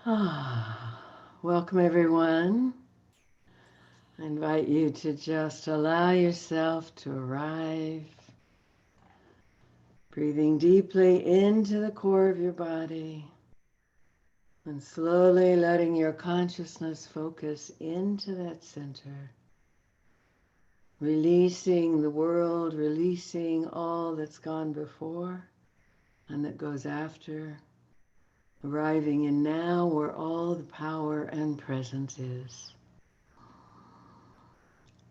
Welcome, everyone. I invite you to just allow yourself to arrive, breathing deeply into the core of your body and slowly letting your consciousness focus into that center, releasing the world, releasing all that's gone before and that goes after, arriving in now where all the power and presence is.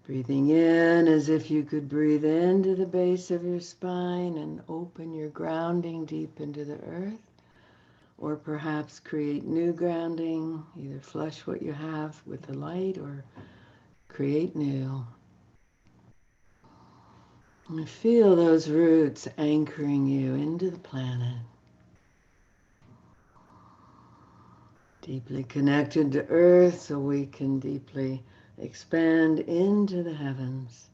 Breathing in as if you could breathe into the base of your spine and open your grounding deep into the earth, or perhaps create new grounding, either flush what you have with the light or create new. And feel those roots anchoring you into the planet, deeply connected to earth so we can deeply expand into the heavens.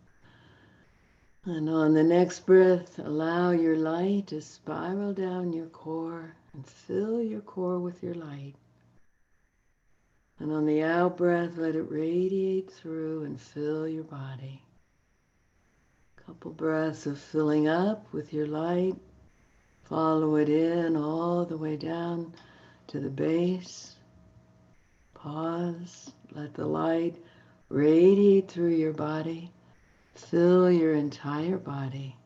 And on the next breath, allow your light to spiral down your core and fill your core with your light. And on the out breath, let it radiate through and fill your body. Couple breaths of filling up with your light. Follow it in all the way down to the base. Pause. Let the light radiate through your body. Fill your entire body.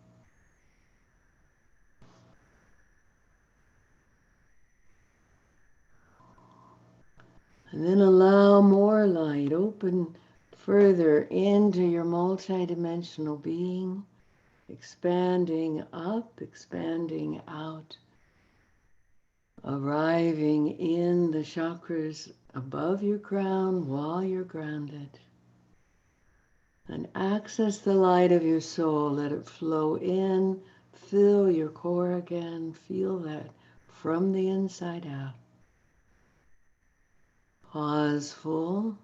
And then allow more light, open further into your multidimensional being, expanding up, expanding out, arriving in the chakras above your crown while you're grounded. And access the light of your soul, let it flow in, fill your core again, feel that from the inside out. Pause full.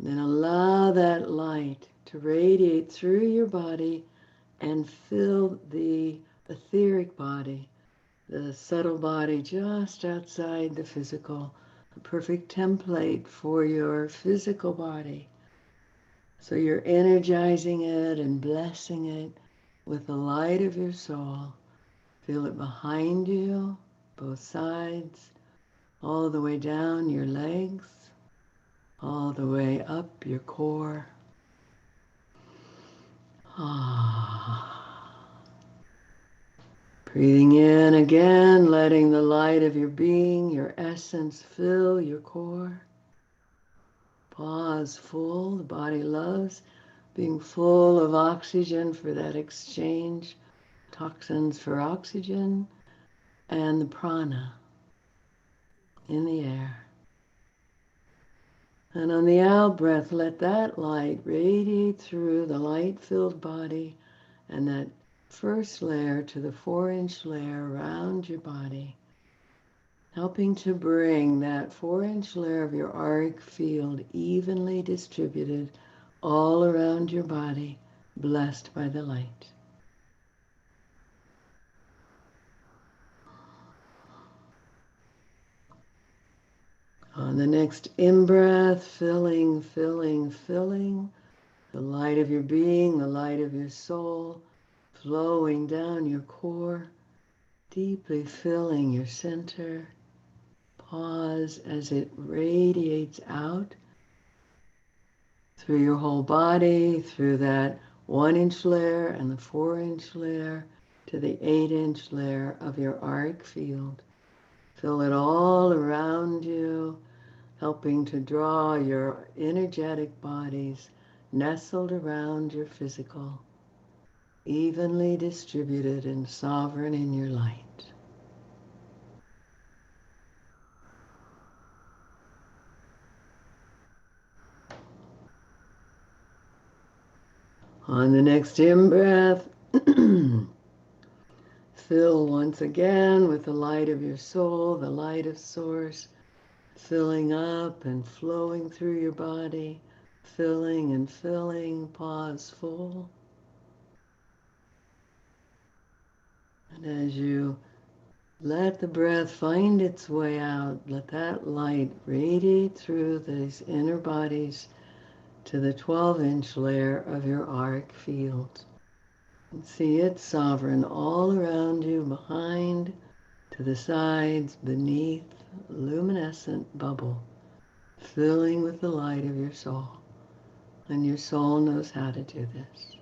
Then allow that light to radiate through your body and fill the etheric body, the subtle body just outside the physical, a perfect template for your physical body. So you're energizing it and blessing it with the light of your soul. Feel it behind you, both sides, all the way down your legs, all the way up your core. Breathing in again, letting the light of your being, your essence fill your core. Pause full. The body loves being full of oxygen for that exchange, toxins for oxygen, and the prana in the air. And on the out breath, let that light radiate through the light-filled body and that first layer to the 4-inch layer around your body, helping to bring that 4-inch layer of your auric field evenly distributed all around your body, blessed by the light. On the next in-breath, filling, filling, filling, the light of your being, the light of your soul, flowing down your core, deeply filling your center. Pause as it radiates out through your whole body, through that 1-inch layer and the 4-inch layer to the 8-inch layer of your auric field. Fill it all around you, helping to draw your energetic bodies nestled around your physical, evenly distributed and sovereign in your light. On the next in-breath, fill once again with the light of your soul, the light of Source, filling up and flowing through your body, filling and filling, pause full. And as you Let the breath find its way out. Let that light radiate through these inner bodies to the 12-inch layer of your auric field. And see it sovereign all around you, behind, to the sides, beneath, luminescent bubble, filling with the light of your soul. And your soul knows how to do this.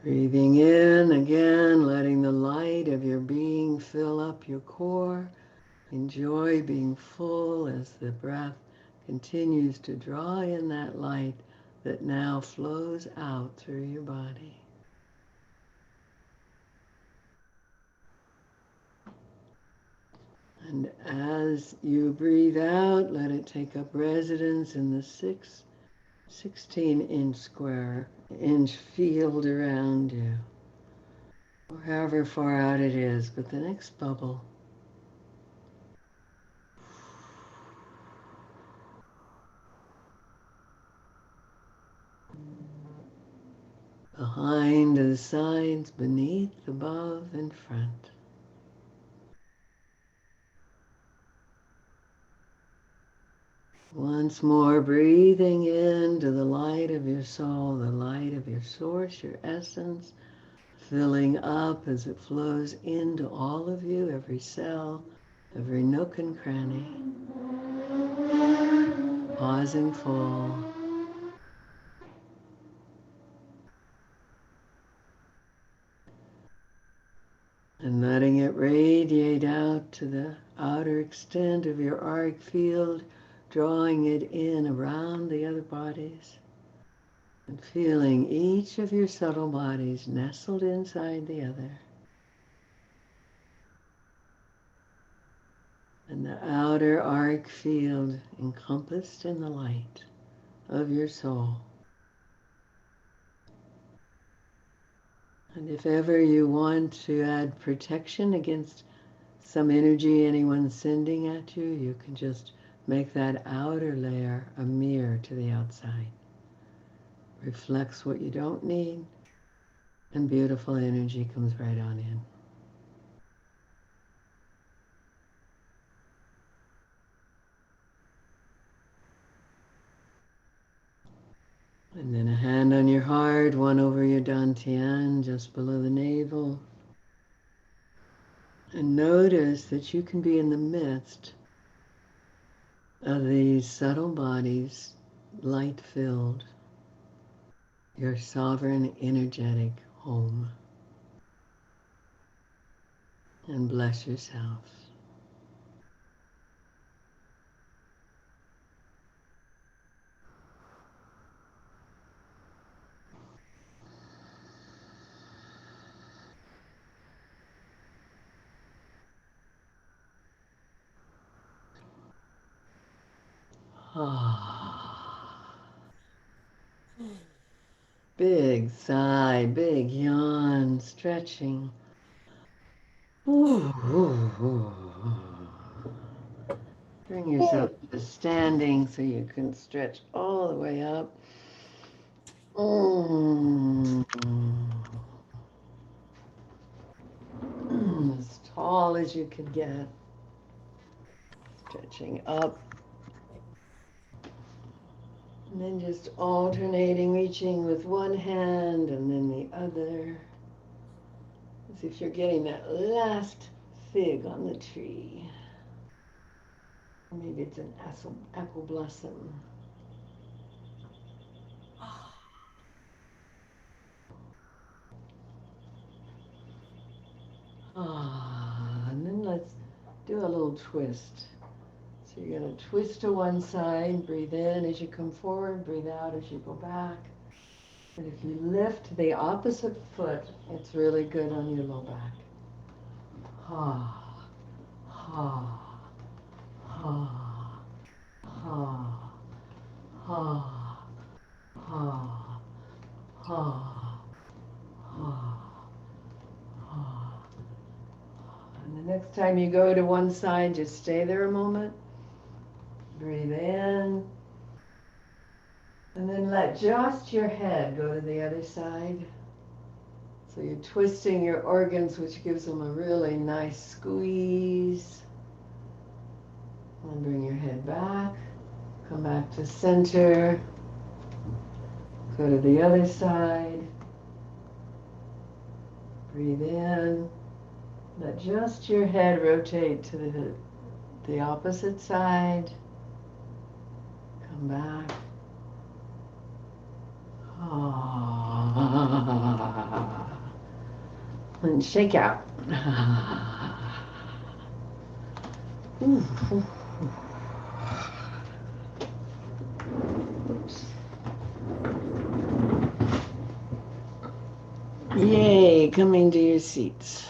Breathing in again, letting the light of your being fill up your core. Enjoy being full as the breath continues to draw in that light that now flows out through your body. And as you breathe out, let it take up residence in the 16-inch square inch field around you, or however far out it is. But the next bubble, behind, to the sides, beneath, above, in front. Once more, breathing into the light of your soul, the light of your source, your essence, filling up as it flows into all of you, every cell, every nook and cranny. Pausing full. And letting it radiate out to the outer extent of your auric field, drawing it in around the other bodies, and feeling each of your subtle bodies nestled inside the other. And the outer auric field encompassed in the light of your soul. And if ever you want to add protection against some energy anyone's sending at you, you can just make that outer layer a mirror to the outside. Reflects what you don't need, and beautiful energy comes right on in. And then a hand on your heart, one over your dantian, just below the navel. And notice that you can be in the midst of these subtle bodies, light-filled, your sovereign energetic home. And bless yourself. Ah. Big sigh, big yawn, stretching. Ooh, ooh, ooh. Bring yourself to standing so you can stretch all the way up. Mm. As tall as you can get. Stretching up. And then just alternating, reaching with one hand and then the other. As if you're getting that last fig on the tree. Or maybe it's an apple blossom. And then let's do a little twist. So you're going to twist to one side, breathe in as you come forward, breathe out as you go back. And if you lift the opposite foot, it's really good on your low back. Ha, ha, ha, ha, ha, ha, ha, ha, ha. And the next time you go to one side, just stay there a moment. Breathe in. And then let just your head go to the other side. So you're twisting your organs, which gives them a really nice squeeze. And bring your head back. Come back to center. Go to the other side. Breathe in. Let just your head rotate to the opposite side. Come back. And shake out. Oops. Yay, coming to your seats.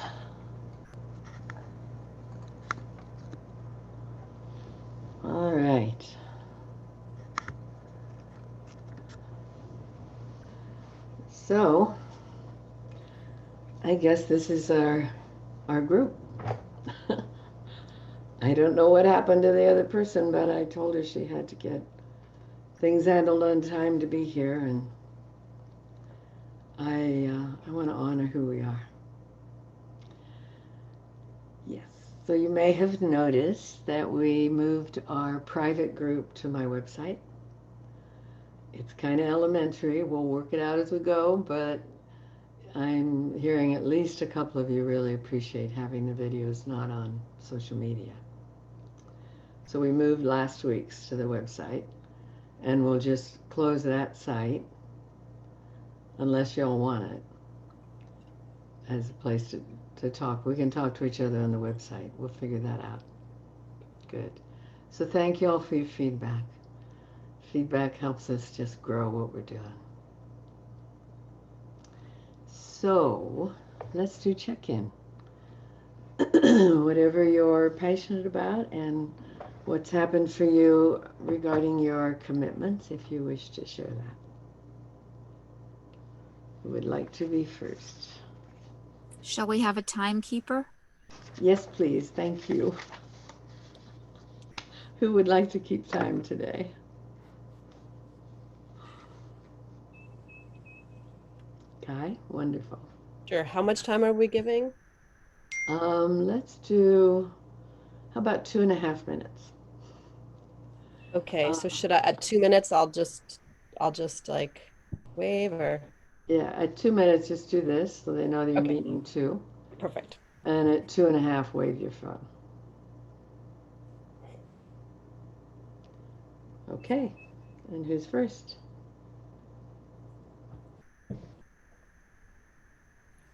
All right. So, I guess this is our group. I don't know what happened to the other person, but I told her she had to get things handled on time to be here, and I want to honor who we are. Yes. So you may have noticed that we moved our private group to my website. It's kind of elementary. We'll work it out as we go, but I'm hearing at least a couple of you really appreciate having the videos not on social media. So we moved last week's to the website, and we'll just close that site unless y'all want it as a place to talk. We can talk to each other on the website. We'll figure that out. Good. So thank you all for your feedback. Feedback helps us just grow what we're doing. So let's do check-in. Whatever you're passionate about and what's happened for you regarding your commitments, if you wish to share that. Who would like to be first? Shall we have a timekeeper? Yes, please. Thank you. Who would like to keep time today? Kai? Wonderful. Sure. How much time are we giving? Let's do, how about 2.5 minutes? Okay, so should I at 2 minutes I'll just like wave or Yeah, at 2 minutes, just do this so they know that you're okay, meaning 2. perfect. And at 2.5, wave your phone. Okay. And who's first?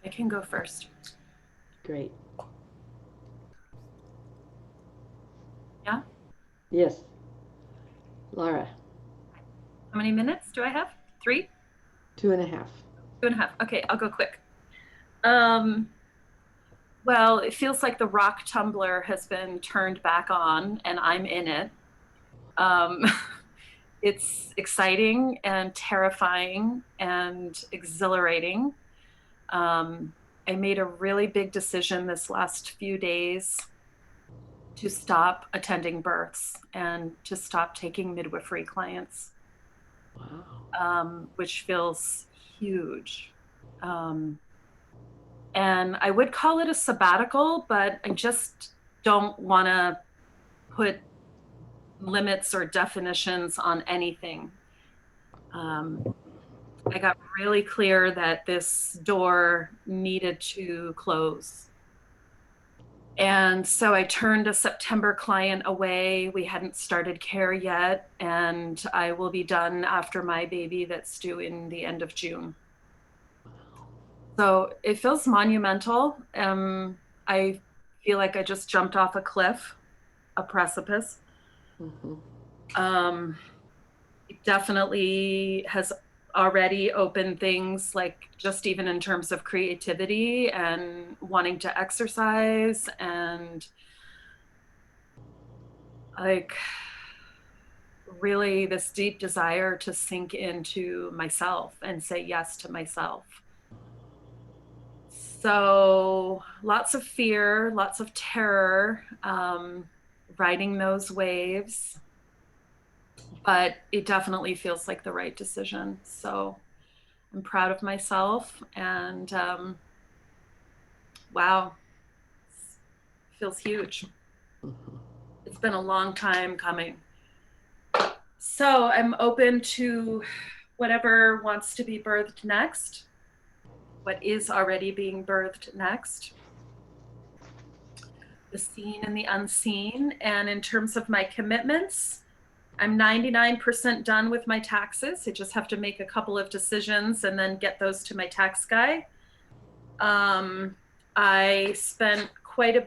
I can go first. Great. Yeah? Yes. Laura. How many minutes do I have? 3? 2.5. 2.5. Okay, I'll go quick. Well, it feels like the rock tumbler has been turned back on and I'm in it. It's exciting and terrifying and exhilarating. I made a really big decision this last few days to stop attending births and to stop taking midwifery clients. Wow. Which feels huge. And I would call it a sabbatical, but I just don't want to put limits or definitions on anything. I got really clear that this door needed to close. And so I turned a September client away. We hadn't started care yet, and I will be done after my baby that's due in the end of June. So it feels monumental. I feel like I just jumped off a cliff, a precipice. Mm-hmm. It definitely has already opened things, like just even in terms of creativity and wanting to exercise and like really this deep desire to sink into myself and say yes to myself. So lots of fear, lots of terror, riding those waves. but it definitely feels like the right decision. So I'm proud of myself, and wow, feels huge. It's been a long time coming. So I'm open to whatever wants to be birthed next, what is already being birthed next, the seen and the unseen. And in terms of my commitments, I'm 99% done with my taxes. I just have to make a couple of decisions and then get those to my tax guy. I spent quite a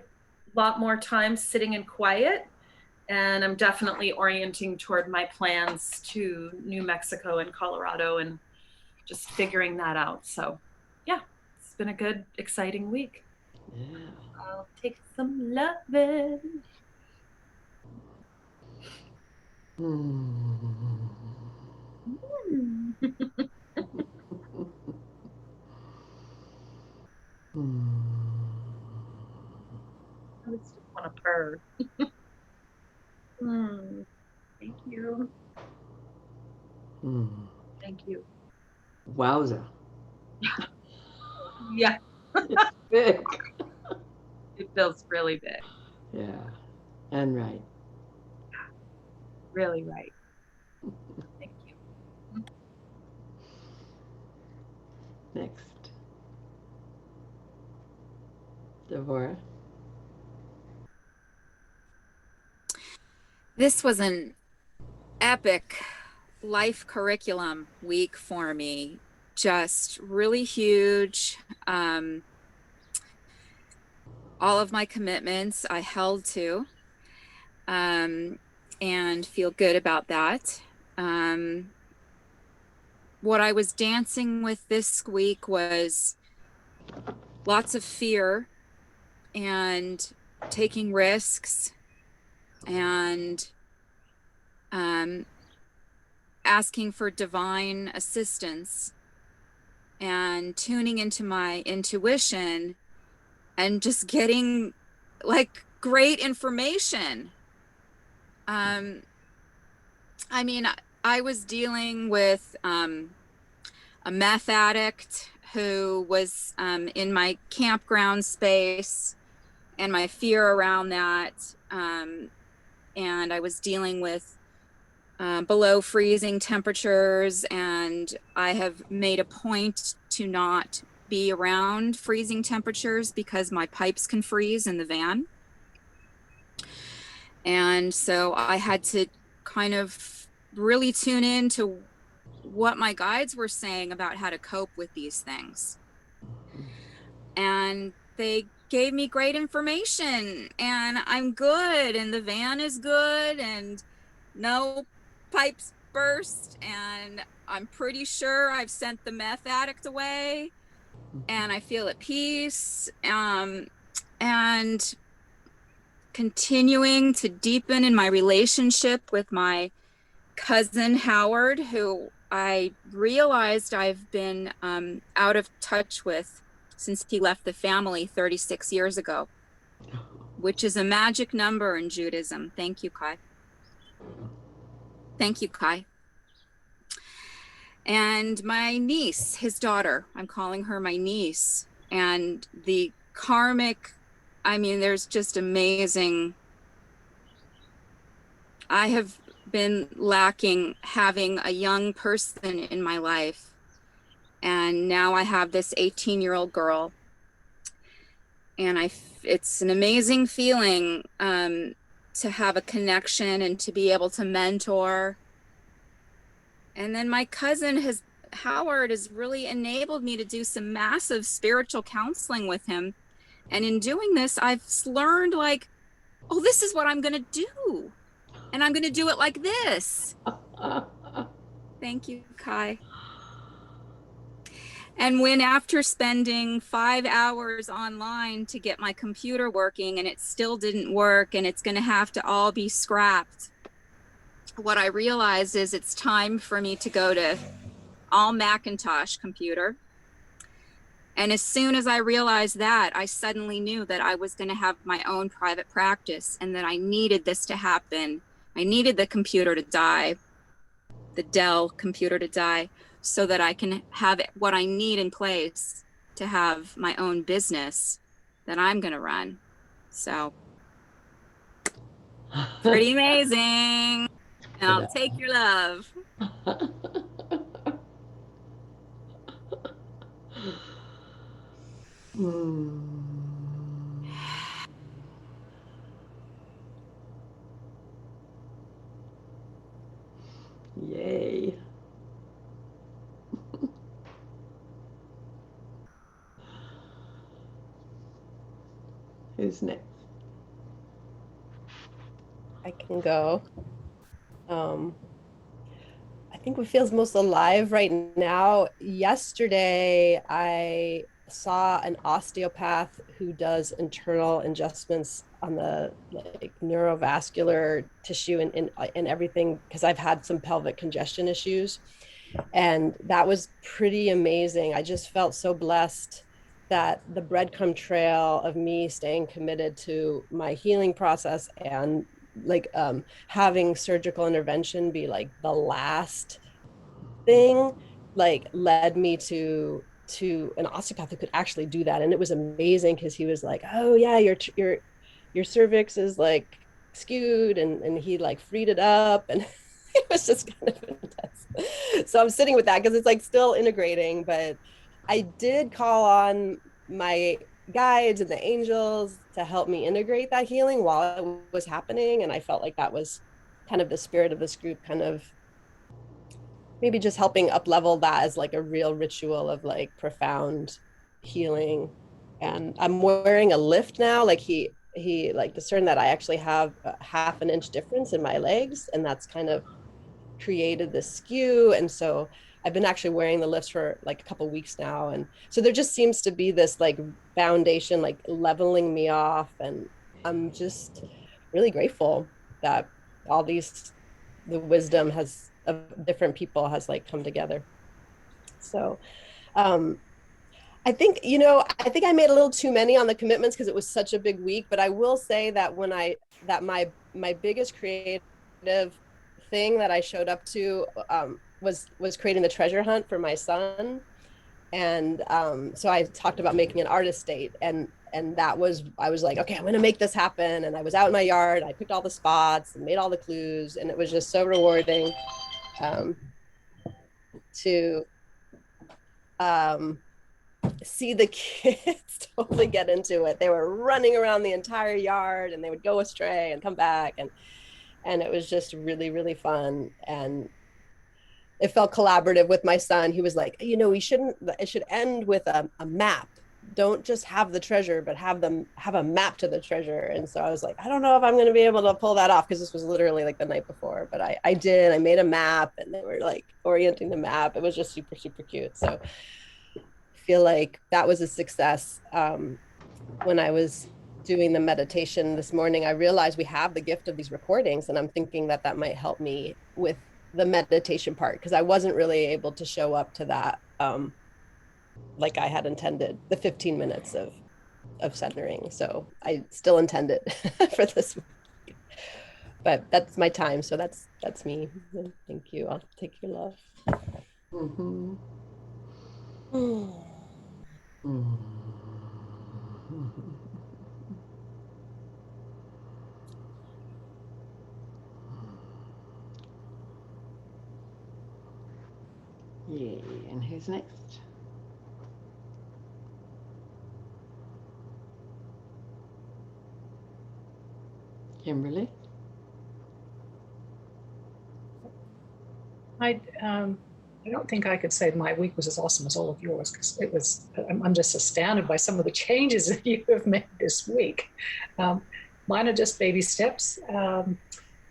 lot more time sitting in quiet, and I'm definitely orienting toward my plans to New Mexico and Colorado and just figuring that out. So yeah, it's been a good, exciting week. Yeah. I'll take some loving. I just want to purr. Thank you. Thank you. Wowza. Yeah, Big. it feels really big, Yeah. And right. really right. Thank you. Next. Devorah. This was an epic life curriculum week for me. Just really huge. All of my commitments I held to, and feel good about that. What I was dancing with this week was lots of fear and taking risks and asking for divine assistance and tuning into my intuition and just getting like great information. I mean, I was dealing with a meth addict who was in my campground space and my fear around that. And I was dealing with below freezing temperatures, and I have made a point to not be around freezing temperatures because my pipes can freeze in the van. And so I had to kind of really tune in to what my guides were saying about how to cope with these things. And they gave me great information, and I'm good, and the van is good, and no pipes burst, and I'm pretty sure I've sent the meth addict away, and I feel at peace. And continuing to deepen in my relationship with my cousin Howard, who I realized I've been out of touch with since he left the family 36 years ago, which is a magic number in Judaism. Thank you, Kai. Thank you, Kai. And my niece, his daughter, I'm calling her my niece. And the karmic, I mean, there's just amazing. I have been lacking having a young person in my life. And now I have this 18-year-old girl. And it's an amazing feeling to have a connection and to be able to mentor. And then my cousin Howard has really enabled me to do some massive spiritual counseling with him. And in doing this, I've learned like, oh, this is what I'm going to do. And I'm going to do it like this. Thank you, Kai. And when after spending 5 hours online to get my computer working and it still didn't work and it's going to have to all be scrapped, what I realized is it's time for me to go to all Macintosh computer. And as soon as I realized that, I suddenly knew that I was going to have my own private practice and that I needed this to happen. I needed the computer to die. the Dell computer to die so that I can have what I need in place to have my own business that I'm going to run. So pretty amazing. And I'll take your love. Yay. Who's next? I can go. I think what feels most alive right now, yesterday I saw an osteopath who does internal adjustments on the like neurovascular tissue and everything, because I've had some pelvic congestion issues. And that was pretty amazing. I just felt so blessed that the breadcrumb trail of me staying committed to my healing process and like having surgical intervention be like the last thing, like led me to an osteopath who could actually do that. And it was amazing because he was like, oh yeah, your cervix is like skewed, and he like freed it up, and it was just kind of intense. So I'm sitting with that because it's like still integrating, but I did call on my guides and the angels to help me integrate that healing while it was happening. And I felt like that was kind of the spirit of this group, kind of maybe just helping up level that as like a real ritual of like profound healing. And I'm wearing a lift now. Like he like discerned that I actually have a half an inch difference in my legs, and that's kind of created this skew. And so I've been actually wearing the lifts for like a couple weeks now. And so there just seems to be this like foundation, like leveling me off. And I'm just really grateful that all the wisdom has of different people has like come together. So um I think, I think I made a little too many on the commitments because it was such a big week. But I will say that my biggest creative thing that I showed up to was creating the treasure hunt for my son. And so I talked about making an artist date, and that was, I was like, okay, I'm gonna make this happen. And I was out in my yard, I picked all the spots and made all the clues, and it was just so rewarding to see the kids totally get into it. They were running around the entire yard, and they would go astray and come back, and it was just really, really fun. And it felt collaborative with my son. He was like, it should end with a map. Don't just have the treasure, but have a map to the treasure. And so I was like, I don't know if I'm going to be able to pull that off, because this was literally like the night before, but I did. I made a map, and they were like orienting the map. It was just super, super cute. So I feel like that was a success. When I was doing the meditation this morning, I realized we have the gift of these recordings, and I'm thinking that that might help me with the meditation part, because I wasn't really able to show up to that like I had intended, the 15 minutes of centering. So I still intend it for this week. But that's my time. So that's me. Thank you. I'll take your love. Mm-hmm. Yay. And who's next? Kimberly? I don't think I could say my week was as awesome as all of yours, because I'm just astounded by some of the changes that you have made this week. Mine are just baby steps.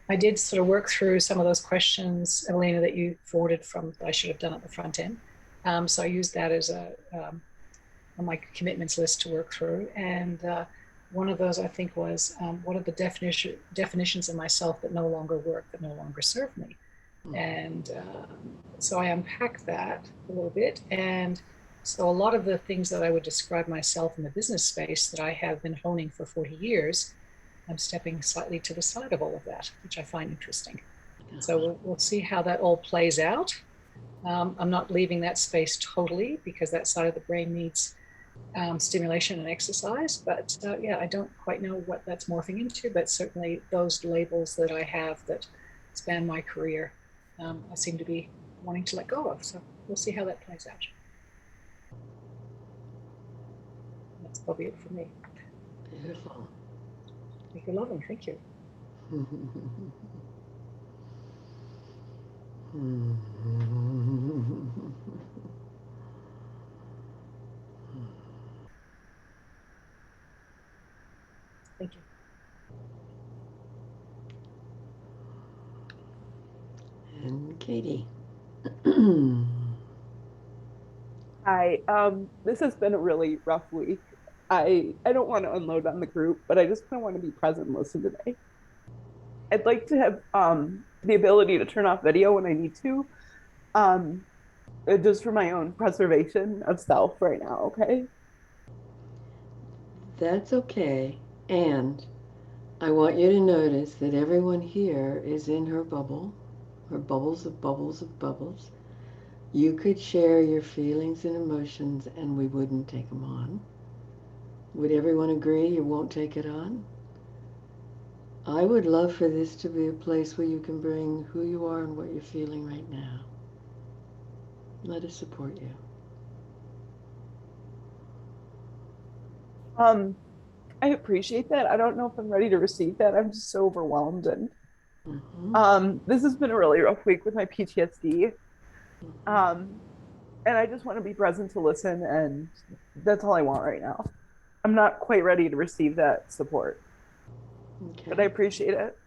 I did sort of work through some of those questions, Evalena, that you forwarded from that I should have done at the front end. So I used that as on my commitments list to work through. And one of those, I think, was what are the definitions of myself that no longer work, that no longer serve me? And so I unpacked that a little bit. And so a lot of the things that I would describe myself in the business space that I have been honing for 40 years, I'm stepping slightly to the side of all of that, which I find interesting. So we'll see how that all plays out. I'm not leaving that space totally because that side of the brain needs stimulation and exercise. But yeah, I don't quite know what that's morphing into, but certainly those labels that I have that span my career, I seem to be wanting to let go of. So we'll see how that plays out. That's probably it for me. Beautiful. Make you loving. Thank you. Thank you. And Katie. Hi. This has been a really rough week. I don't want to unload on the group, but I just kind of want to be present and listen today. I'd like to have the ability to turn off video when I need to, um, just for my own preservation of self right now. Okay. That's okay. And I want you to notice that everyone here is in her bubble, her bubbles of bubbles of bubbles. You could share your feelings and emotions and we wouldn't take them on. Would everyone agree you won't take it on? I would love for this to be a place where you can bring who you are and what you're feeling right now. Let us support you. I appreciate that. I don't know if I'm ready to receive that. I'm just so overwhelmed, and this has been a really rough week with my PTSD. Um, and I just want to be present to listen, and that's all I want right now. I'm not quite ready to receive that support, but I Okay. appreciate it.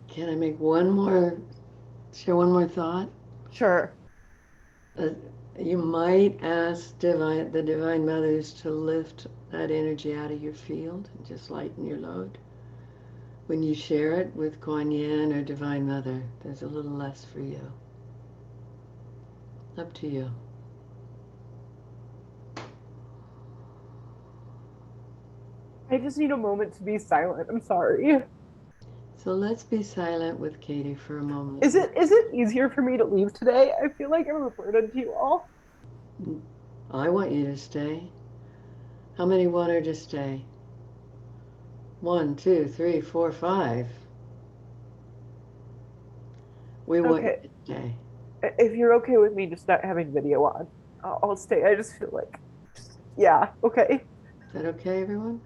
Can I share one more thought? Sure. Uh, you might ask the Divine Mothers to lift that energy out of your field and just lighten your load. When you share it with Kuan Yin or Divine Mother, there's a little less for you. Up to you. I just need a moment to be silent. I'm sorry. So let's be silent with Katie for a moment. Is it easier for me to leave today? I feel like I'm a burden to you all. I want you to stay. How many want her to stay? 1, 2, 3, 4, 5. We want you Okay. to stay. If you're okay with me just not having video on, I'll stay. I just feel like, yeah, okay. Is that okay, everyone?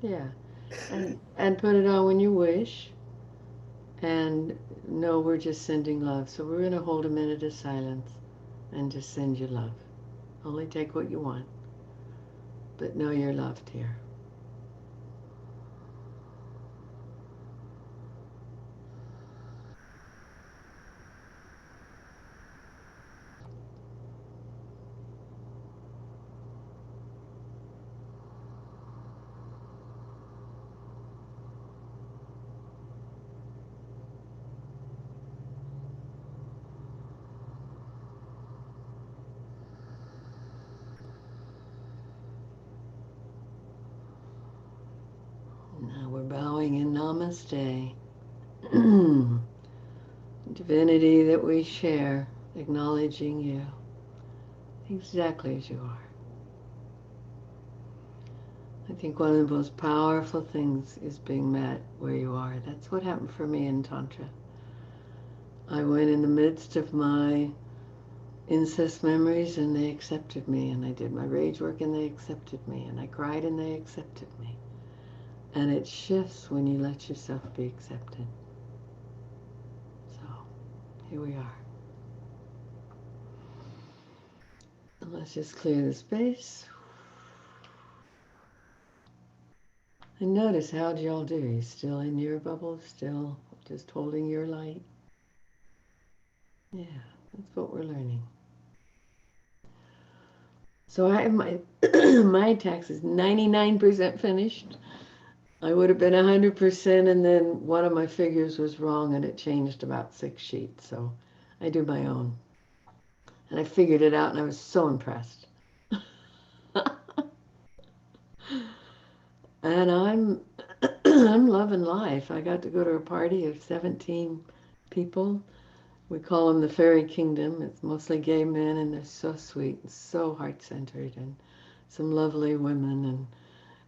Yeah. And put it on when you wish. And no, we're just sending love. So we're going to hold a minute of silence and just send you love. Only take what you want. But know you're loved here. Now we're bowing in Namaste. Divinity that we share, acknowledging you exactly as you are. I think one of the most powerful things is being met where you are. That's what happened for me in Tantra. I went in the midst of my incest memories and they accepted me, and I did my rage work and they accepted me, and I cried and they accepted me. And it shifts when you let yourself be accepted. So here we are. And let's just clear the space. And notice, how'd y'all do? You still in your bubble? Still just holding your light? Yeah, that's what we're learning. So I have my my tax is 99% finished. I would have been 100%, and then one of my figures was wrong, and it changed about 6 sheets. So I do my own, and I figured it out, and I was so impressed. And I'm I'm loving life. I got to go to a party of 17 people. We call them the Fairy Kingdom. It's mostly gay men, and they're so sweet and so heart-centered, and some lovely women, and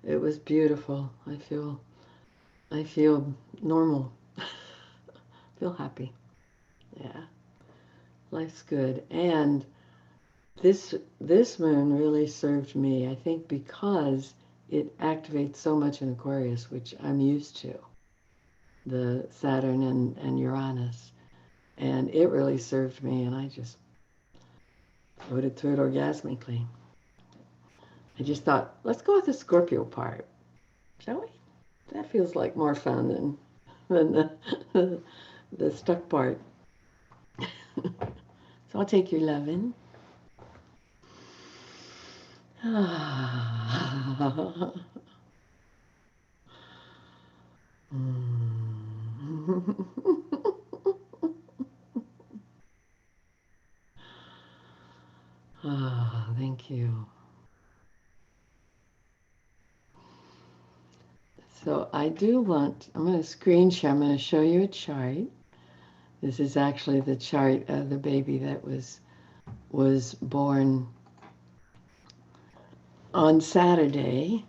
it was beautiful. I feel normal. Feel happy. Yeah, life's good. And this moon really served me, I think, because it activates so much in Aquarius, which I'm used to, the Saturn and Uranus. And it really served me, and I just floated through it orgasmically. I just thought, let's go with the Scorpio part, shall we? That feels like more fun than the stuck part. So I'll take your lovin'. Thank you. So I'm going to screen share. I'm going to show you a chart. This is actually the chart of the baby that was born on Saturday.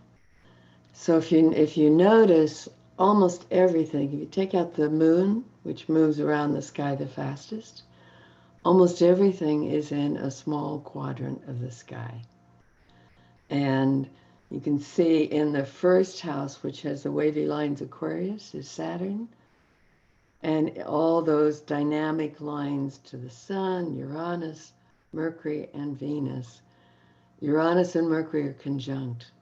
So if you notice, almost everything, if you take out the moon, which moves around the sky the fastest, almost everything is in a small quadrant of the sky. And you can see in the first house, which has the wavy lines Aquarius, is Saturn. And all those dynamic lines to the Sun, Uranus, Mercury, and Venus. Uranus and Mercury are conjunct.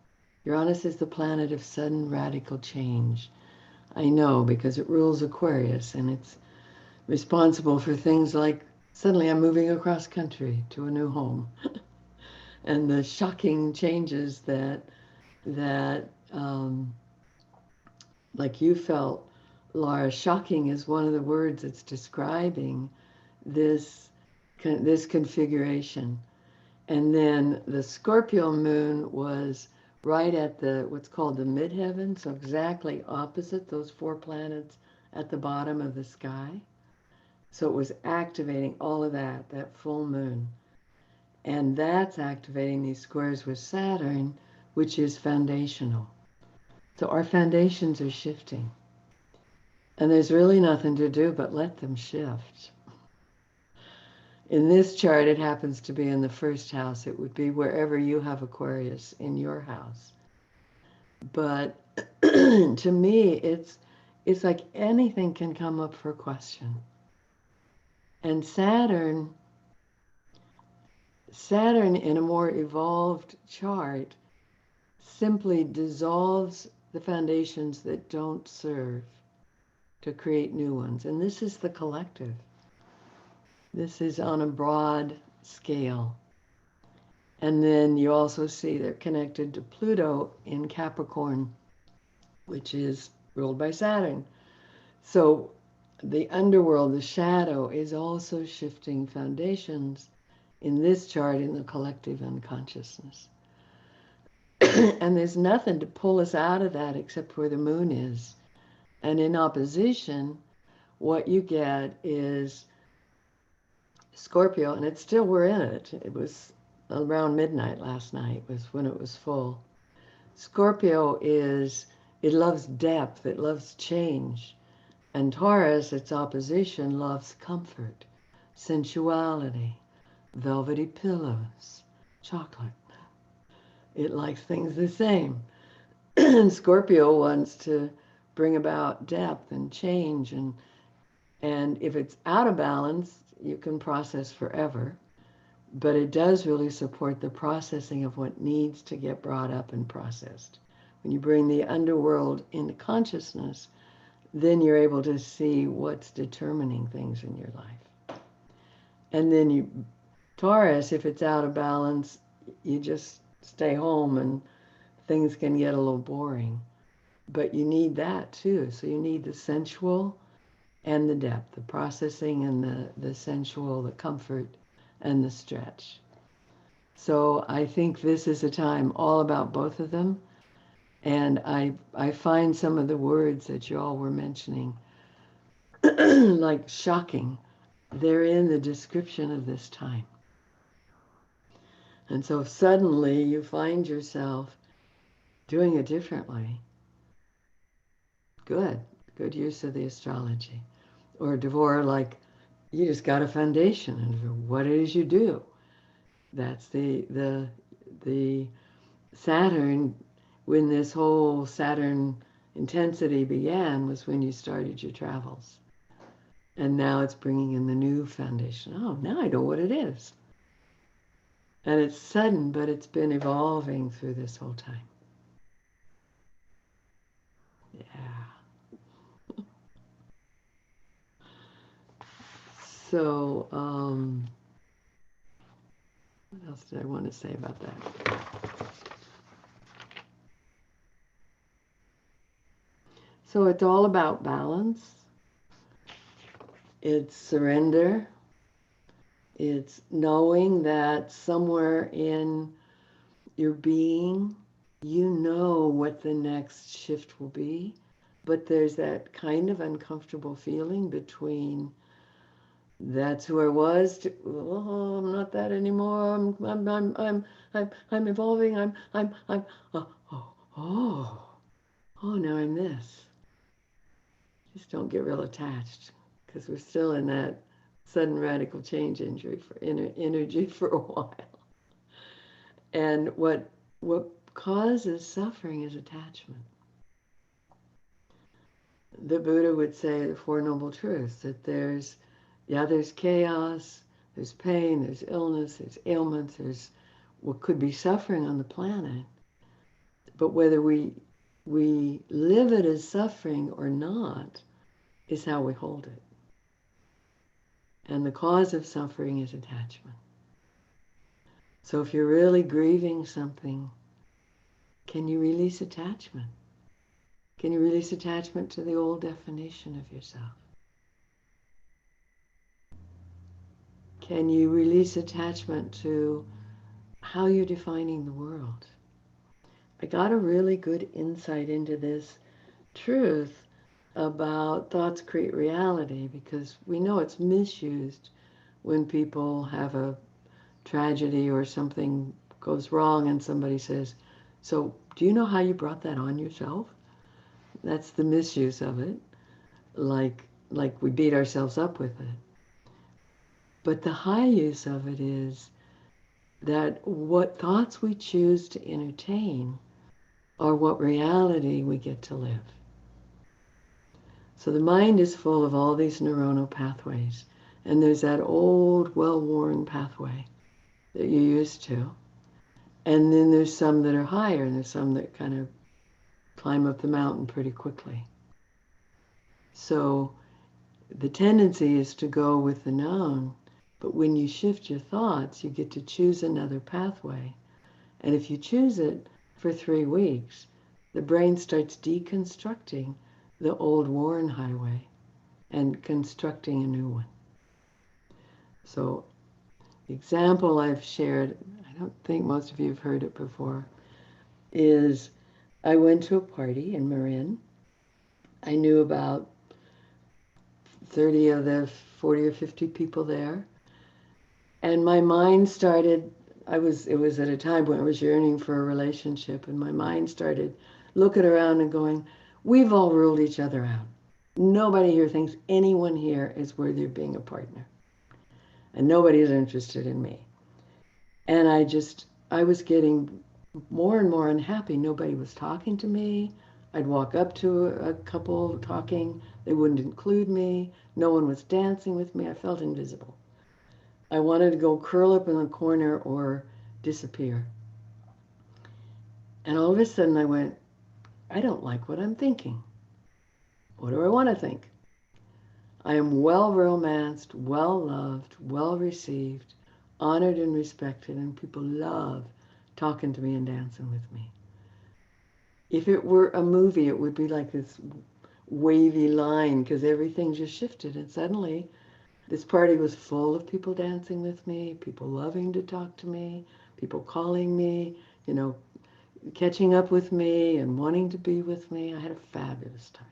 Uranus is the planet of sudden radical change. I know, because it rules Aquarius, and it's responsible for things like suddenly I'm moving across country to a new home. And the shocking changes that like you felt, Laura, shocking is one of the words that's describing this configuration. And then the Scorpio moon was right at what's called the midheaven, so exactly opposite those 4 planets at the bottom of the sky. So it was activating all of that full moon. And that's activating these squares with Saturn, which is foundational. So our foundations are shifting. And there's really nothing to do but let them shift. In this chart, it happens to be in the first house. It would be wherever you have Aquarius in your house. But to me, it's like anything can come up for question. And Saturn in a more evolved chart simply dissolves the foundations that don't serve to create new ones. And this is the collective. This is on a broad scale. And then you also see they're connected to Pluto in Capricorn, which is ruled by Saturn. So the underworld, the shadow, is also shifting foundations in this chart in the collective unconsciousness. And there's nothing to pull us out of that except where the moon is. And in opposition, what you get is Scorpio, and it's still, we're in it. It was around midnight last night was when it was full. Scorpio it loves depth, it loves change. And Taurus, its opposition, loves comfort, sensuality, velvety pillows, chocolate. It likes things the same. Scorpio wants to bring about depth and change, and if it's out of balance, you can process forever, but it does really support the processing of what needs to get brought up and processed. When you bring the underworld into consciousness, then you're able to see what's determining things in your life. And then Taurus, if it's out of balance, you just stay home and things can get a little boring. But you need that too. So you need the sensual and the depth, the processing and the sensual, the comfort and the stretch. So I think this is a time all about both of them. And I find some of the words that you all were mentioning, like shocking, they're in the description of this time. And so if suddenly you find yourself doing it differently, good use of the astrology. Or Devore, like, you just got a foundation, and what it is you do. That's the Saturn, when this whole Saturn intensity began, was when you started your travels. And now it's bringing in the new foundation. Oh, now I know what it is. And it's sudden, but it's been evolving through this whole time. Yeah. So, what else did I want to say about that? So it's all about balance. It's surrender. It's knowing that somewhere in your being, you know what the next shift will be, but there's that kind of uncomfortable feeling between that's who I was to, oh, I'm not that anymore. I'm evolving. Oh, now I'm this. Just don't get real attached, because we're still in that sudden radical change energy for a while. And what causes suffering is attachment. The Buddha would say the Four Noble Truths, that there's chaos, there's pain, there's illness, there's ailments, there's what could be suffering on the planet. But whether we live it as suffering or not is how we hold it. And the cause of suffering is attachment. So if you're really grieving something, can you release attachment? Can you release attachment to the old definition of yourself? Can you release attachment to how you're defining the world? I got a really good insight into this truth about thoughts create reality, because we know it's misused when people have a tragedy or something goes wrong and somebody says, so do you know how you brought that on yourself? That's the misuse of it, like we beat ourselves up with it. But the high use of it is that what thoughts we choose to entertain are what reality we get to live. So the mind is full of all these neuronal pathways, and there's that old, well-worn pathway that you're used to. And then there's some that are higher, and there's some that kind of climb up the mountain pretty quickly. So the tendency is to go with the known, but when you shift your thoughts, you get to choose another pathway. And if you choose it for 3 weeks, the brain starts deconstructing the old worn highway and constructing a new one. So the example I've shared, I don't think most of you have heard it before, is I went to a party in Marin. I knew about 30 of the 40 or 50 people there. And my mind started, it was at a time when I was yearning for a relationship, and my mind started looking around and going, we've all ruled each other out. Nobody here thinks anyone here is worthy of being a partner. And nobody is interested in me. And I was getting more and more unhappy. Nobody was talking to me. I'd walk up to a couple talking. They wouldn't include me. No one was dancing with me. I felt invisible. I wanted to go curl up in the corner or disappear. And all of a sudden I went, I don't like what I'm thinking. What do I want to think? I am well romanced, well loved, well received, honored and respected, and people love talking to me and dancing with me. If it were a movie, it would be like this wavy line, because everything just shifted, and suddenly this party was full of people dancing with me, people loving to talk to me, people calling me, catching up with me and wanting to be with me. I had a fabulous time.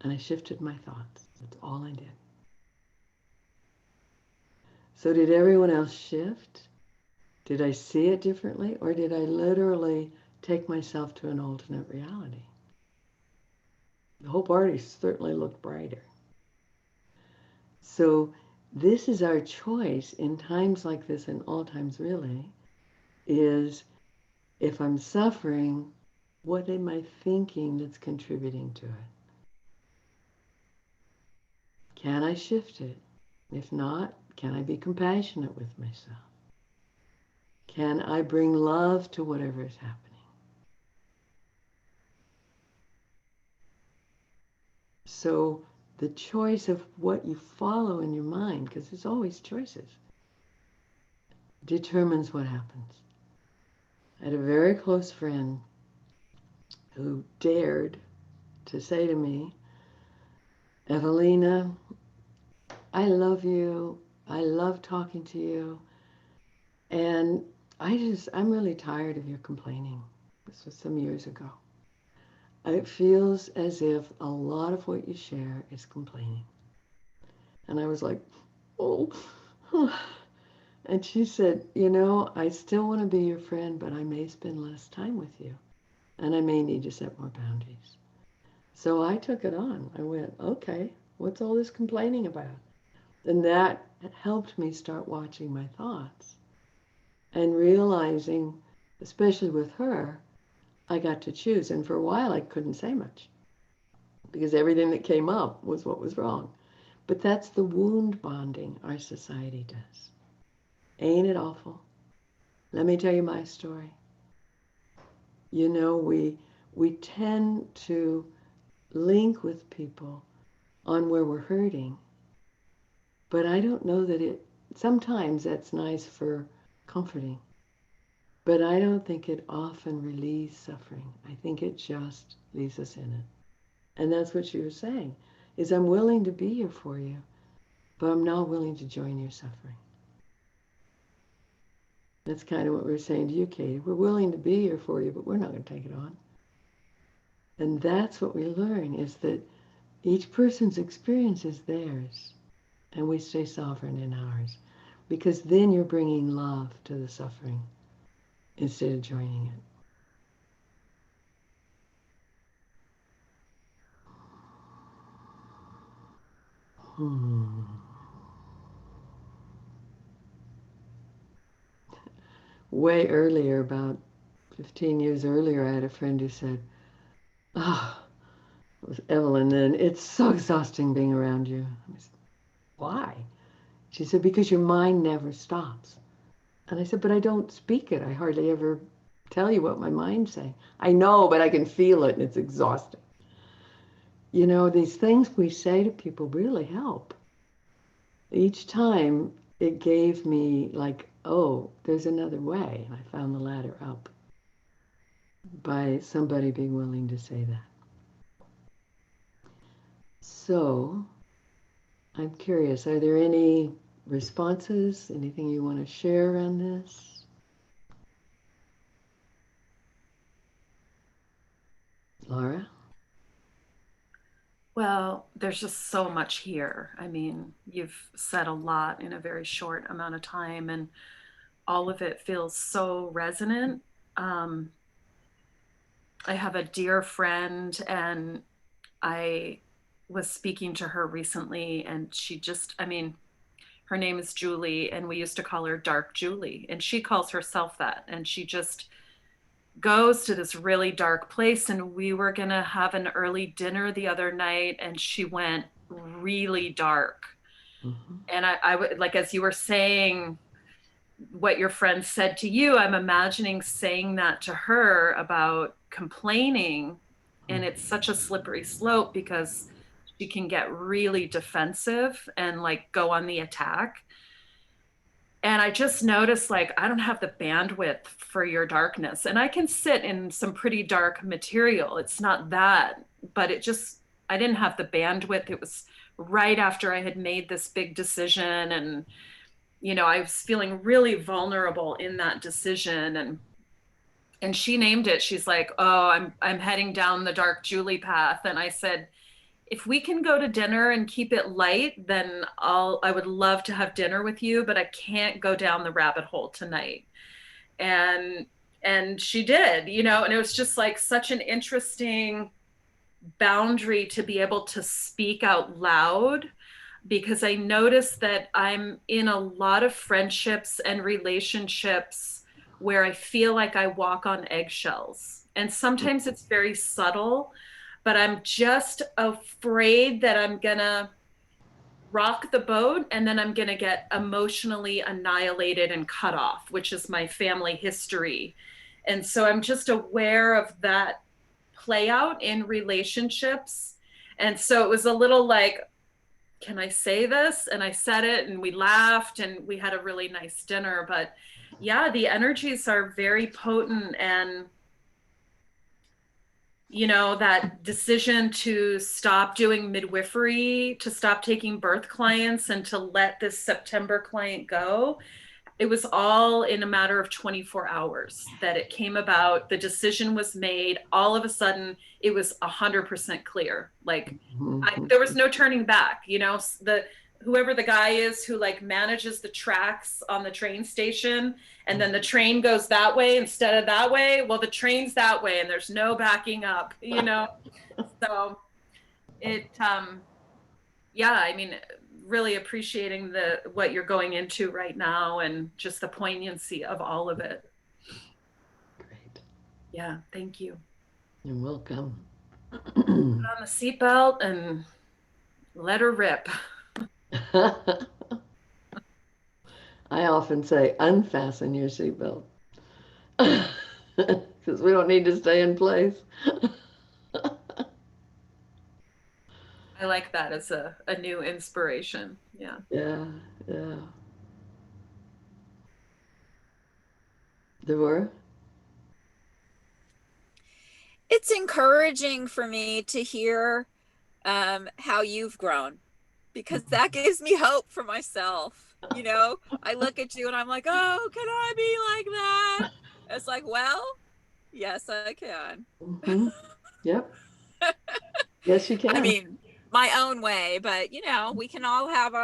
And I shifted my thoughts. That's all I did. So did everyone else shift? Did I see it differently? Or did I literally take myself to an alternate reality? The whole party certainly looked brighter. So this is our choice in times like this, and all times really, is if I'm suffering, what am I thinking that's contributing to it? Can I shift it? If not, can I be compassionate with myself? Can I bring love to whatever is happening? So the choice of what you follow in your mind, because there's always choices, determines what happens. I had a very close friend who dared to say to me, Evalena, I love you. I love talking to you. And I'm really tired of your complaining. This was some years ago. It feels as if a lot of what you share is complaining. And I was like, oh. And she said, I still want to be your friend, but I may spend less time with you. And I may need to set more boundaries. So I took it on. I went, okay, what's all this complaining about? And that helped me start watching my thoughts and realizing, especially with her, I got to choose. And for a while, I couldn't say much because everything that came up was what was wrong. But that's the wound bonding our society does. Ain't it awful? Let me tell you my story. We tend to link with people on where we're hurting. But I don't know that sometimes that's nice for comforting. But I don't think it often relieves suffering. I think it just leaves us in it. And that's what she was saying, is I'm willing to be here for you, but I'm not willing to join your suffering. That's kind of what we were saying to you, Katie. We're willing to be here for you, but we're not going to take it on. And that's what we learn, is that each person's experience is theirs, and we stay sovereign in ours. Because then you're bringing love to the suffering instead of joining it. Way earlier, about 15 years earlier, I had a friend who said, it was Evelyn then, it's so exhausting being around you. I said, why? She said, because your mind never stops. And I said, but I don't speak it. I hardly ever tell you what my mind's saying. I know, but I can feel it, and it's exhausting. These things we say to people really help. Each time it gave me like, oh, there's another way. And I found the ladder up by somebody being willing to say that. So I'm curious, are there any responses? Anything you want to share around this? Laura? Well, there's just so much here. I mean, you've said a lot in a very short amount of time, and all of it feels so resonant. I have a dear friend, and I was speaking to her recently, and her name is Julie, and we used to call her Dark Julie, and she calls herself that. And she just goes to this really dark place. And we were going to have an early dinner the other night, and she went really dark. Mm-hmm. And I would, like, as you were saying what your friend said to you, I'm imagining saying that to her about complaining. And it's such a slippery slope because she can get really defensive and like go on the attack. And I just noticed, like, I don't have the bandwidth for your darkness. And I can sit in some pretty dark material. It's not that, but I didn't have the bandwidth. It was right after I had made this big decision. And, I was feeling really vulnerable in that decision. And And she named it. She's like, "Oh, I'm heading down the dark Julie path." And I said, "If we can go to dinner and keep it light, then I would love to have dinner with you, but I can't go down the rabbit hole tonight." And she did, you know, and it was just like such an interesting boundary to be able to speak out loud, because I noticed that I'm in a lot of friendships and relationships where I feel like I walk on eggshells. And sometimes it's very subtle, but I'm just afraid that I'm gonna rock the boat and then I'm gonna get emotionally annihilated and cut off, which is my family history. And so I'm just aware of that play out in relationships. And so it was a little like, can I say this? And I said it and we laughed and we had a really nice dinner. But yeah, the energies are very potent. And, you know, that decision to stop doing midwifery, to stop taking birth clients, and to let this September client go, it was all in a matter of 24 hours that it came about. The decision was made. All of a sudden, it was 100% clear. Like, there was no turning back. You know, whoever the guy is who like manages the tracks on the train station, and then the train goes that way instead of that way. Well, the train's that way, and there's no backing up. You know, so it. Yeah, I mean, really appreciating what you're going into right now and just the poignancy of all of it. Great. Yeah, thank you. You're welcome. Put on the seatbelt and let her rip. I often say, unfasten your seatbelt. Because we don't need to stay in place. I like that as a new inspiration. Yeah. Yeah, yeah. Deborah? It's encouraging for me to hear how you've grown, because that gives me hope for myself. You know, I look at you and I'm like, oh, can I be like that? It's like, well, yes, I can. Mm-hmm. Yep. Yes, you can. I mean, my own way, but you know, we can all have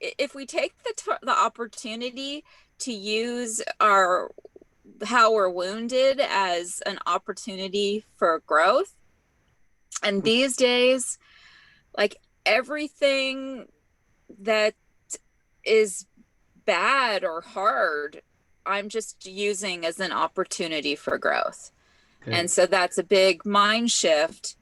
if we take the opportunity to use how we're wounded as an opportunity for growth. And these days, like, everything that is bad or hard, I'm just using as an opportunity for growth. Okay. And so that's a big mind shift.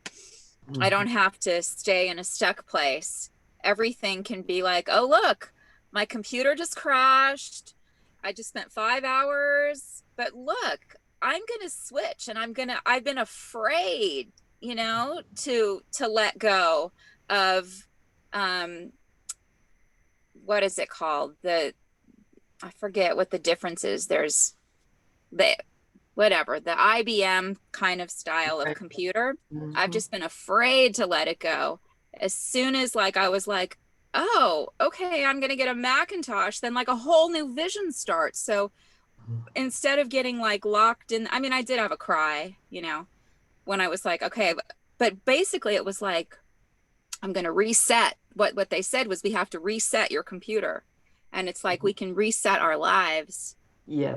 I don't have to stay in a stuck place. Everything can be like, oh, look, my computer just crashed. I just spent 5 hours, but look, I'm going to switch, and I've been afraid, you know, to let go of, what is it called? I forget what the difference is. There's the IBM kind of style of computer. Mm-hmm. I've just been afraid to let it go. As soon as like I was like, oh, okay, I'm gonna get a Macintosh, then like a whole new vision starts. So instead of getting like locked in, I mean, I did have a cry, you know, when I was like, okay, but basically it was like, I'm gonna reset. What they said was, we have to reset your computer, and it's like, we can reset our lives. Yes.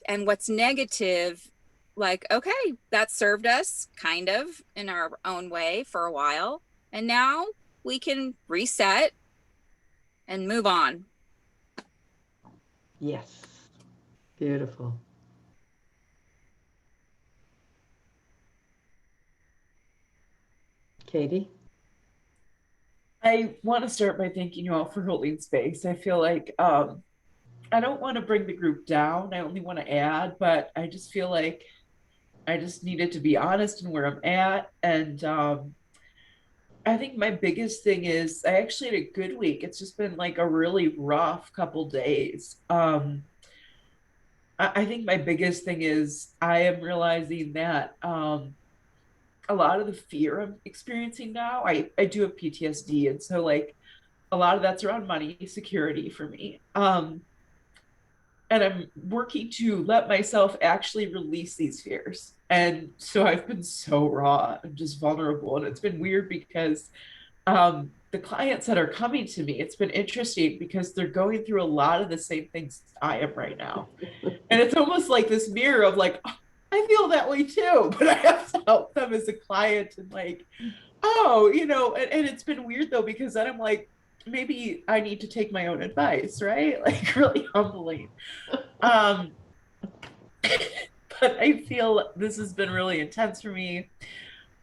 And what's negative, like, okay, that served us kind of in our own way for a while, and now we can reset and move on. Yes. Beautiful. Katie? I want to start by thanking you all for holding space. I feel like I don't want to bring the group down. I only want to add, but I just feel like I just needed to be honest in where I'm at. And I think my biggest thing is, I actually had a good week. It's just been like a really rough couple days. I think my biggest thing is, I am realizing that a lot of the fear I'm experiencing now, I do have PTSD. And so like a lot of that's around money security for me. and I'm working to let myself actually release these fears. And so I've been so raw and just vulnerable. And it's been weird because the clients that are coming to me, it's been interesting because they're going through a lot of the same things I am right now. And it's almost like this mirror of like, oh, I feel that way too, but I have to help them as a client and like, oh, and it's been weird though, because then I'm like, maybe I need to take my own advice, right? Like really humbling. Um, but I feel this has been really intense for me.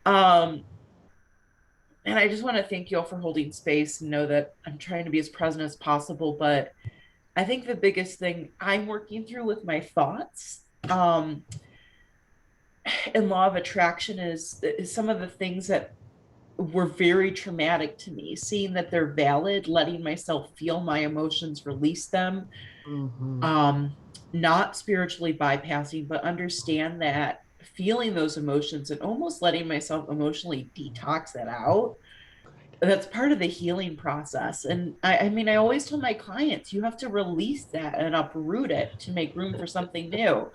Um, and I just want to thank you all for holding space and know that I'm trying to be as present as possible. But I think the biggest thing I'm working through with my thoughts and law of attraction is some of the things that were very traumatic to me, seeing that they're valid, letting myself feel my emotions, release them, Mm-hmm. not spiritually bypassing, but understand that feeling those emotions and almost letting myself emotionally detox that out. That's part of the healing process. And I mean, I always tell my clients, you have to release that and uproot it to make room for something new.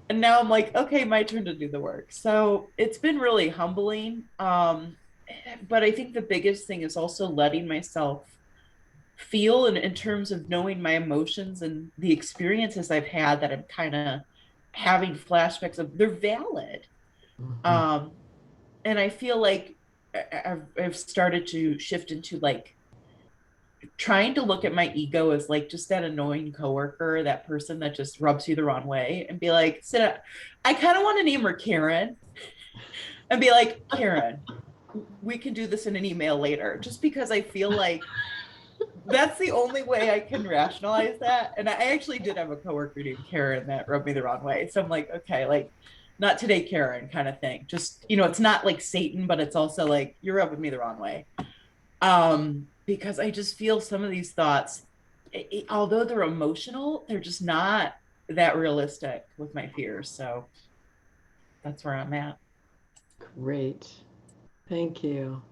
And now I'm like, okay, my turn to do the work. So it's been really humbling. But I think the biggest thing is also letting myself feel in terms of knowing my emotions and the experiences I've had that I'm kind of having flashbacks of, they're valid. Mm-hmm. Um, and I feel like I've started to shift into like trying to look at my ego as like just that annoying coworker, that person that just rubs you the wrong way, and be like, sit up. I kind of want to name her Karen and be like, Karen, we can do this in an email later, just because I feel like that's the only way I can rationalize that. And I actually did have a coworker named Karen that rubbed me the wrong way. So I'm like, okay, like not today, Karen, kind of thing. Just, it's not like Satan, but it's also like you're rubbing me the wrong way. Because I just feel some of these thoughts, although they're emotional, they're just not that realistic with my fears. So that's where I'm at. Great. Thank you.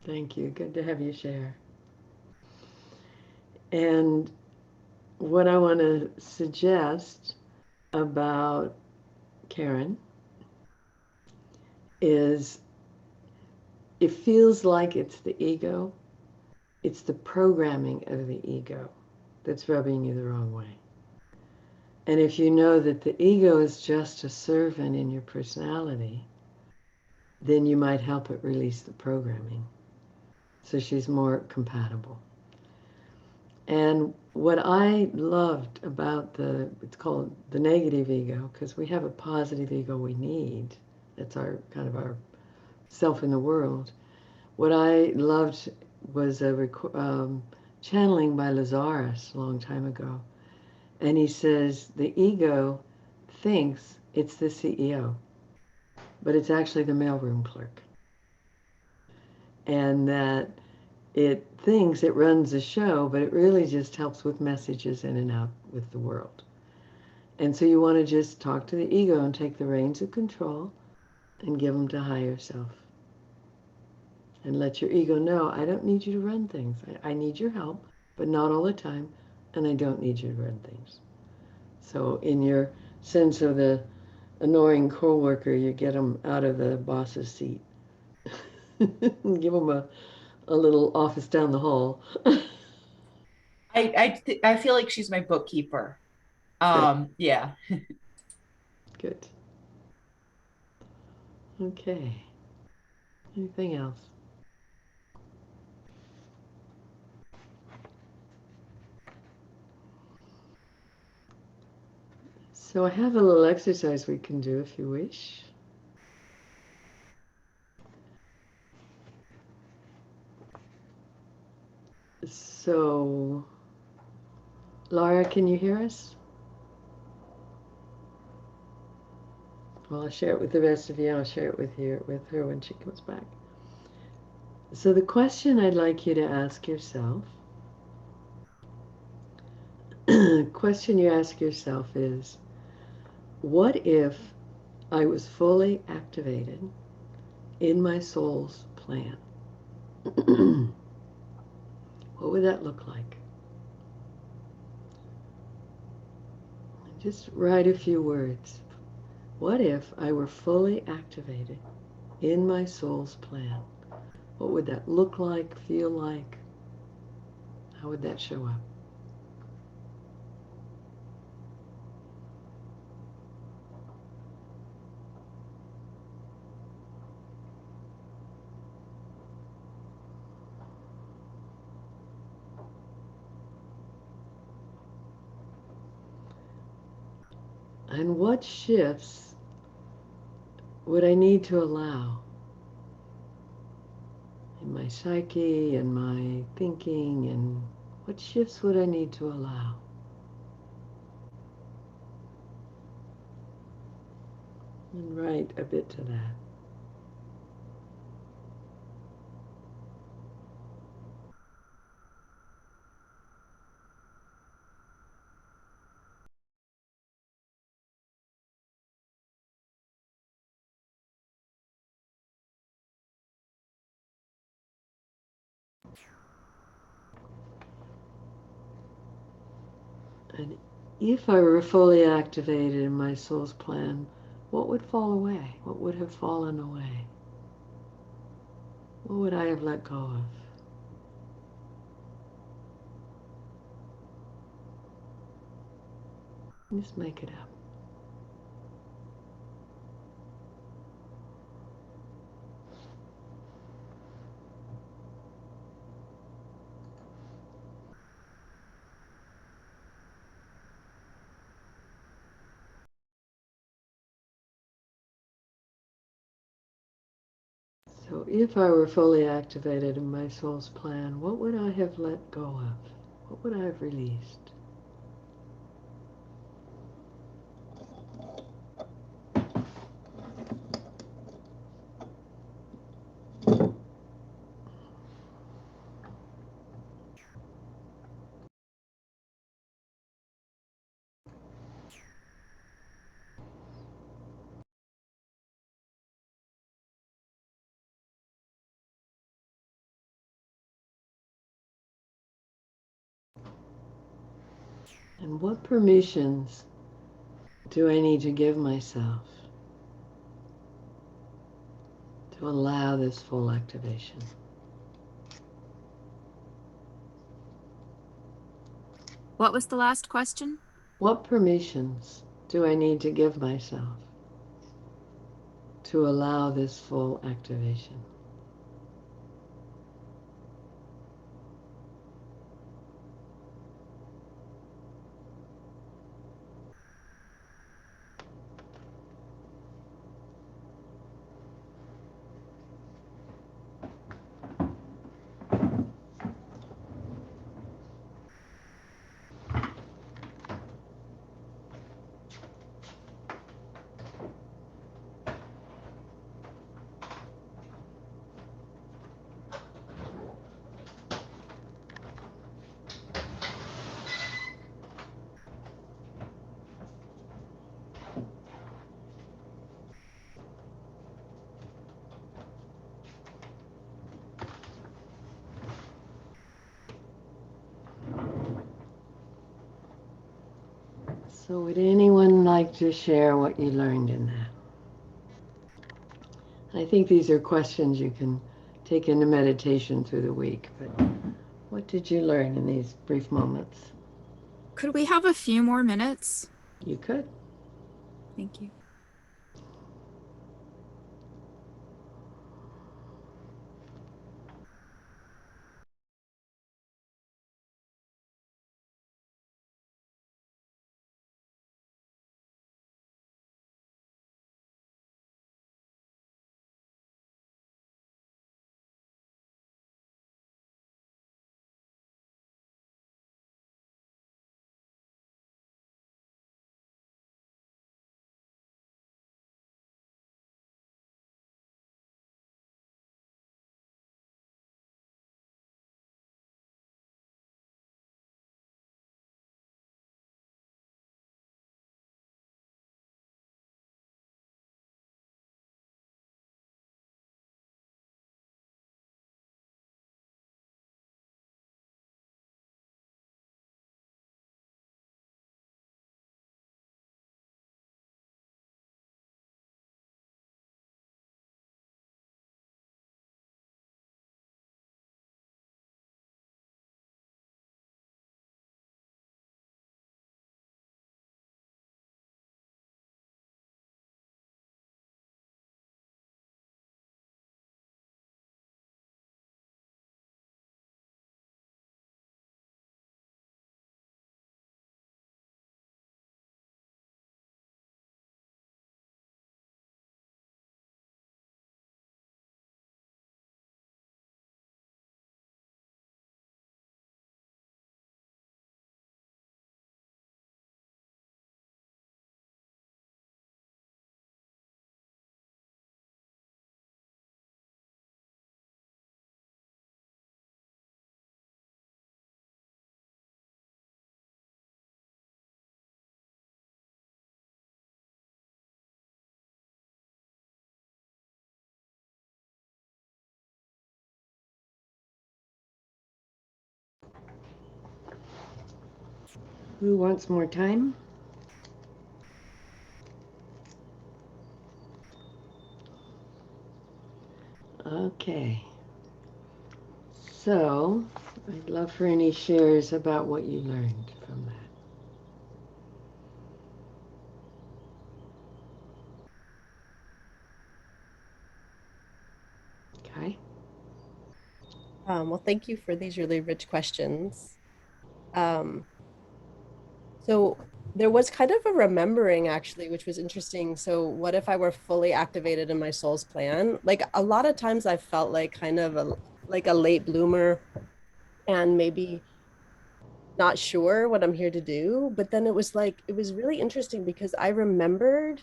Thank you. Good to have you share. And what I want to suggest about Karen is it feels like it's the ego, it's the programming of the ego that's rubbing you the wrong way. And if you know that the ego is just a servant in your personality, then you might help it release the programming so she's more compatible. And what I loved about it's called the negative ego, because we have a positive ego we need. That's our kind of our self in the world. What I loved was a channeling by Lazarus a long time ago. And he says the ego thinks it's the CEO, but it's actually the mailroom clerk. And that it thinks it runs the show, but it really just helps with messages in and out with the world. And so you want to just talk to the ego and take the reins of control and give them to higher self. And let your ego know, I don't need you to run things. I need your help, but not all the time, and I don't need you to run things. So in your sense of the annoying coworker, you get them out of the boss's seat. Give them a little office down the hall. I feel like she's my bookkeeper. Good, Yeah. good. Okay. Anything else? So I have a little exercise we can do if you wish. So, Laura, can you hear us? Well, I'll share it with the rest of you. I'll share it with her when she comes back. So the question I'd like you to ask yourself, question you ask yourself is, what if I was fully activated in my soul's plan? What would that look like? Just write a few words. What if I were fully activated in my soul's plan? What would that look like, feel like? How would that show up? And what shifts would I need to allow in my psyche and my thinking, and what shifts would I need to allow? And write a bit to that. And if I were fully activated in my soul's plan, what would fall away? What would have fallen away? What would I have let go of? Just make it up. So if I were fully activated in my soul's plan, what would I have let go of? What would I have released? And what permissions do I need to give myself to allow this full activation? What was the last question? What permissions do I need to give myself to allow this full activation? So would anyone like to share what you learned in that? I think these are questions you can take into meditation through the week, but what did you learn in these brief moments? Could we have a few more minutes? You could. Thank you. Who wants more time? Okay. So, I'd love for any shares about what you learned from that. Okay. Well, thank you for these really rich questions. Um, so there was kind of a remembering actually, which was interesting. So what if I were fully activated in my soul's plan? Like a lot of times I felt like kind of like a late bloomer and maybe not sure what I'm here to do. But then it was like, it was really interesting because I remembered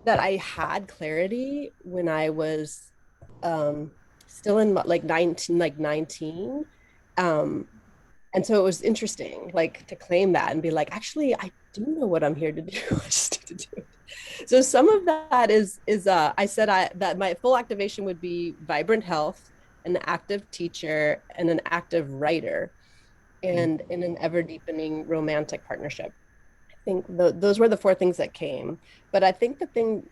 that I had clarity when I was um still in like 19. Um and so it was interesting like to claim that and be like, actually, I do know what I'm here to do. I just need to do it. So some of that is I said I that my full activation would be vibrant health, an active teacher, and an active writer, and in an ever deepening romantic partnership. I think those were the four things that came. But I think the thing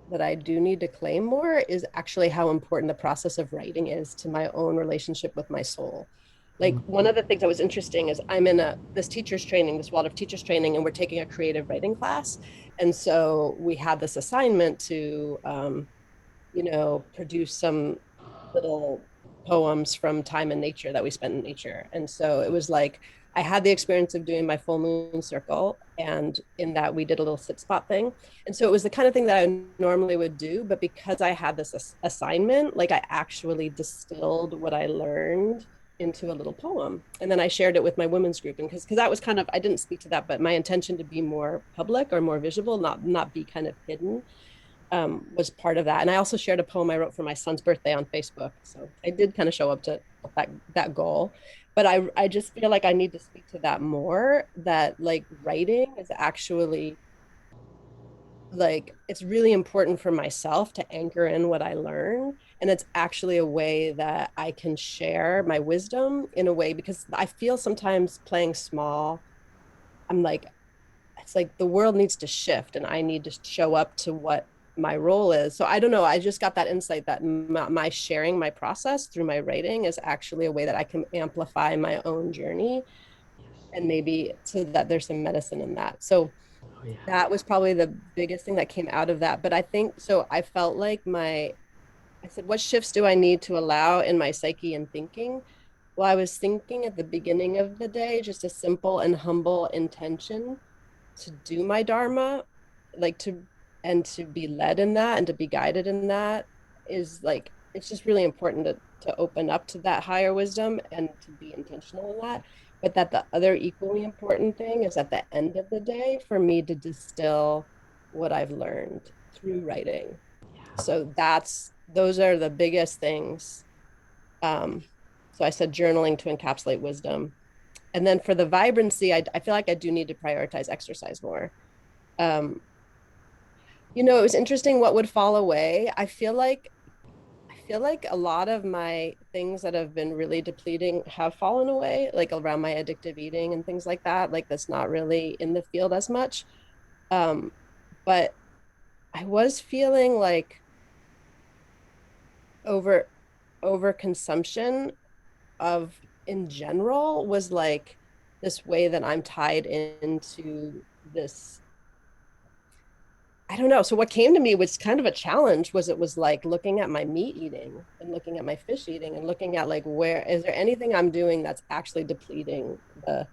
that I do need to claim more is actually how important the process of writing is to my own relationship with my soul. Like one of the things that was interesting is I'm in this teacher's training, this Waldorf teacher's training, and we're taking a creative writing class. And so we had this assignment to produce some little poems from time in nature that we spent in nature. And so it was like I had the experience of doing my full moon circle, and in that we did a little sit spot thing. And so it was the kind of thing that I normally would do, but because I had this assignment, like I actually distilled what I learned into a little poem, and then I shared it with my women's group. And because that was kind of, I didn't speak to that, but my intention to be more public or more visible, not be kind of hidden, was part of that. And I also shared a poem I wrote for my son's birthday on Facebook. So I did kind of show up to that goal. But I just feel like I need to speak to that more, that like writing is actually like, it's really important for myself to anchor in what I learn. And it's actually a way that I can share my wisdom in a way, because I feel sometimes playing small, I'm like, it's like the world needs to shift and I need to show up to what my role is. So I don't know. I just got that insight that my sharing my process through my writing is actually a way that I can amplify my own journey, and maybe so that there's some medicine in that. So Oh, yeah. that was probably the biggest thing that came out of that. But I think so. I felt like I said, what shifts do I need to allow in my psyche and thinking? Well, I was thinking at the beginning of the day, just a simple and humble intention to do my dharma, like to be led in that and to be guided in that, is like, it's just really important to open up to that higher wisdom and to be intentional in that. But that the other equally important thing is at the end of the day for me to distill what I've learned through writing. So those are the biggest things. um so I said journaling to encapsulate wisdom. And then for the vibrancy, I feel like I do need to prioritize exercise more. Um, it was interesting what would fall away. I feel like a lot of my things that have been really depleting have fallen away, like around my addictive eating and things like that. Like that's not really in the field as much. Um, but I was feeling like over overconsumption of in general was like this way that I'm tied into this. I don't know. So what came to me was kind of a challenge, was it was like looking at my meat eating and looking at my fish eating and looking at like, where is there anything I'm doing that's actually depleting the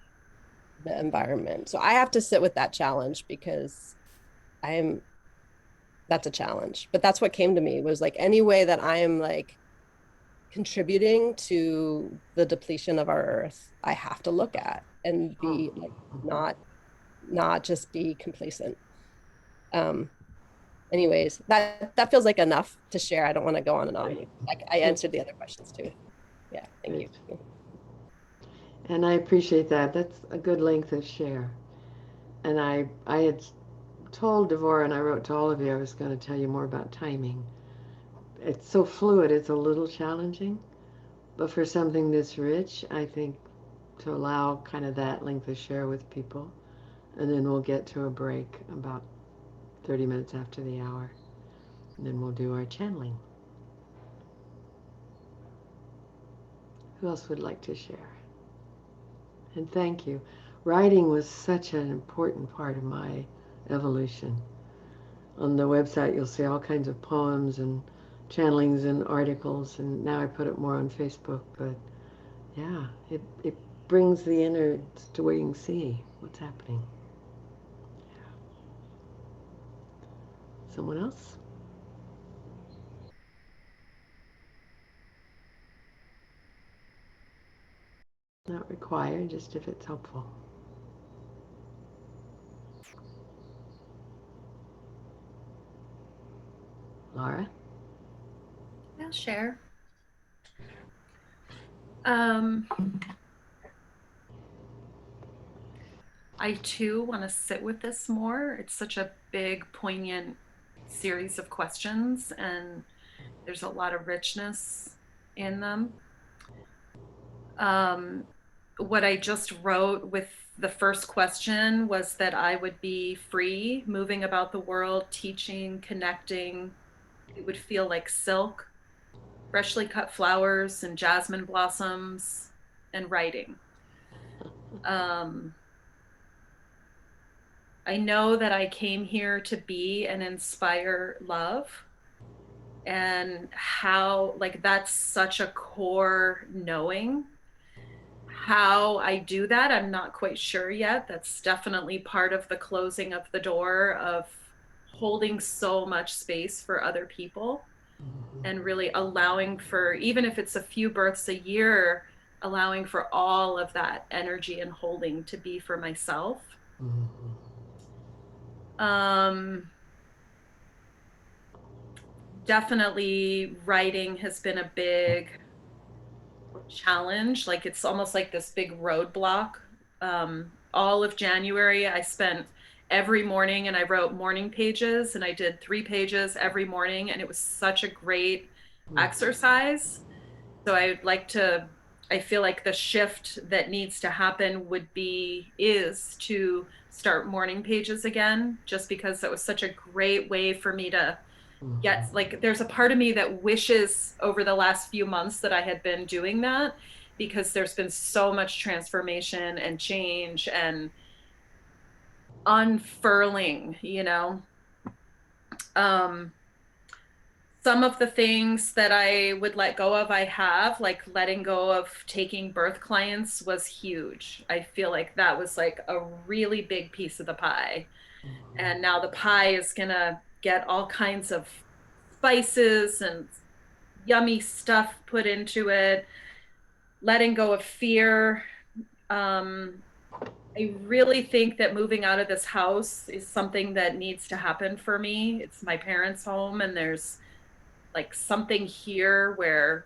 environment. So I have to sit with that challenge because I'm that's a challenge. But that's what came to me, was like any way that I am like contributing to the depletion of our earth, I have to look at and be like, not just be complacent. Um, Anyways, that feels like enough to share. I don't want to go on and on. I answered the other questions too. Yeah, thank you. And I appreciate that. That's a good length of share. And I had told Devora, and I wrote to all of you, I was going to tell you more about timing. It's so fluid, it's a little challenging. But for something this rich, I think to allow kind of that length of share with people. And then we'll get to a break about 30 minutes after the hour. And then we'll do our channeling. Who else would like to share? And thank you. Writing was such an important part of my evolution. On the website, you'll see all kinds of poems and channelings and articles, and now I put it more on Facebook. But yeah, it brings the innards to where you can see what's happening. Someone else? Not required, just if it's helpful. Laura? I'll share. I too want to sit with this more. It's such a big, poignant series of questions, and there's a lot of richness in them. What I just wrote with the first question was that I would be free, moving about the world, teaching, connecting. It would feel like silk, freshly cut flowers and jasmine blossoms, and writing. I know that I came here to be and inspire love, and how, like, that's such a core knowing. How I do that, I'm not quite sure yet. That's definitely part of the closing of the door, of holding so much space for other people and really allowing for, even if it's a few births a year, allowing for all of that energy and holding to be for myself. Definitely writing has been a big challenge. Like, it's almost like this big roadblock. All of January, I spent every morning and I wrote morning pages, and I did 3 pages every morning, and it was such a great exercise. So I feel like the shift that needs to happen is to start morning pages again, just because that was such a great way for me to get, like, there's a part of me that wishes over the last few months that I had been doing that, because there's been so much transformation and change and unfurling, some of the things that I would let go of, I have, like letting go of taking birth clients was huge. I feel like that was like a really big piece of the pie. And now the pie is gonna get all kinds of spices and yummy stuff put into it. Letting go of fear. I really think that moving out of this house is something that needs to happen for me. It's my parents' home, and there's like something here where,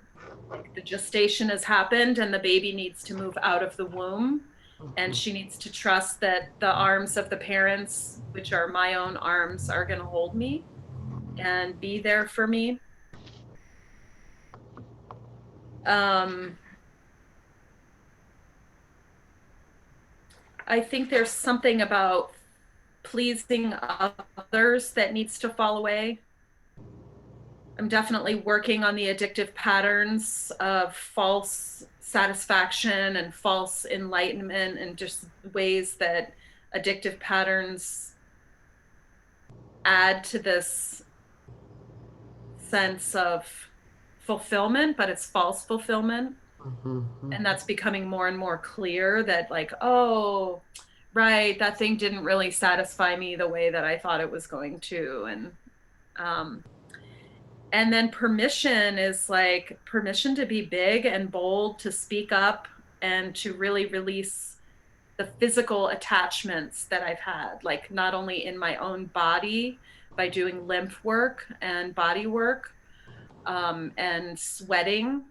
like, the gestation has happened and the baby needs to move out of the womb, and she needs to trust that the arms of the parents, which are my own arms, are going to hold me and be there for me. I think there's something about pleasing others that needs to fall away. I'm definitely working on the addictive patterns of false satisfaction and false enlightenment, and just ways that addictive patterns add to this sense of fulfillment, but it's false fulfillment. And that's becoming more and more clear, that, like, oh, right, that thing didn't really satisfy me the way that I thought it was going to. And then permission is like permission to be big and bold, to speak up, and to really release the physical attachments that I've had, like not only in my own body by doing lymph work and body work, and sweating,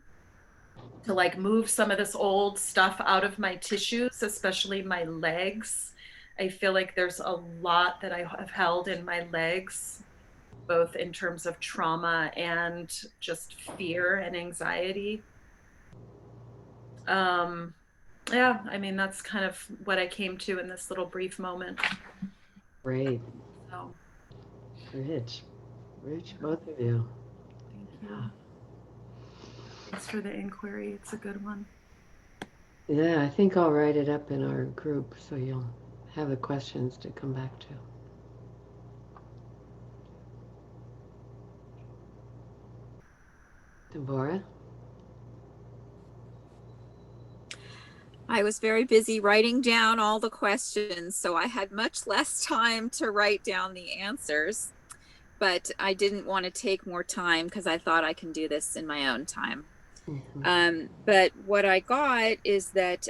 to like move some of this old stuff out of my tissues, especially my legs. I feel like there's a lot that I have held in my legs, both in terms of trauma and just fear and anxiety. Yeah, I mean, that's kind of what I came to in this little brief moment. Great. So, Rich, both of you. thank you. Thanks for the inquiry. It's a good one. Yeah, I think I'll write it up in our group so you'll have the questions to come back to. Deborah? I was very busy writing down all the questions, so I had much less time to write down the answers. But I didn't want to take more time because I thought I can do this in my own time. But what I got is that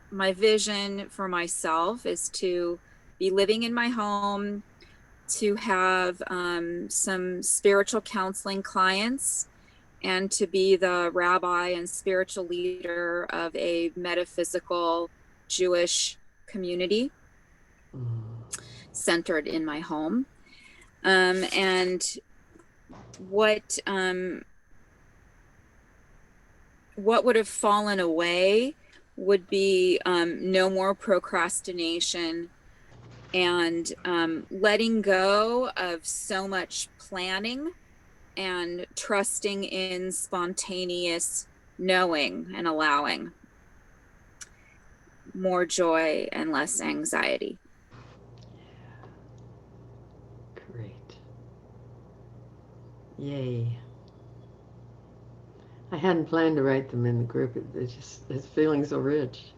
my vision for myself is to be living in my home, to have some spiritual counseling clients, and to be the rabbi and spiritual leader of a metaphysical Jewish community centered in my home. And what would have fallen away would be no more procrastination and letting go of so much planning and trusting in spontaneous knowing and allowing. More joy and less anxiety. Great. Yay. I hadn't planned to write them in the group. It's feeling so rich.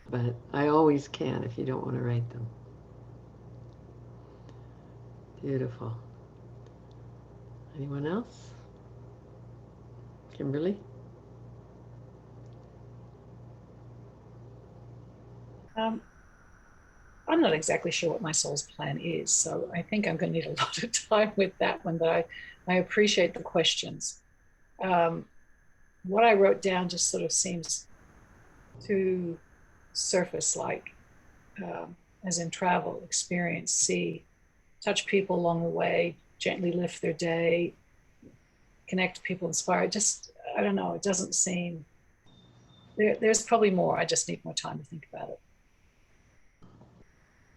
But I always can if you don't want to write them. Beautiful. Anyone else? Kimberly? I'm not exactly sure what my soul's plan is, so I think I'm going to need a lot of time with that one, but I appreciate the questions. What I wrote down just sort of seems to surface like, as in travel, experience, see, touch people along the way, gently lift their day, connect people, inspire. Just, I don't know, it doesn't seem, there's probably more. I just need more time to think about it.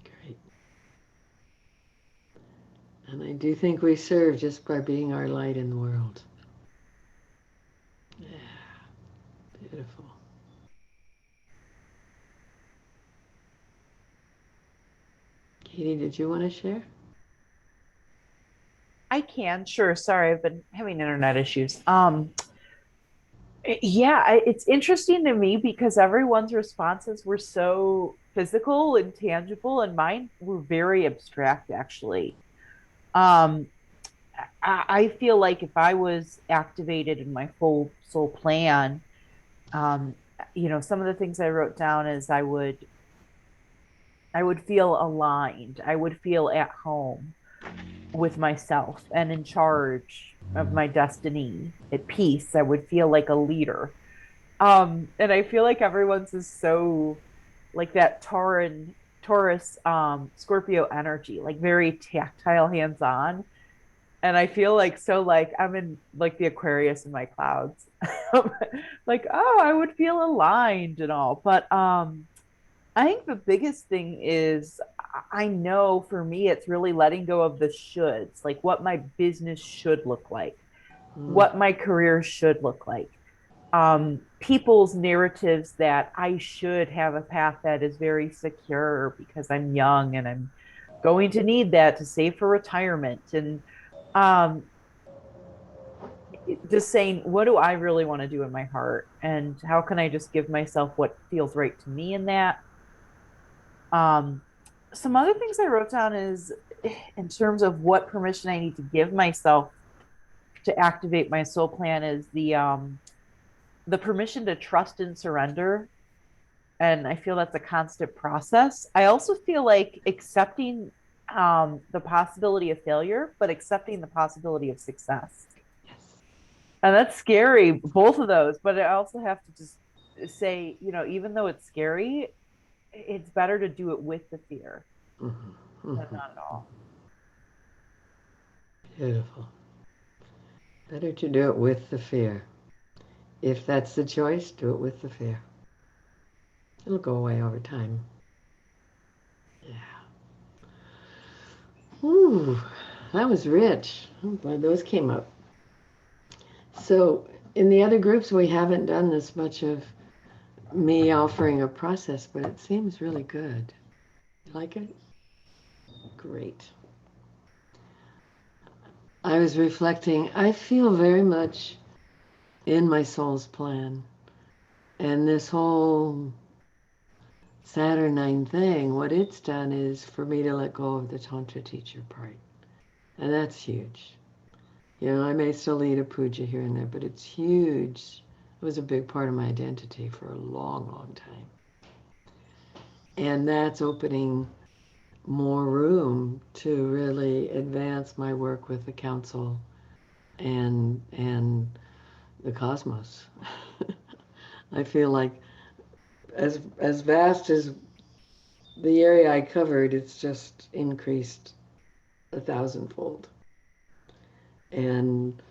Great. And I do think we serve just by being our light in the world. Yeah. Beautiful. Katie, did you want to share? I can, sure. Sorry, I've been having internet issues. Yeah, it's interesting to me because everyone's responses were so physical and tangible, and mine were very abstract, actually. Um, I feel like if I was activated in my full soul plan, um, some of the things I wrote down is I would feel aligned. I would feel at home with myself and in charge of my destiny, at peace. I would feel like a leader. And I feel like everyone's is so like that Taurus, Scorpio energy, like very tactile, hands on. And I feel like so like I'm in like the Aquarius in my clouds. Like, oh, I would feel aligned and all. But I think the biggest thing is I know for me it's really letting go of the shoulds, like what my business should look like, what my career should look like. People's narratives that I should have a path that is very secure because I'm young and I'm going to need that to save for retirement. And um, just saying, what do I really want to do in my heart? And how can I just give myself what feels right to me in that? Um, some other things I wrote down is in terms of what permission I need to give myself to activate my soul plan is the permission to trust and surrender. And I feel that's a constant process. I also feel like accepting the possibility of failure, but accepting the possibility of success. Yes. And that's scary, both of those. But I also have to just say, even though it's scary, it's better to do it with the fear than not at all. Beautiful. Better to do it with the fear. If that's the choice, do it with the fear. It'll go away over time. Yeah. Ooh, that was rich. I'm glad those came up. So in the other groups, we haven't done this much of me offering a process, but it seems really good. You like it? Great. I was reflecting, I feel very much in my soul's plan. And this whole Saturnine thing, what it's done is for me to let go of the Tantra teacher part. And that's huge. You know, I may still lead a puja here and there, but it's huge. It was a big part of my identity for a long, long time. And that's opening more room to really advance my work with the council and the cosmos. I feel like as vast as the area I covered, it's just increased 1,000-fold. And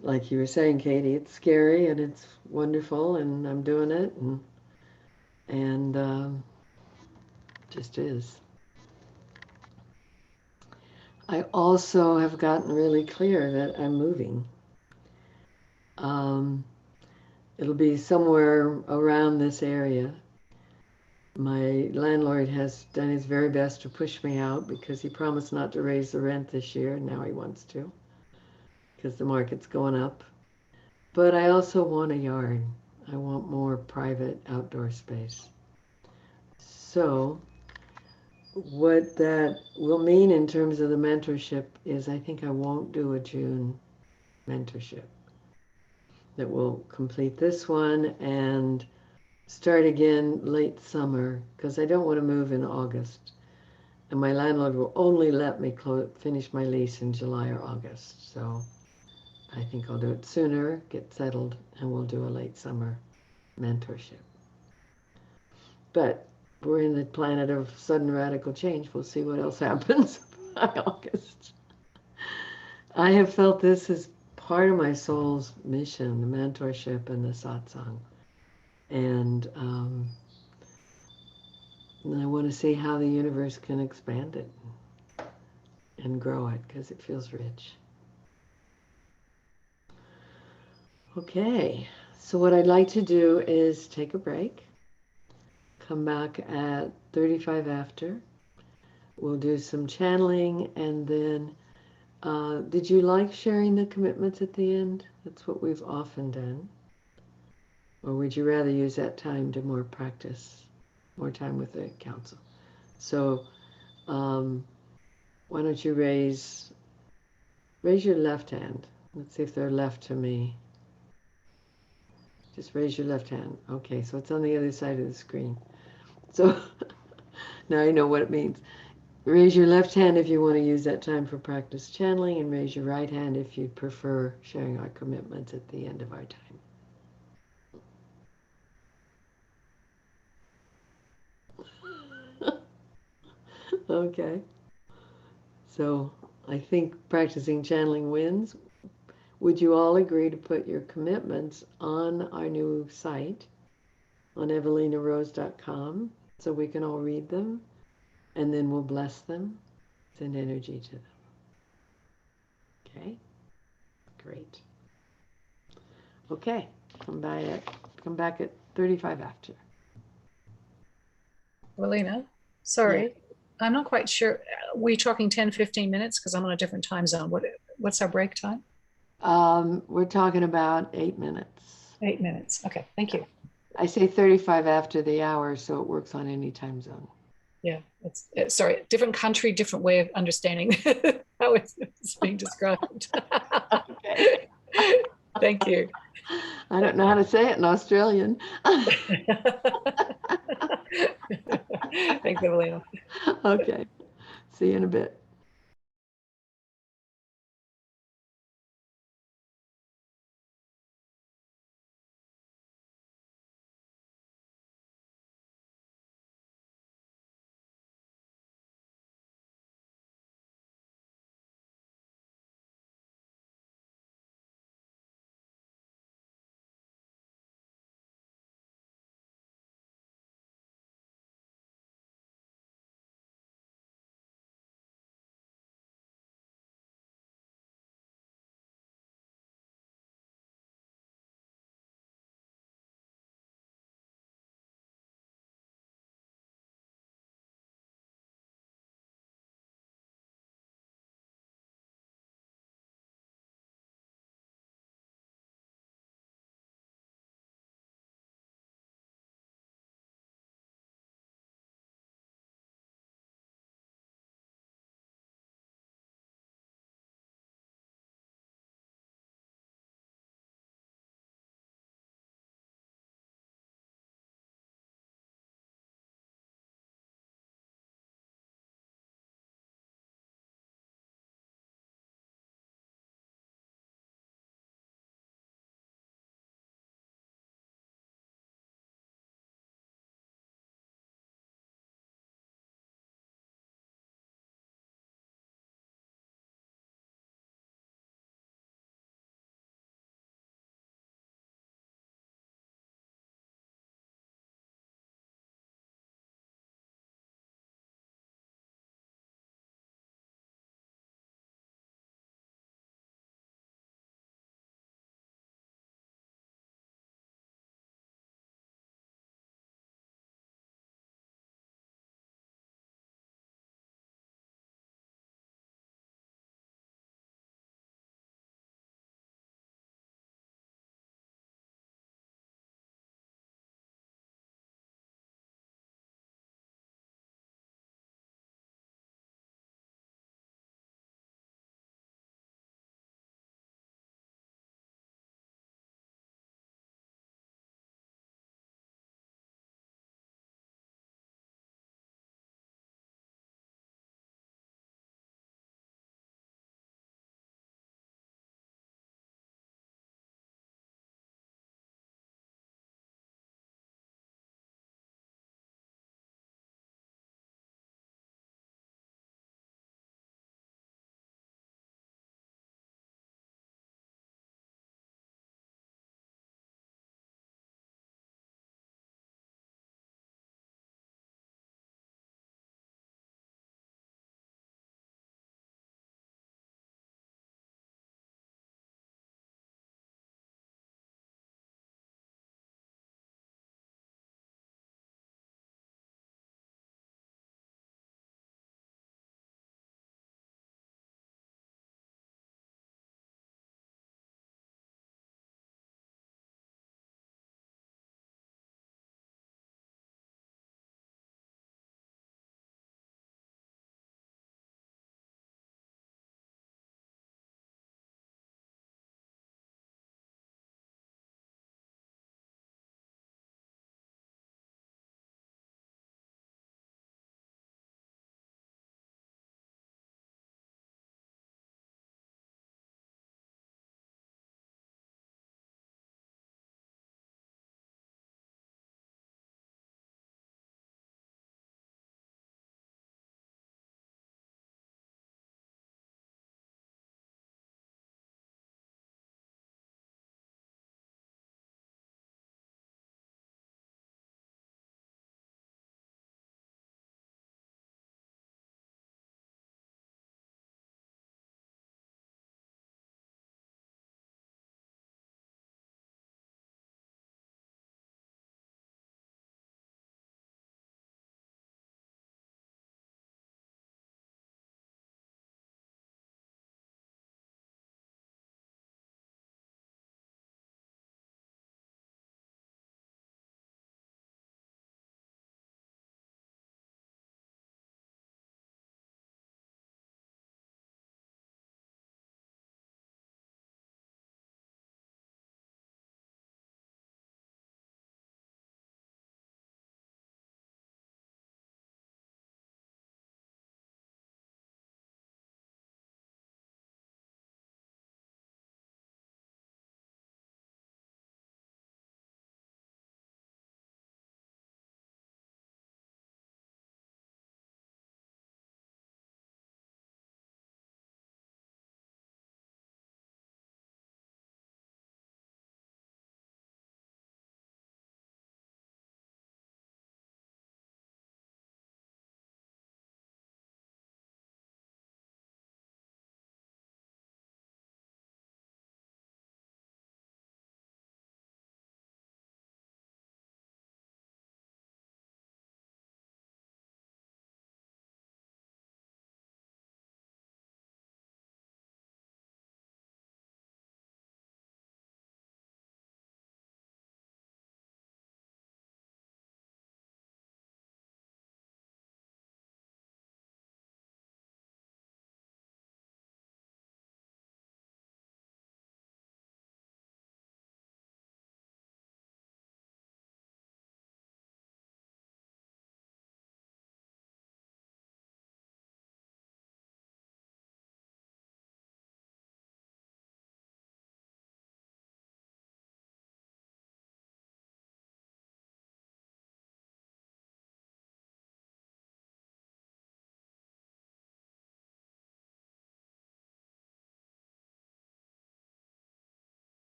like you were saying, Katie, it's scary and it's wonderful, and I'm doing it, and just is. I also have gotten really clear that I'm moving. It'll be somewhere around this area. My landlord has done his very best to push me out because he promised not to raise the rent this year, and now he wants to because the market's going up. But I also want a yard. I want more private outdoor space. So what that will mean in terms of the mentorship is I think I won't do a June mentorship. That will complete this one and start again late summer because I don't want to move in August. And my landlord will only let me finish my lease in July or August. So I think I'll do it sooner, get settled, and we'll do a late summer mentorship. But we're in the planet of sudden radical change. We'll see what else happens by August. I have felt this as part of my soul's mission, the mentorship and the satsang. And I want to see how the universe can expand it and grow it because it feels rich. Okay, so what I'd like to do is take a break, come back at 35 after. We'll do some channeling, and then did you like sharing the commitments at the end? That's what we've often done. Or would you rather use that time to more practice, more time with the council? So why don't you raise your left hand. Let's see if they're left to me. Just raise your left hand. Okay, so it's on the other side of the screen. So now I know what it means. Raise your left hand if you want to use that time for practice channeling, and raise your right hand if you prefer sharing our commitments at the end of our time. Okay. So I think practicing channeling wins. Would you all agree to put your commitments on our new site on evalenarose.com so we can all read them, and then we'll bless them, send energy to them. Okay? Great. Okay, come back at 35 after. Evalena, sorry. I'm not quite sure. We're talking 10, 15 minutes because I'm on a different time zone. What's our break time? We're talking about 8 minutes. 8 minutes. Okay, thank you. I say 35 after the hour, so it works on any time zone. Yeah, it's sorry, different country, different way of understanding how it's being described. Okay. Thank you. I don't know how to say it in Australian. Thanks, Evalena. Okay. See you in a bit.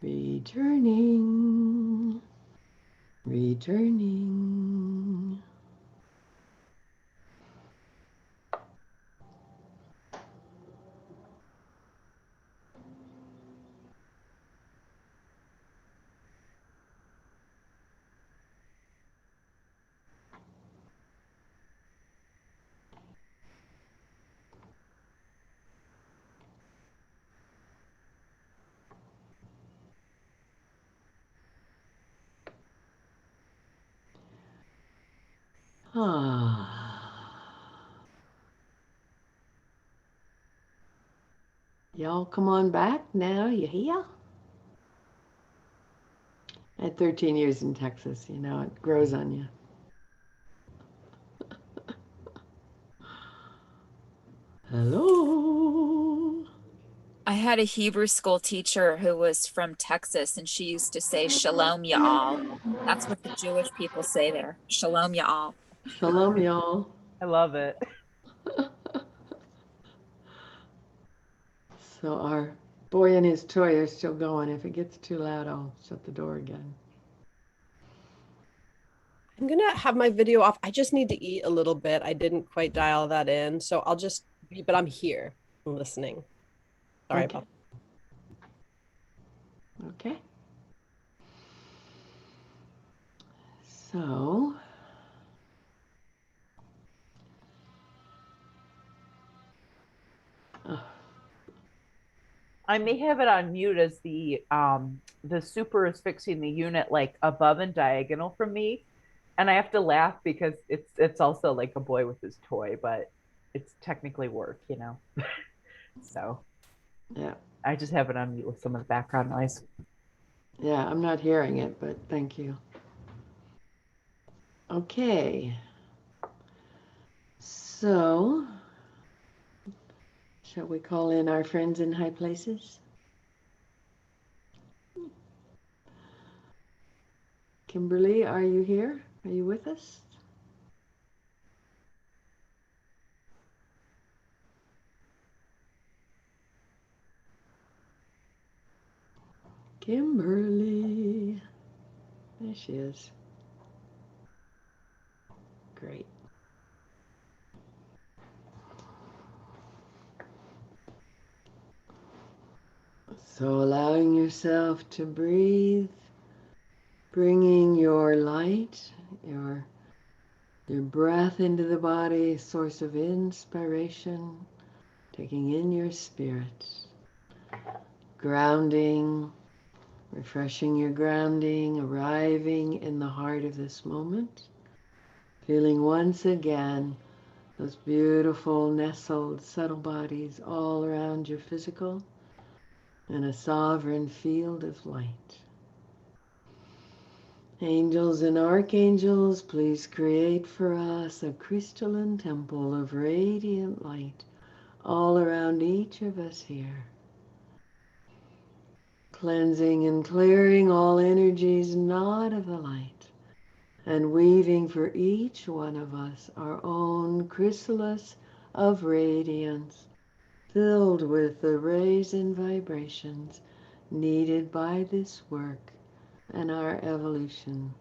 Returning, returning. Y'all come on back now, you hear? I had 13 years in Texas, you know, it grows on you. Hello. I had a Hebrew school teacher who was from Texas, and she used to say, Shalom, y'all. That's what the Jewish people say there. Shalom, y'all. Shalom, y'all. I love it. So our boy and his toy are still going. If it gets too loud, I'll shut the door again. I'm gonna have my video off. I just need to eat a little bit. I didn't quite dial that in, so I'll just be, but I'm here listening. Sorry Okay. about Okay. So, I may have it on mute as the super is fixing the unit like above and diagonal from me. And I have to laugh because it's also like a boy with his toy, but it's technically work, you know. So yeah. I just have it on mute with some of the background noise. Yeah, I'm not hearing it, but thank you. Okay. So, shall we call in our friends in high places? Kimberly, are you here? Are you with us? Kimberly. There she is. Great. So allowing yourself to breathe, bringing your light, your breath into the body, source of inspiration, taking in your spirit, grounding, refreshing your grounding, arriving in the heart of this moment, feeling once again those beautiful nestled subtle bodies all around your physical in a sovereign field of light. Angels and archangels, please create for us a crystalline temple of radiant light all around each of us here. Cleansing and clearing all energies not of the light, and weaving for each one of us our own chrysalis of radiance, filled with the rays and vibrations needed by this work and our evolution.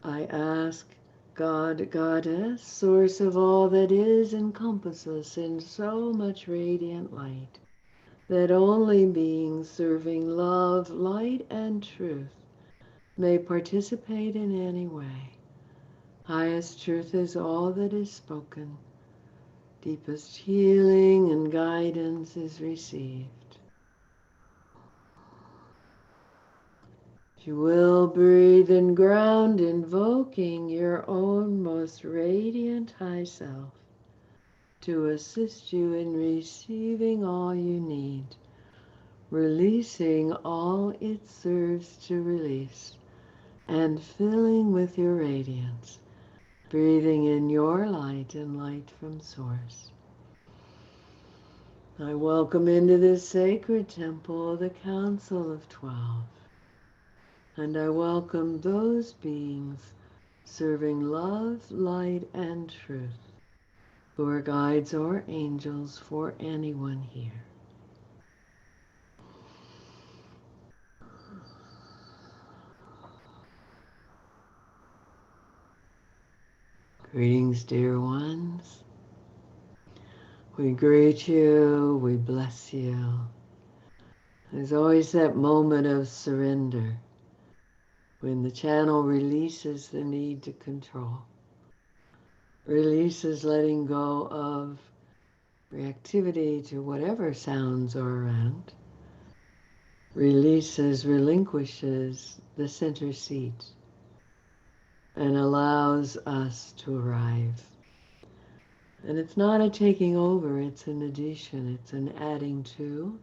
I ask God, Goddess, source of all that is, encompass us in so much radiant light that only beings serving love, light, and truth may participate in any way. Highest truth is all that is spoken. Deepest healing and guidance is received. If you will, breathe and ground, invoking your own most radiant high self to assist you in receiving all you need, releasing all it serves to release, and filling with your radiance, breathing in your light and light from Source. I welcome into this sacred temple the Council of 12. And I welcome those beings serving love, light, and truth, who are guides or angels for anyone here. Greetings, dear ones. We greet you, we bless you. There's always that moment of surrender when the channel releases the need to control, releases letting go of reactivity to whatever sounds are around, releases, relinquishes the center seat, and allows us to arrive. And it's not a taking over, it's an addition, it's an adding to.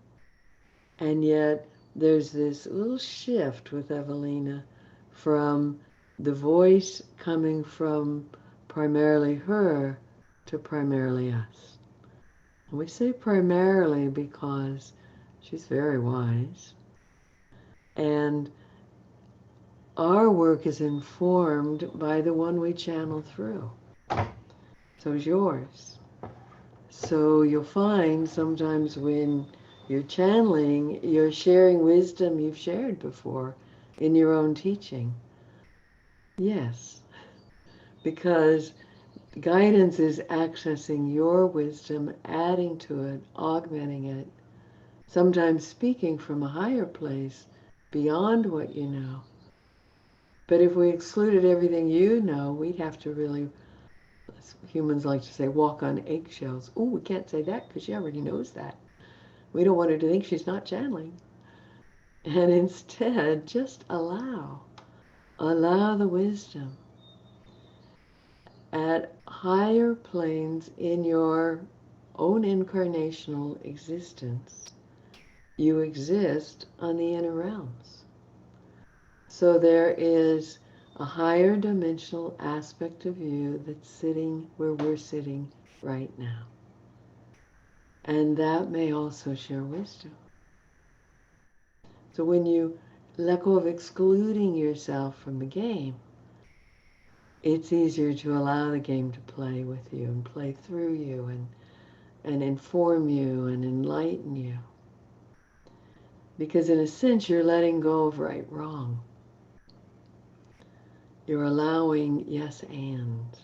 And yet there's this little shift with Evalena from the voice coming from primarily her to primarily us. And we say primarily because she's very wise. And our work is informed by the one we channel through. So is yours. So you'll find sometimes when you're channeling, you're sharing wisdom you've shared before in your own teaching. Yes, because guidance is accessing your wisdom, adding to it, augmenting it, sometimes speaking from a higher place beyond what you know. But if we excluded everything you know, we'd have to really, as humans like to say, walk on eggshells. Oh, we can't say that because she already knows that. We don't want her to think she's not channeling. And instead, just allow. Allow the wisdom. At higher planes in your own incarnational existence, you exist on the inner realms. So there is a higher dimensional aspect of you that's sitting where we're sitting right now. And that may also share wisdom. So when you let go of excluding yourself from the game, it's easier to allow the game to play with you and play through you and inform you and enlighten you. Because in a sense, you're letting go of right, wrong. You're allowing yes and.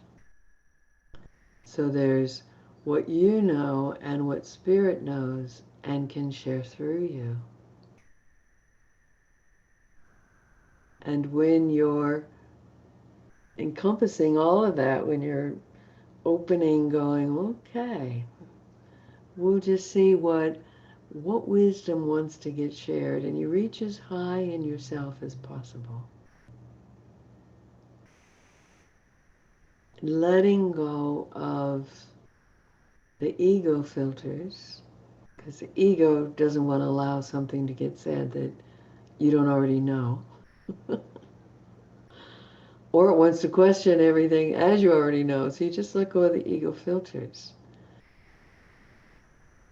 So there's what you know and what Spirit knows and can share through you. And when you're encompassing all of that, when you're opening, going, okay, we'll just see what wisdom wants to get shared, and you reach as high in yourself as possible. Letting go of the ego filters, because the ego doesn't want to allow something to get said that you don't already know. Or it wants to question everything as you already know, so you just let go of the ego filters.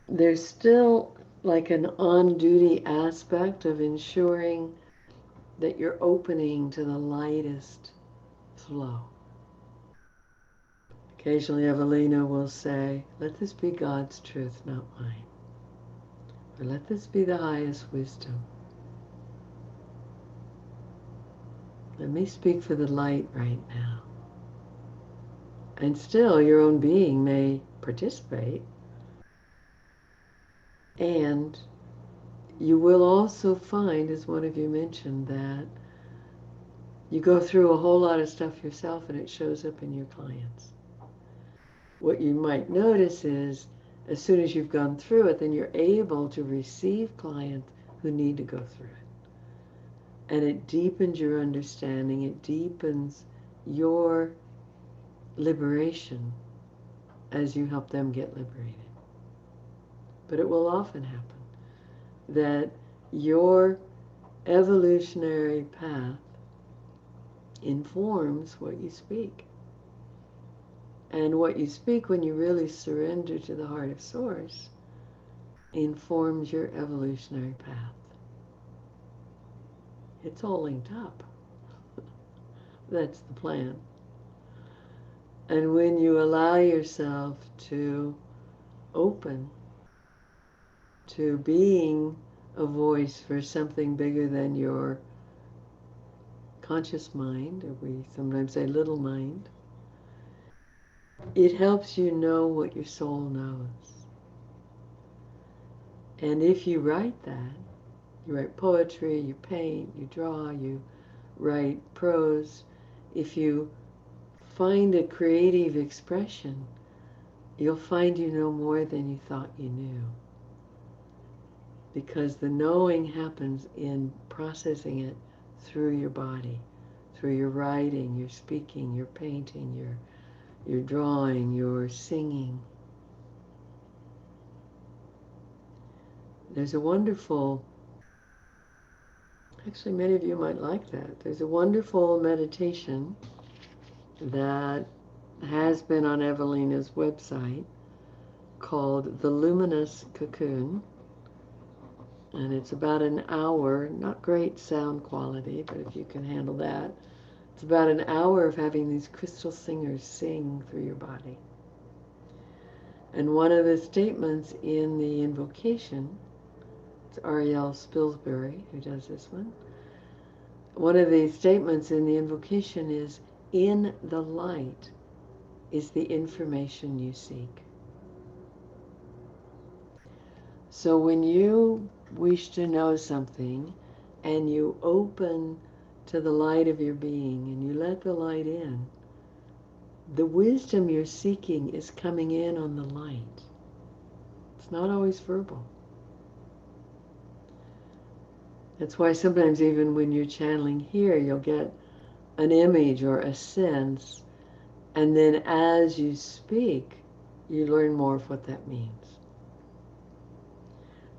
There's still like an on-duty aspect of ensuring that you're opening to the lightest flow. Occasionally, Evalena will say, let this be God's truth, not mine. Or let this be the highest wisdom. Let me speak for the light right now. And still, your own being may participate. And you will also find, as one of you mentioned, that you go through a whole lot of stuff yourself and it shows up in your clients. What you might notice is, as soon as you've gone through it, then you're able to receive clients who need to go through it. And it deepens your understanding, it deepens your liberation as you help them get liberated. But it will often happen that your evolutionary path informs what you speak. And what you speak when you really surrender to the heart of Source informs your evolutionary path. It's all linked up. That's the plan. And when you allow yourself to open to being a voice for something bigger than your conscious mind, or we sometimes say little mind, It helps you know what your soul knows. And if you write that, you write poetry, you paint, you draw, you write prose, if you find a creative expression, you'll find you know more than you thought you knew. Because the knowing happens in processing it through your body, through your writing, your speaking, your painting, your drawing, your singing. There's a wonderful, actually many of you might like that. There's a wonderful meditation that has been on Evalena's website called The Luminous Cocoon. And it's about an hour, not great sound quality, but if you can handle that, it's about an hour of having these crystal singers sing through your body. And one of the statements in the invocation, it's Ariel Spilsbury who does this one of the statements in the invocation is, in the light is the information you seek. So when you wish to know something and you open to the light of your being and you let the light in, the wisdom you're seeking is coming in on the light. It's not always verbal. That's why sometimes even when you're channeling here, you'll get an image or a sense, and then as you speak, you learn more of what that means.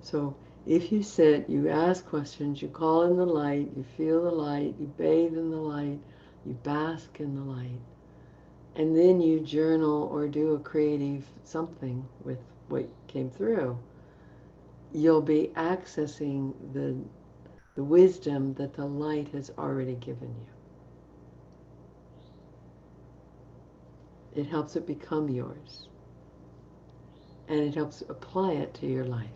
So if you sit, you ask questions, you call in the light, you feel the light, you bathe in the light, you bask in the light, and then you journal or do a creative something with what came through, you'll be accessing the wisdom that the light has already given you. It helps it become yours, and it helps apply it to your life.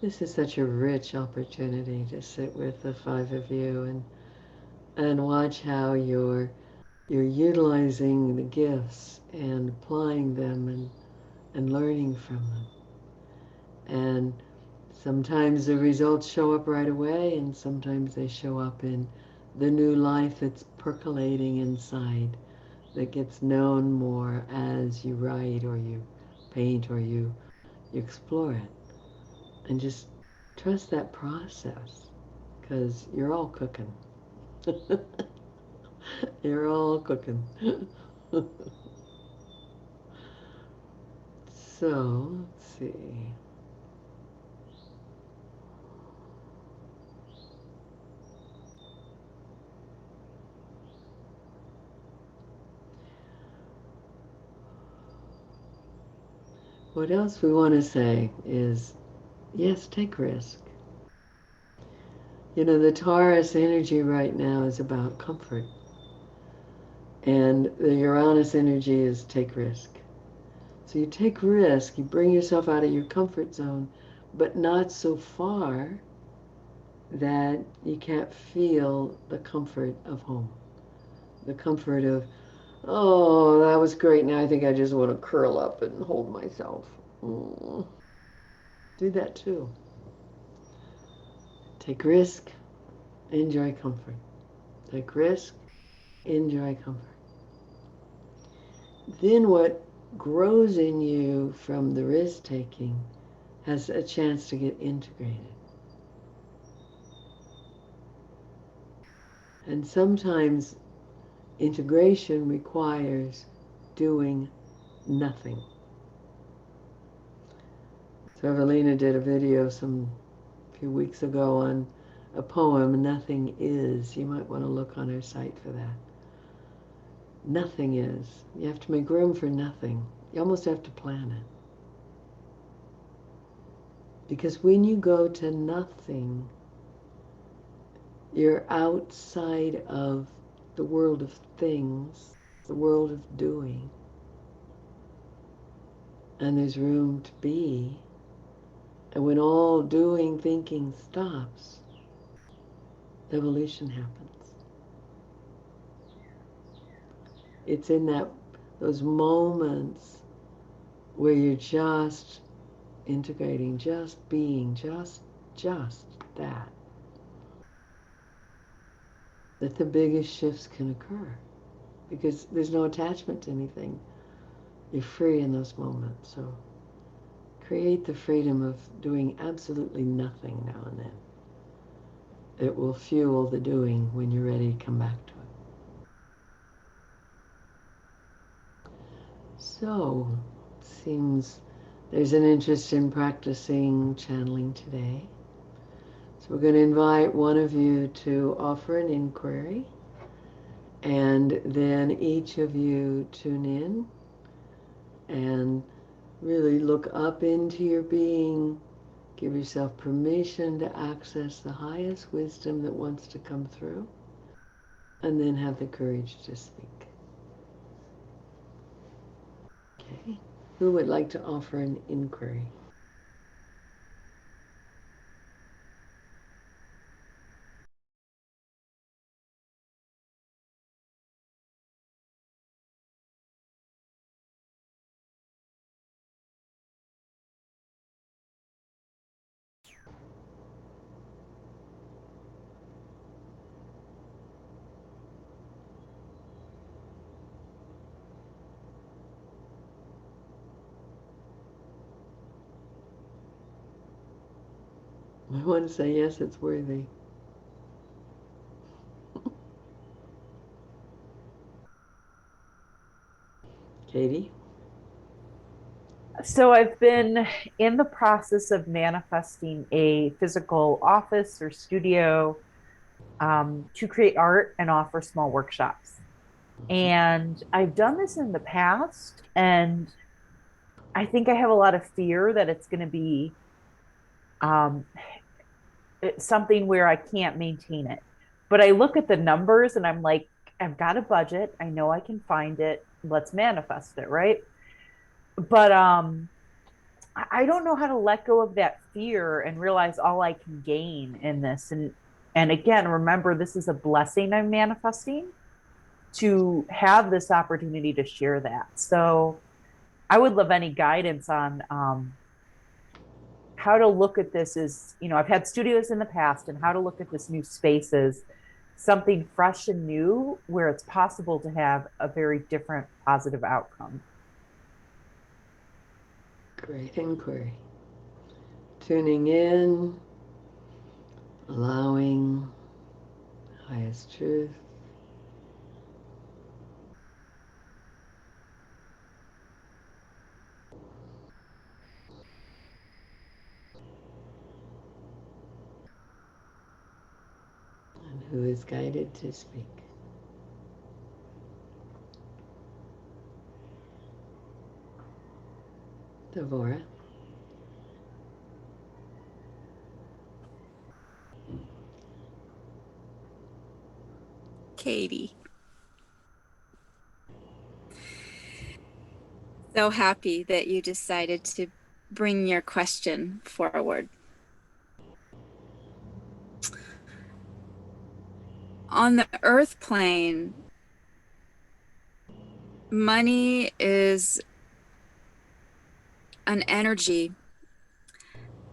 This is such a rich opportunity to sit with the five of you and watch how you're utilizing the gifts and applying them and learning from them. And sometimes the results show up right away, and sometimes they show up in the new life that's percolating inside, that gets known more as you write or you paint or you explore it. And just trust that process, because you're all cooking. You're all cooking. So, let's see. What else we want to say is, yes, take risk. You know, the Taurus energy right now is about comfort. And the Uranus energy is take risk. So you take risk, you bring yourself out of your comfort zone, but not so far that you can't feel the comfort of home. The comfort of, oh, that was great. Now I think I just want to curl up and hold myself. Mm. Do that too. Take risk, enjoy comfort. Take risk, enjoy comfort. Then what grows in you from the risk taking has a chance to get integrated. And sometimes integration requires doing nothing. So Evalena did a video some few weeks ago on a poem, Nothing Is. You might want to look on her site for that. Nothing is. You have to make room for nothing. You almost have to plan it. Because when you go to nothing, you're outside of the world of things, the world of doing. And there's room to be. And when all doing, thinking stops, evolution happens. It's in those moments where you're just integrating, just being, just that the biggest shifts can occur, because there's no attachment to anything. You're free in those moments. So create the freedom of doing absolutely nothing now and then. It will fuel the doing when you're ready to come back to it. So, seems there's an interest in practicing channeling today. So we're going to invite one of you to offer an inquiry, and then each of you tune in and really look up into your being. Give yourself permission to access the highest wisdom that wants to come through, and then have the courage to speak. Okay. Who would like to offer an inquiry? I want to say yes, it's worthy. Katie? So I've been in the process of manifesting a physical office or studio to create art and offer small workshops. And I've done this in the past, and I think I have a lot of fear that it's going to be um, something where I can't maintain it. But I look at the numbers and I'm like, I've got a budget. I know I can find it. Let's manifest it, right? But I don't know how to let go of that fear and realize all I can gain in this. And again, remember, this is a blessing I'm manifesting to have this opportunity to share that. So I would love any guidance on how to look at this as, I've had studios in the past, and how to look at this new space as something fresh and new where it's possible to have a very different positive outcome. Great inquiry. Tuning in, allowing highest truth. And who is guided to speak? Devora. Katie. So happy that you decided to bring your question forward. On the earth plane, money is an energy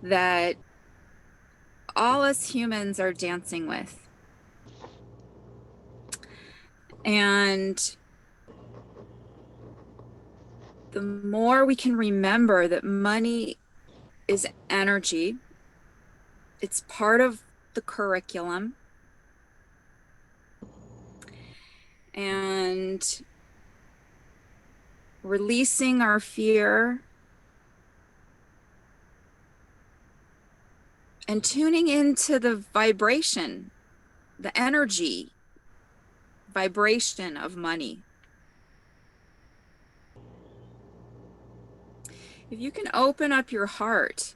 that all us humans are dancing with. And the more we can remember that money is energy, it's part of the curriculum. And releasing our fear and tuning into the vibration, the energy vibration of money. If you can open up your heart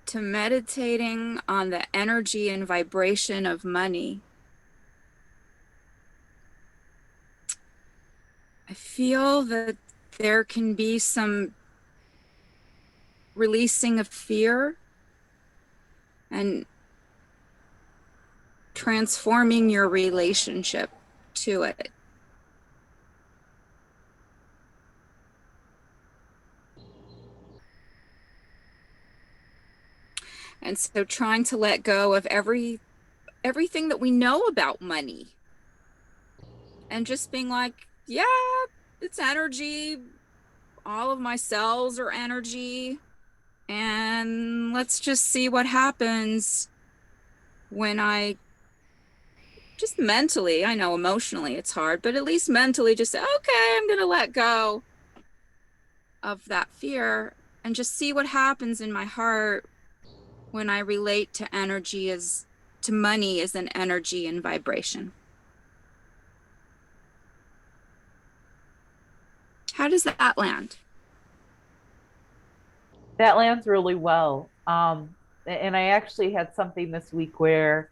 to meditating on the energy and vibration of money, I feel that there can be some releasing of fear and transforming your relationship to it. And so trying to let go of everything that we know about money and just being like, yeah, it's energy. All of my cells are energy. And let's just see what happens when I just mentally, I know emotionally it's hard, but at least mentally just say, okay, I'm going to let go of that fear and just see what happens in my heart when I relate to energy as to money as an energy and vibration. How does that land? That lands really well. And I actually had something this week where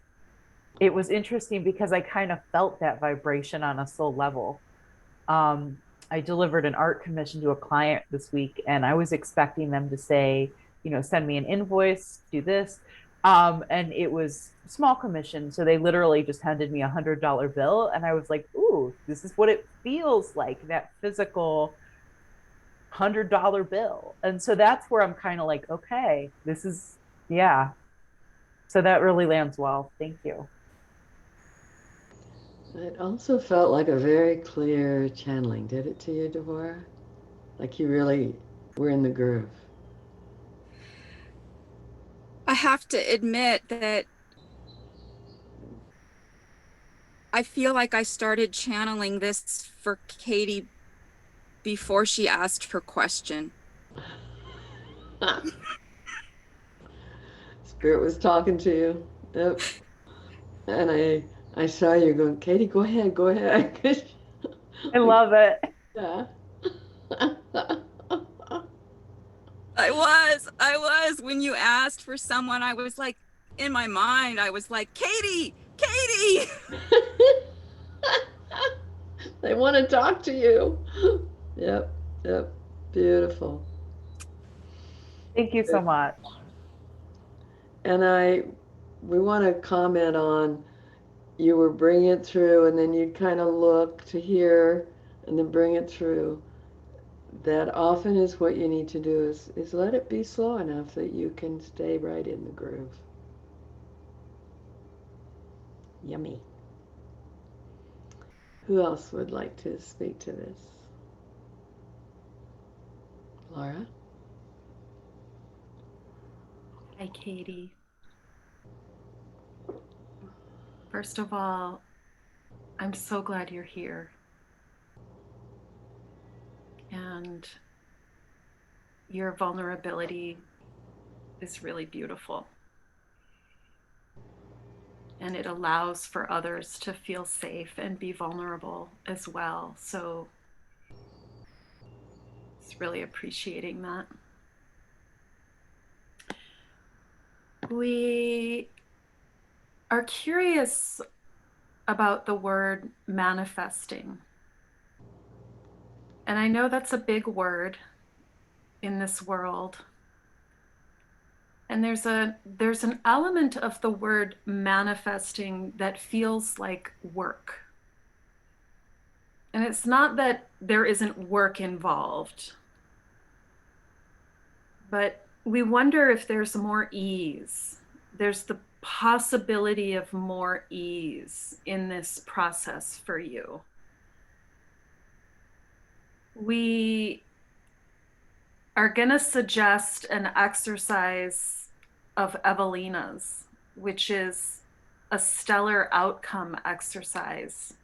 it was interesting because I kind of felt that vibration on a soul level. Um, I delivered an art commission to a client this week, and I was expecting them to say, send me an invoice, do this. And it was small commission. So they literally just handed me $100 bill. And I was like, ooh, this is what it feels like, that physical $100 bill. And so that's where I'm kind of like, okay, this is, yeah. So that really lands well. Thank you. It also felt like a very clear channeling. Did it to you, Devorah? Like you really were in the groove. I have to admit that I feel like I started channeling this for Katie before she asked her question. Spirit was talking to you. Yep. And I saw you going, Katie, go ahead, go ahead. I love it. Yeah. I was. When you asked for someone, I was like, in my mind, I was like, Katie, Katie. They want to talk to you. Yep, yep. Beautiful. Thank you so much. And we want to comment on you were bringing it through and then you'd kind of look to hear and then bring it through. That often is what you need to do is let it be slow enough that you can stay right in the groove. Yummy. Who else would like to speak to this? Laura? Hi, Katie. First of all, I'm so glad you're here. And your vulnerability is really beautiful. And it allows for others to feel safe and be vulnerable as well. So it's really appreciating that. We are curious about the word manifesting. And I know that's a big word in this world. And there's an element of the word manifesting that feels like work. And it's not that there isn't work involved, but we wonder if there's more ease. There's the possibility of more ease in this process for you. We are going to suggest an exercise of Evalena's, which is a stellar outcome exercise,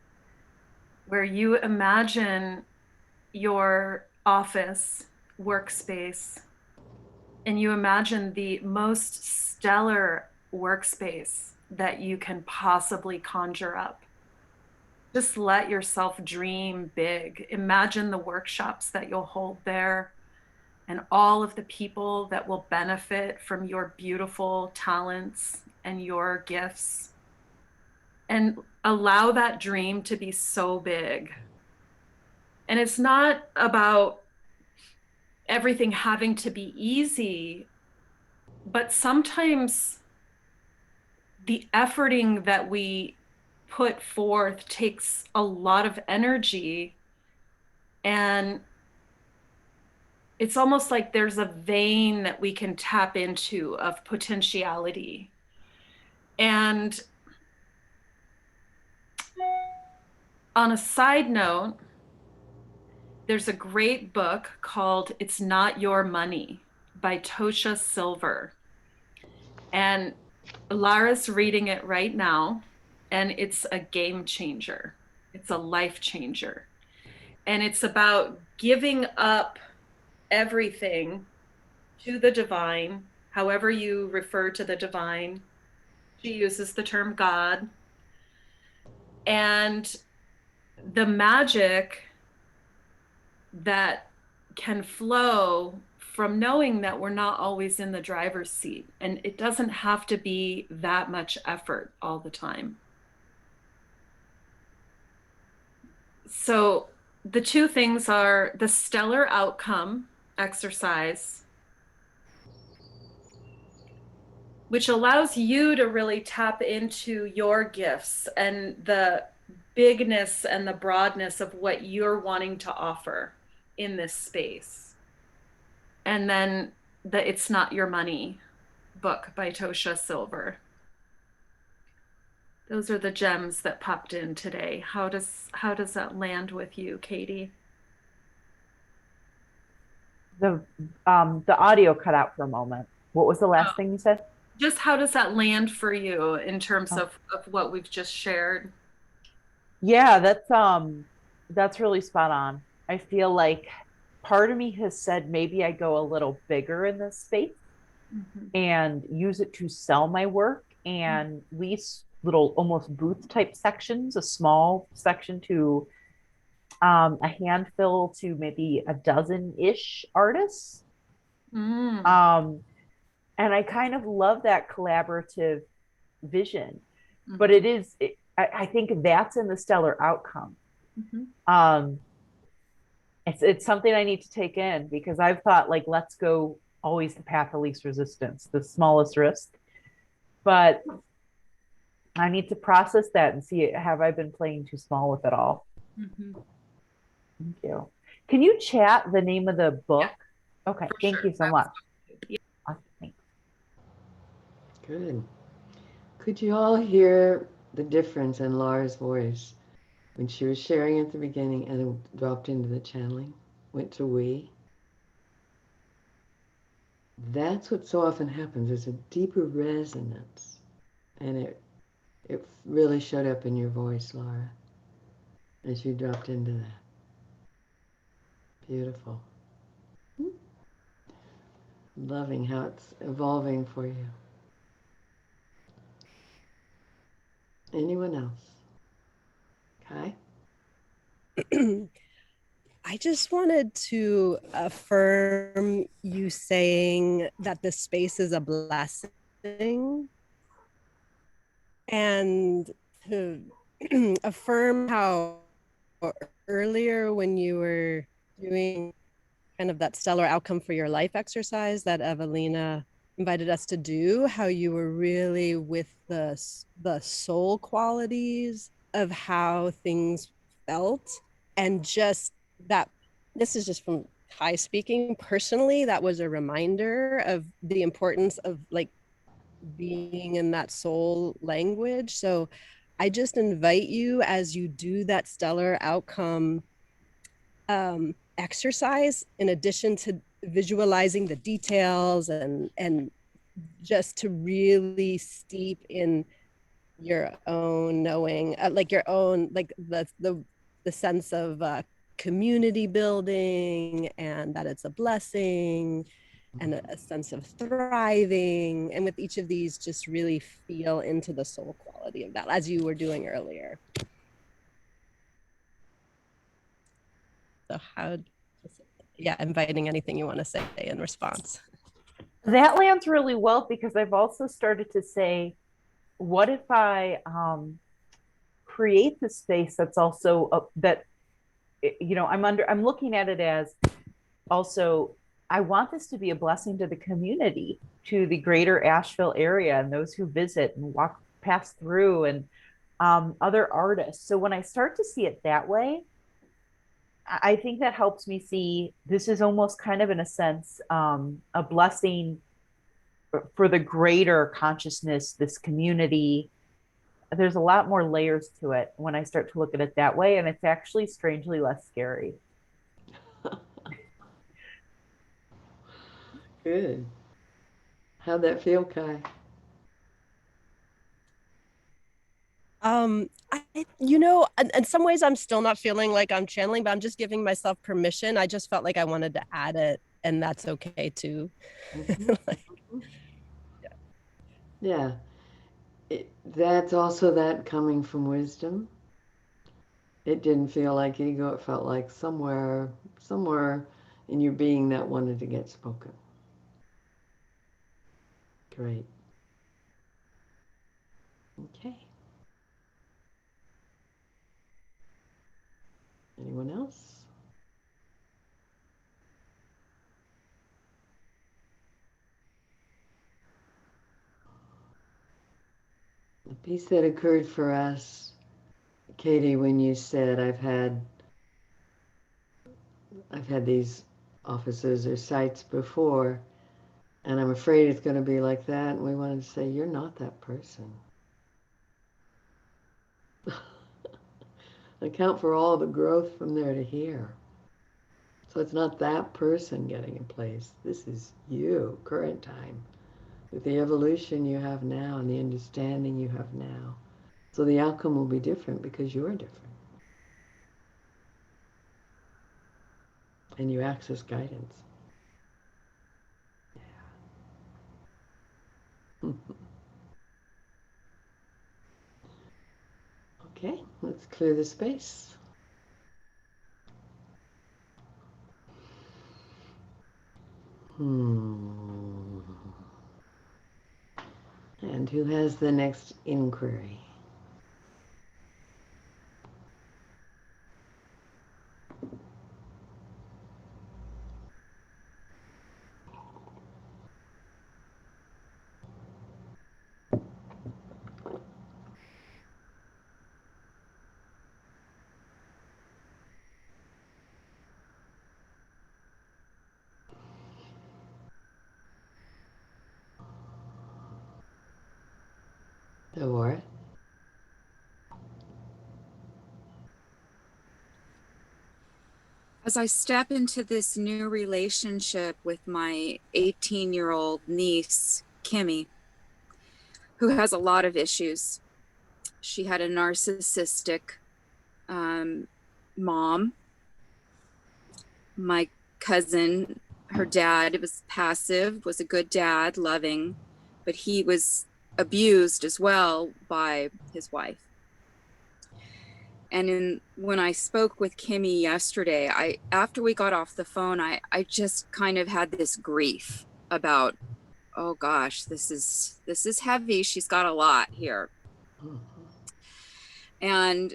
where you imagine your office workspace and you imagine the most stellar workspace that you can possibly conjure up. Just let yourself dream big. Imagine the workshops that you'll hold there and all of the people that will benefit from your beautiful talents and your gifts. And allow that dream to be so big. And it's not about everything having to be easy, but sometimes the efforting that we put forth takes a lot of energy, and it's almost like there's a vein that we can tap into of potentiality. And on a side note, there's a great book called It's Not Your Money by Tosha Silver. And Lara's reading it right now, and it's a game changer. It's a life changer. And it's about giving up everything to the divine, however you refer to the divine. She uses the term God. And the magic that can flow from knowing that we're not always in the driver's seat. And it doesn't have to be that much effort all the time. So the two things are the stellar outcome exercise, which allows you to really tap into your gifts and the bigness and the broadness of what you're wanting to offer in this space. And then the It's Not Your Money book by Tosha Silver. Those are the gems that popped in today. How does that land with you, Katie? The audio cut out for a moment. What was the last thing you said? Just how does that land for you in terms of what we've just shared? Yeah, that's really spot on. I feel like part of me has said maybe I go a little bigger in this space and use it to sell my work and lease little almost booth type sections, a small section to a handful to maybe a dozen-ish artists. And I kind of love that collaborative vision, but I think that's in the stellar outcome. It's something I need to take in because I've thought like, let's go always the path of least resistance, the smallest risk. But I need to process that and see, have I been playing too small with it all? Thank you. Can you chat the name of the book? Yeah, okay, thank you so much. Thanks. Good. Could you all hear the difference in Lara's voice when she was sharing at the beginning and it dropped into the channeling, went to we? That's what so often happens. There's a deeper resonance, and it really showed up in your voice, Lara, as you dropped into that. Beautiful. Loving how it's evolving for you. Anyone else? Kai? I just wanted to affirm you saying that this space is a blessing and to affirm how earlier when you were doing kind of that stellar outcome for your life exercise that Evalena invited us to do, how you were really with the soul qualities of how things felt, and just that, this is just from Kai speaking personally, that was a reminder of the importance of like being in that soul language. So I just invite you, as you do that stellar outcome exercise, in addition to visualizing the details and just to really steep in your own knowing, like your own, like the sense of community building, and that it's a blessing and a sense of thriving. And with each of these, just really feel into the soul quality of that, as you were doing earlier. So inviting anything you want to say in response. That lands really well because I've also started to say, what if I create the space that's also that, you know, I'm looking at it as also, I want this to be a blessing to the community, to the greater Asheville area and those who visit and pass through, and other artists. So when I start to see it that way, I think that helps me see this is almost kind of, in a sense, a blessing for the greater consciousness, this community. There's a lot more layers to it when I start to look at it that way. And it's actually strangely less scary. Good. How'd that feel, Kai? In some ways I'm still not feeling like I'm channeling, but I'm just giving myself permission. I just felt like I wanted to add it, and that's okay too. Like, Yeah. That's also that coming from wisdom. It didn't feel like ego. It felt like somewhere in your being that wanted to get spoken. Great. Okay. Anyone else? The piece that occurred for us, Katie, when you said I've had these offices or sites before, and I'm afraid it's going to be like that. And we wanted to say, you're not that person. Account for all the growth from there to here. So it's not that person getting in place. This is you, current time, with the evolution you have now and the understanding you have now. So the outcome will be different because you're different. And you access guidance. Yeah. Okay, let's clear the space. And who has the next inquiry? Or As I step into this new relationship with my 18-year-old niece, Kimmy, who has a lot of issues. She had a narcissistic mom. My cousin, her dad, was passive, was a good dad, loving, but he was abused as well by his wife. And when I spoke with Kimmy yesterday, after we got off the phone, I just kind of had this grief about, oh gosh, this is heavy. She's got a lot here. And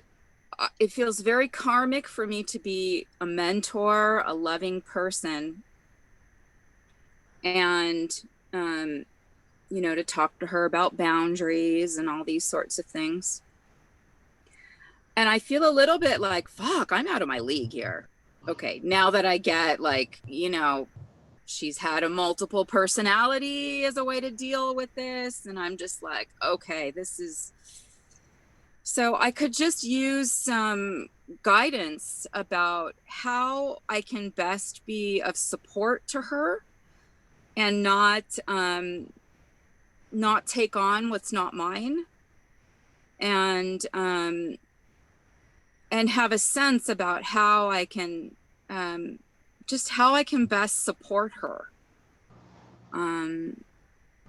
it feels very karmic for me to be a mentor, a loving person, and to talk to her about boundaries and all these sorts of things. And I feel a little bit like, fuck, I'm out of my league here. Okay, now that I get she's had a multiple personality as a way to deal with this, and I'm just like, okay, this is... So I could just use some guidance about how I can best be of support to her and not take on what's not mine, and have a sense about how I can best support her. And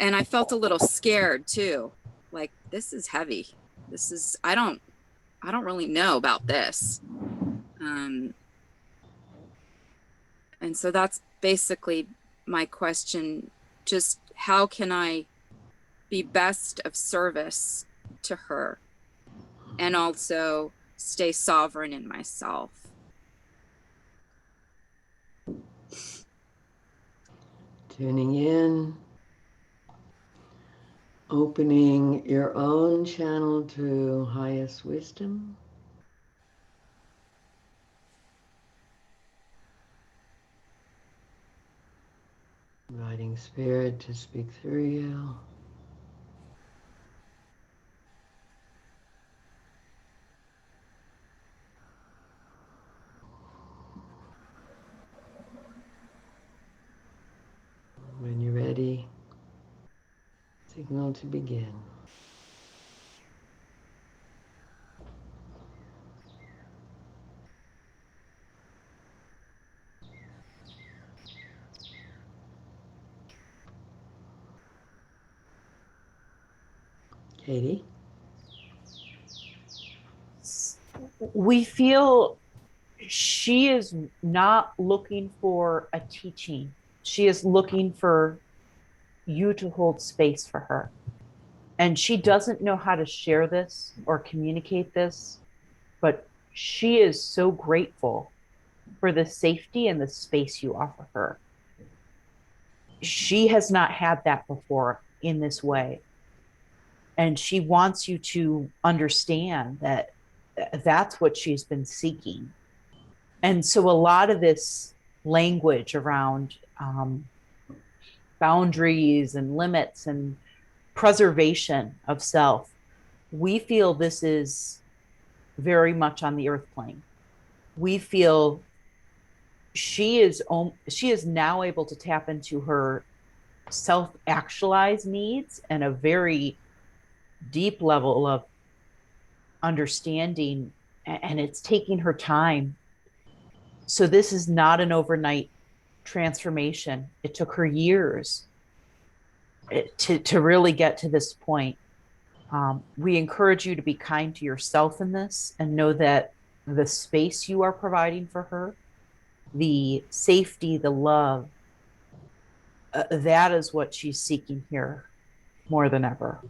I felt a little scared too. Like, this is heavy. I don't really know about this. And so that's basically my question. Just how can I be best of service to her and also stay sovereign in myself? tuning in, opening your own channel to highest wisdom. Inviting Spirit to speak through you. When you're ready, signal to begin. Katie? We feel she is not looking for a teaching. She is looking for you to hold space for her. And she doesn't know how to share this or communicate this, but she is so grateful for the safety and the space you offer her. She has not had that before in this way. And she wants you to understand that that's what she's been seeking. And so a lot of this language around boundaries and limits and preservation of self, we feel this is very much on the earth plane. We feel she is now able to tap into her self-actualized needs and a very deep level of understanding, and it's taking her time. So this is not an overnight transformation. It took her years to really get to this point. We encourage you to be kind to yourself in this and know that the space you are providing for her, the safety, the love, that is what she's seeking here more than ever.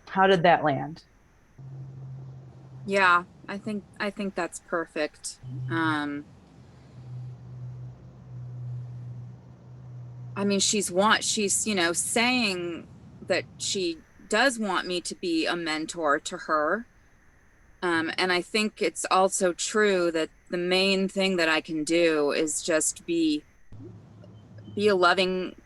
How did that land? Yeah, I think that's perfect. I mean, she's, you know, saying that she does want me to be a mentor to her. And I think it's also true that the main thing that I can do is just be a loving,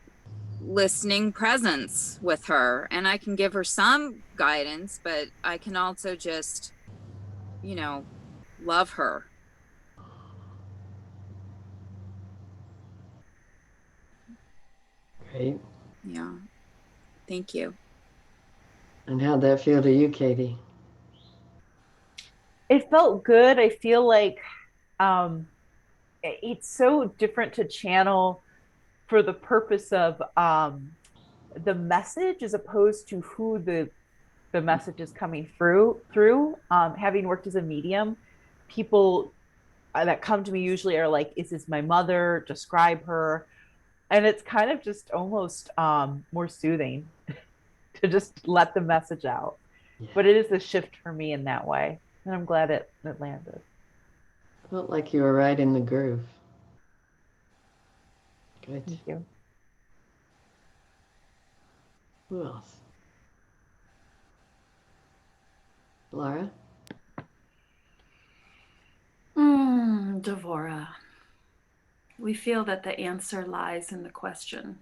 listening presence with her. And I can give her some guidance, but I can also just, you know, love her. Great. Yeah. Thank you. And how'd that feel to you, Katie? It felt good. I feel like it's so different to channel for the purpose of the message as opposed to who the message is coming through. Having worked as a medium, people that come to me usually are like, is this my mother? Describe her. And it's kind of just almost more soothing to just let the message out. Yeah. But it is a shift for me in that way. And I'm glad it landed. Felt like you were right in the groove. Good. Thank you. Who else? Laura? Devora, we feel that the answer lies in the question.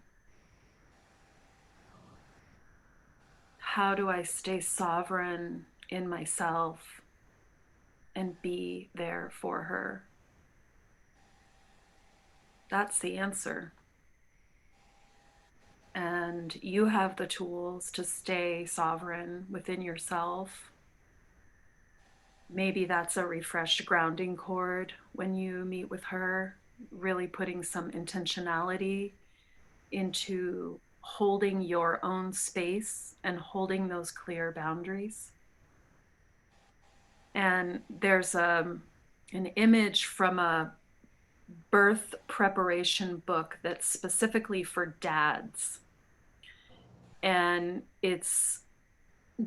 How do I stay sovereign in myself and be there for her? That's the answer. And you have the tools to stay sovereign within yourself. Maybe that's a refreshed grounding cord when you meet with her, really putting some intentionality into holding your own space and holding those clear boundaries. And there's an image from a birth preparation book that's specifically for dads. And it's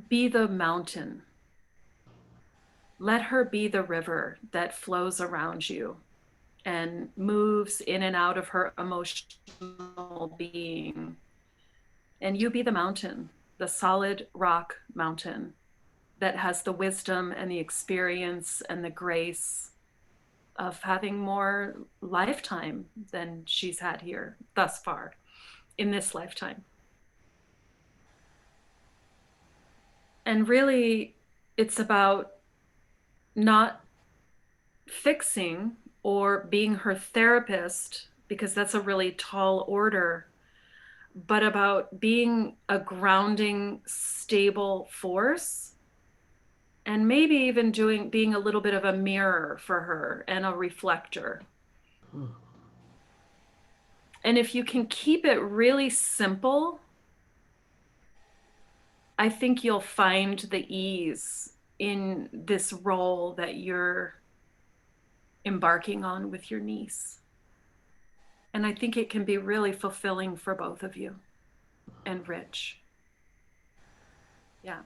be the mountain. Let her be the river that flows around you and moves in and out of her emotional being. And you be the mountain, the solid rock mountain that has the wisdom and the experience and the grace having more lifetime than she's had here thus far in this lifetime. And really, it's about not fixing or being her therapist, because that's a really tall order, but about being a grounding, stable force, and maybe even being a little bit of a mirror for her and a reflector. And if you can keep it really simple, I think you'll find the ease in this role that you're embarking on with your niece. And I think it can be really fulfilling for both of you and rich. Yeah.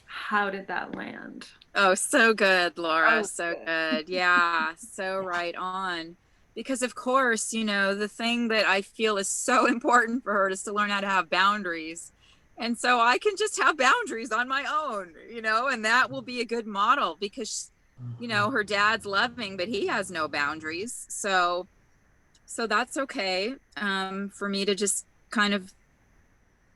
How did that land? Oh, so good, Laura. Oh, so good. good. Yeah, so right on. Because of course, you know, the thing that I feel is so important for her is to learn how to have boundaries. And so I can just have boundaries on my own, you know, and that will be a good model because, you know, her dad's loving, but he has no boundaries. So that's okay for me to just kind of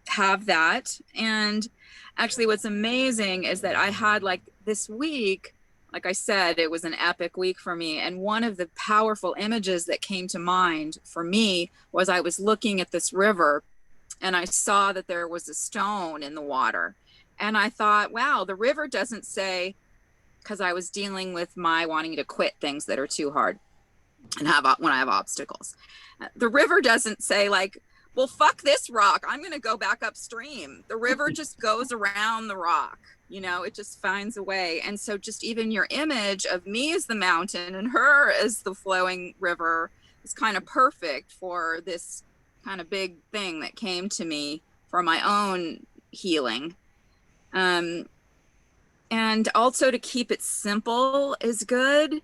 have that. And actually what's amazing is that I had like this week, like I said, it was an epic week for me. And one of the powerful images that came to mind for me was I was looking at this river and I saw that there was a stone in the water. And I thought, wow, the river doesn't say, because I was dealing with my wanting to quit things that are too hard and when I have obstacles. The river doesn't say like, well, fuck this rock, I'm going to go back upstream. The river just goes around the rock, you know, it just finds a way. And so just even your image of me as the mountain and her as the flowing river is kind of perfect for this kind of big thing that came to me for my own healing. And also to keep it simple is good.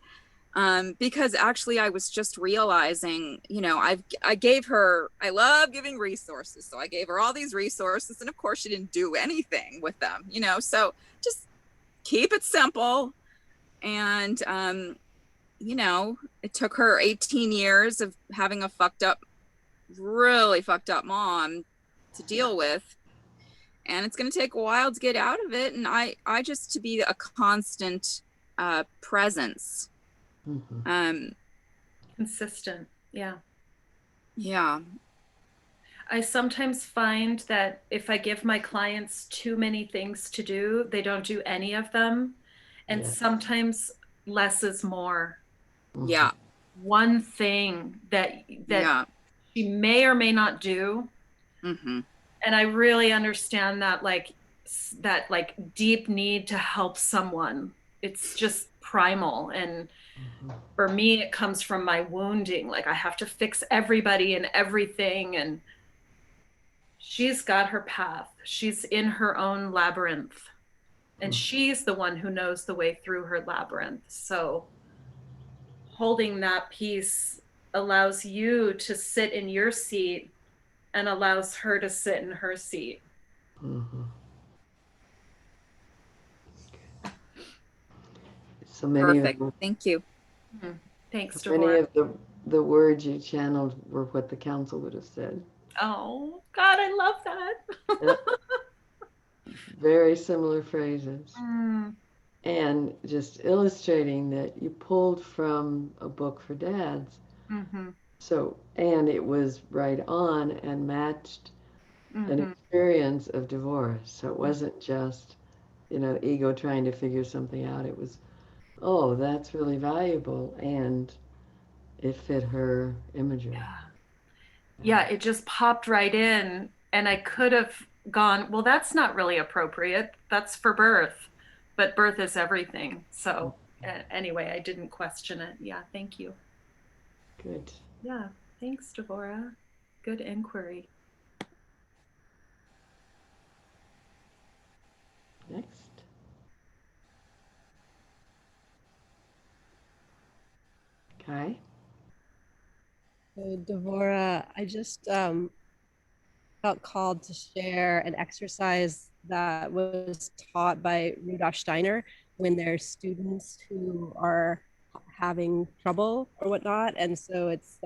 Because actually I was just realizing, you know, I gave her, I love giving resources. So I gave her all these resources and of course she didn't do anything with them, you know, so just keep it simple. And, you know, it took her 18 years of having a really fucked up mom to deal with. And it's going to take a while to get out of it. And I just to be a constant presence. Consistent. Yeah. Yeah. I sometimes find that if I give my clients too many things to do, they don't do any of them. And sometimes less is more. Yeah. One thing that Yeah. she may or may not do. And I really understand that like deep need to help someone. It's just primal. And for me, it comes from my wounding. Like I have to fix everybody and everything. And she's got her path. She's in her own labyrinth. And she's the one who knows the way through her labyrinth. So holding that piece allows you to sit in your seat and allows her to sit in her seat. So many Perfect. Thank you. Thanks, so many Devora. of the words you channeled were what the council would have said. Oh, God, I love that. Yep. Very similar phrases. And just illustrating that you pulled from a book for dads. So, and it was right on and matched an experience of divorce. So it wasn't just, you know, ego trying to figure something out. It was, oh, that's really valuable. And it fit her imagery. Yeah, it just popped right in. And I could have gone, well, that's not really appropriate. That's for birth. But birth is everything. So anyway, I didn't question it. Yeah, thank you. Good. Yeah, thanks, Devora. Good inquiry. Next. Okay. So Devora, I just felt called to share an exercise that was taught by Rudolf Steiner when there's students who are having trouble or whatnot. And so it's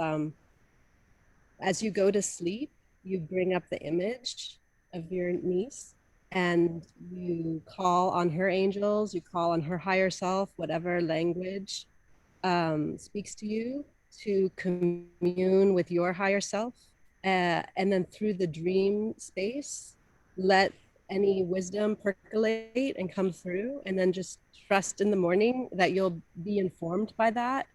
as you go to sleep, you bring up the image of your niece and you call on her angels, you call on her higher self, whatever language speaks to you, to commune with your higher self. And then through the dream space, let any wisdom percolate and come through, and then just trust in the morning that you'll be informed by that.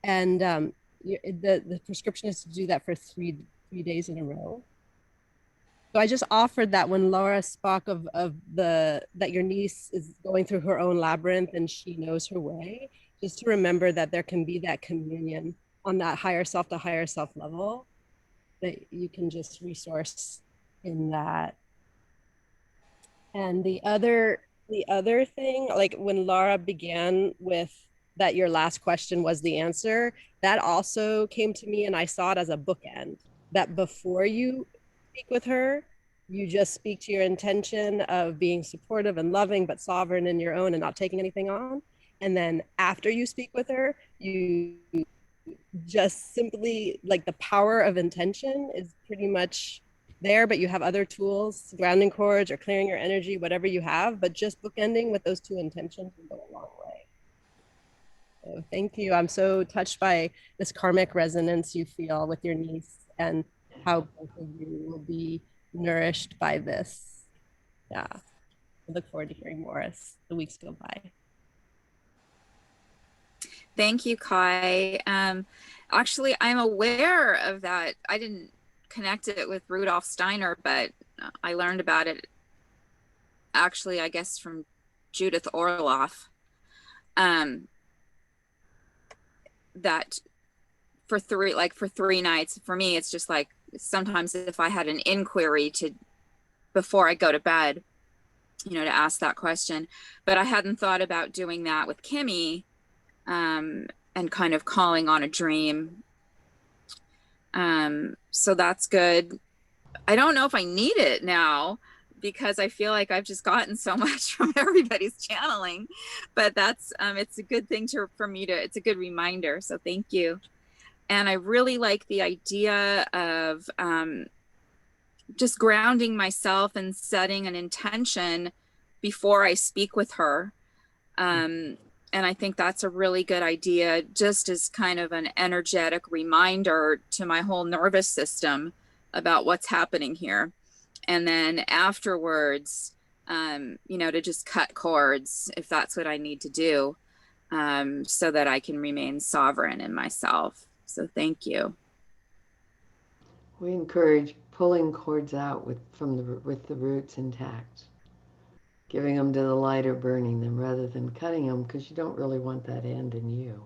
And the prescription is to do that for three days in a row. So I just offered that when Laura spoke of the that your niece is going through her own labyrinth and she knows her way, just to remember that there can be that communion on that higher self to higher self level, that you can just resource in that. And the other thing, like when Laura began with that your last question was the answer, that also came to me, and I saw it as a bookend, that before you speak with her, you just speak to your intention of being supportive and loving, but sovereign in your own and not taking anything on. And then after you speak with her, you just simply, like, the power of intention is pretty much there, but you have other tools, grounding cords or clearing your energy, whatever you have, but just bookending with those two intentions will go a long way. So thank you. I'm so touched by this karmic resonance you feel with your niece and how both of you will be nourished by this. Yeah. I look forward to hearing more as the weeks go by. Thank you, Kai. Actually, I'm aware of that. I didn't connect it with Rudolf Steiner, but I learned about it actually, I guess, from Judith Orloff. That for three nights, for me, it's just like sometimes if I had an inquiry before I go to bed, to ask that question, but I hadn't thought about doing that with Kimmy. And kind of calling on a dream. So that's good. I don't know if I need it now because I feel like I've just gotten so much from everybody's channeling, but that's, it's a good thing for me it's a good reminder. So thank you. And I really like the idea of just grounding myself and setting an intention before I speak with her. And I think that's a really good idea, just as kind of an energetic reminder to my whole nervous system about what's happening here. And then afterwards, to just cut cords if that's what I need to do, so that I can remain sovereign in myself. So thank you. We encourage pulling cords out with the roots intact, giving them to the light or burning them rather than cutting them, because you don't really want that end in you.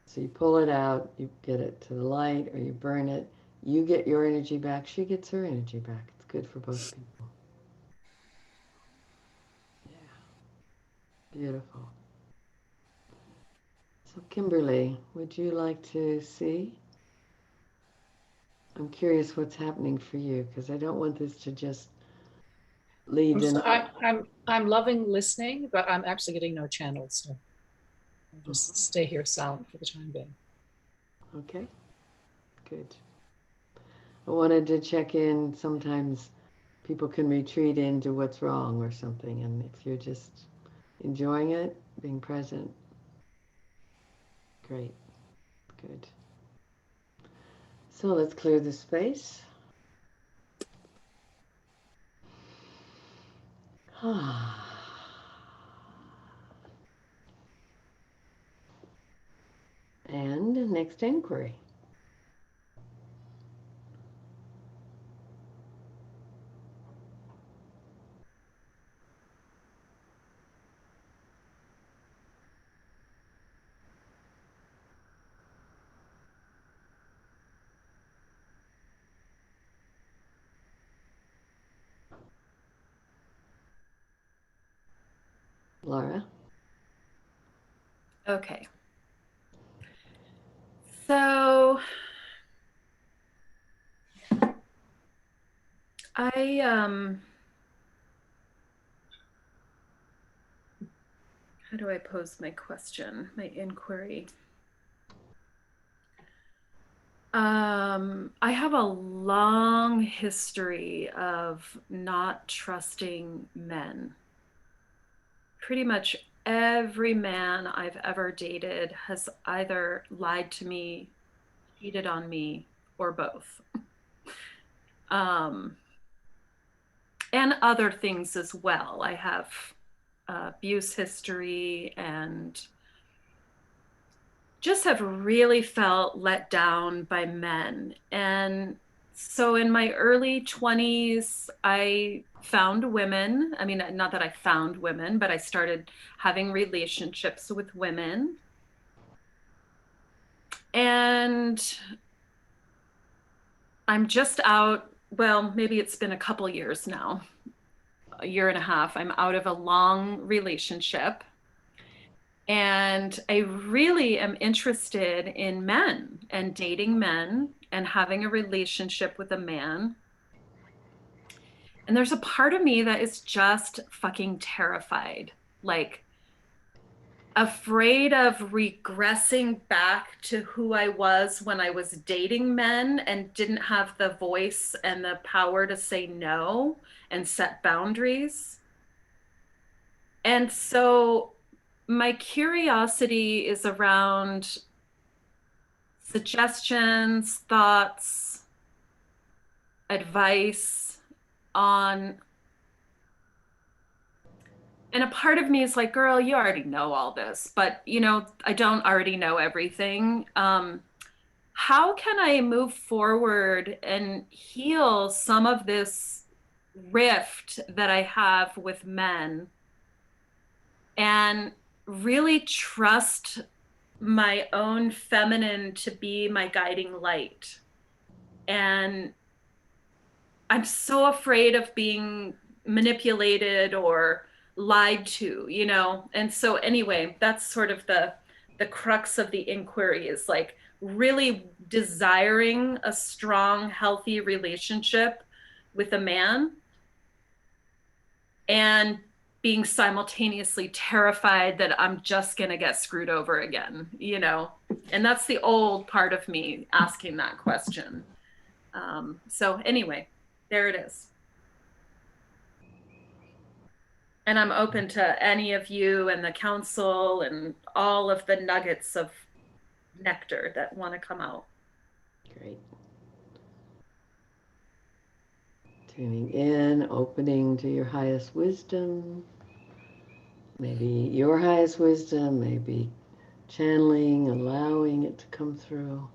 So you pull it out, you get it to the light, or you burn it. You get your energy back, she gets her energy back. It's good for both people. Yeah. Beautiful. So Kimberly, would you like to see? I'm curious what's happening for you, because I don't want this to just lead in. I'm loving listening, but I'm actually getting no channels, so I'll just stay here silent for the time being. Okay, good. I wanted to check in. Sometimes people can retreat into what's wrong or something, and if you're just enjoying it, being present, great, good. So let's clear the space. And next inquiry. Laura. Okay. So how do I pose my question, my inquiry? I have a long history of not trusting men. Pretty much every man I've ever dated has either lied to me, cheated on me, or both. And other things as well. I have abuse history and just have really felt let down by men. And so in my early 20s, I found women. I mean, not that I found women, but I started having relationships with women. And I'm just out, well, maybe it's been a couple years now, a year and a half. I'm out of a long relationship. And I really am interested in men and dating men and having a relationship with a man. And there's a part of me that is just fucking terrified, like afraid of regressing back to who I was when I was dating men and didn't have the voice and the power to say no and set boundaries. And so my curiosity is around suggestions, thoughts, advice on. And a part of me is like, girl, you already know all this, but you know, I don't already know everything. How can I move forward and heal some of this rift that I have with men and really trust my own feminine to be my guiding light? And I'm so afraid of being manipulated or lied to, you know? And so anyway, that's sort of the crux of the inquiry, is like really desiring a strong, healthy relationship with a man and being simultaneously terrified that I'm just going to get screwed over again, you know? And that's the old part of me asking that question. So anyway, there it is. And I'm open to any of you and the council and all of the nuggets of nectar that want to come out. Great. Tuning in, opening to your highest wisdom. Maybe your highest wisdom, maybe channeling, allowing it to come through.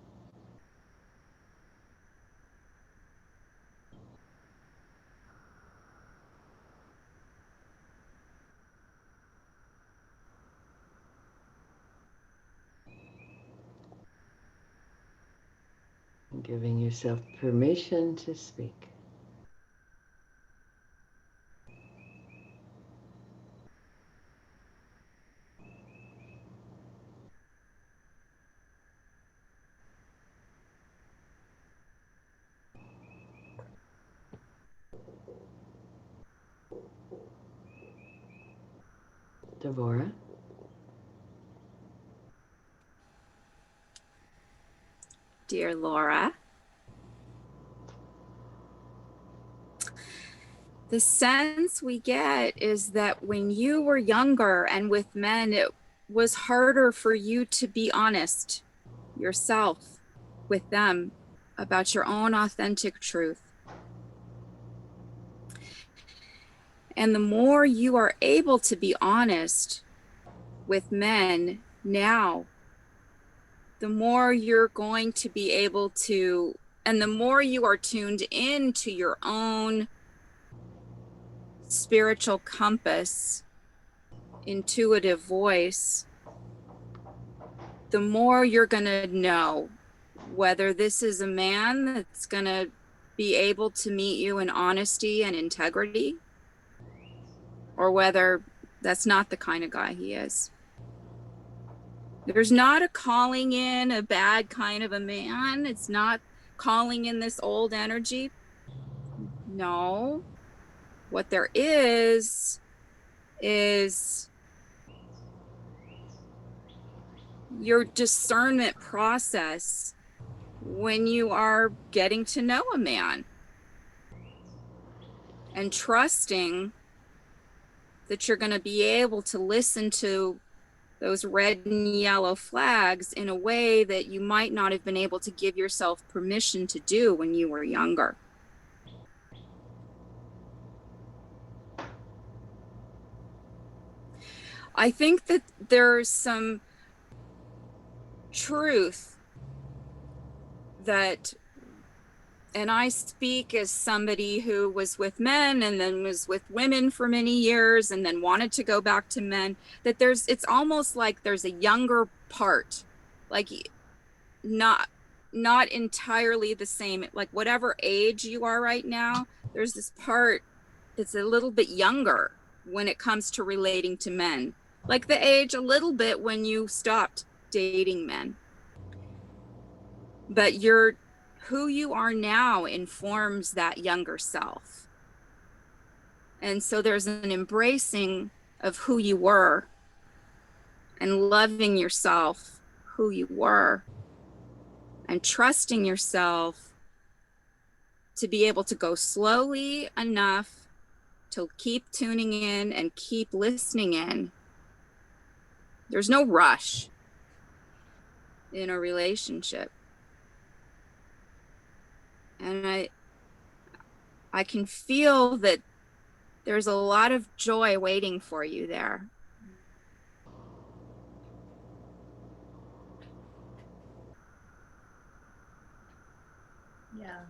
Giving yourself permission to speak. Devora. Dear Laura, the sense we get is that when you were younger and with men, it was harder for you to be honest yourself with them about your own authentic truth. And the more you are able to be honest with men now, the more you're going to be able to, and the more you are tuned into your own spiritual compass, intuitive voice, the more you're going to know whether this is a man that's going to be able to meet you in honesty and integrity, or whether that's not the kind of guy he is. There's not a calling in a bad kind of a man. It's not calling in this old energy. No. What there is your discernment process when you are getting to know a man, and trusting that you're going to be able to listen to those red and yellow flags in a way that you might not have been able to give yourself permission to do when you were younger. I think that there's some truth that, and I speak as somebody who was with men and then was with women for many years and then wanted to go back to men, that it's almost like there's a younger part, like not entirely the same, like whatever age you are right now, there's this part that's a little bit younger when it comes to relating to men, like the age a little bit when you stopped dating men. But who you are now informs that younger self. And so there's an embracing of who you were and loving yourself who you were and trusting yourself to be able to go slowly enough to keep tuning in and keep listening in. There's no rush in a relationship. And I can feel that there's a lot of joy waiting for you there. Yeah.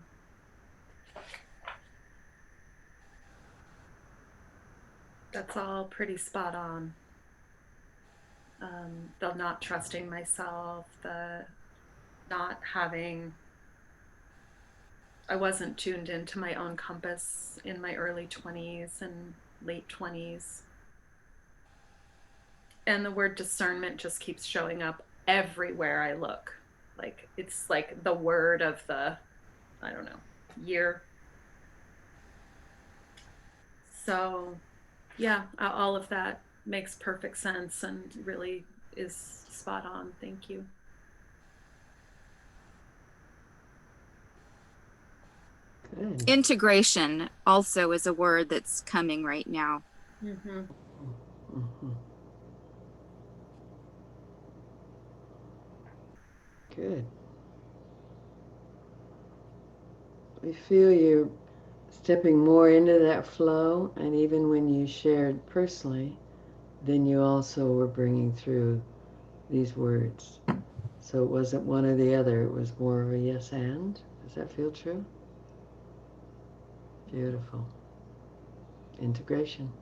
That's all pretty spot on. The not trusting myself, the not having, I wasn't tuned into my own compass in my early 20s and late 20s. And the word discernment just keeps showing up everywhere I look. Like, it's like the word of the, I don't know, year. So, yeah, all of that makes perfect sense and really is spot on. Thank you. Good. Integration also is a word that's coming right now. Mm-hmm. Mm-hmm. Good. I feel you're stepping more into that flow, and even when you shared personally, then you also were bringing through these words. So it wasn't one or the other, it was more of a yes and. Does that feel true? Beautiful. Integration.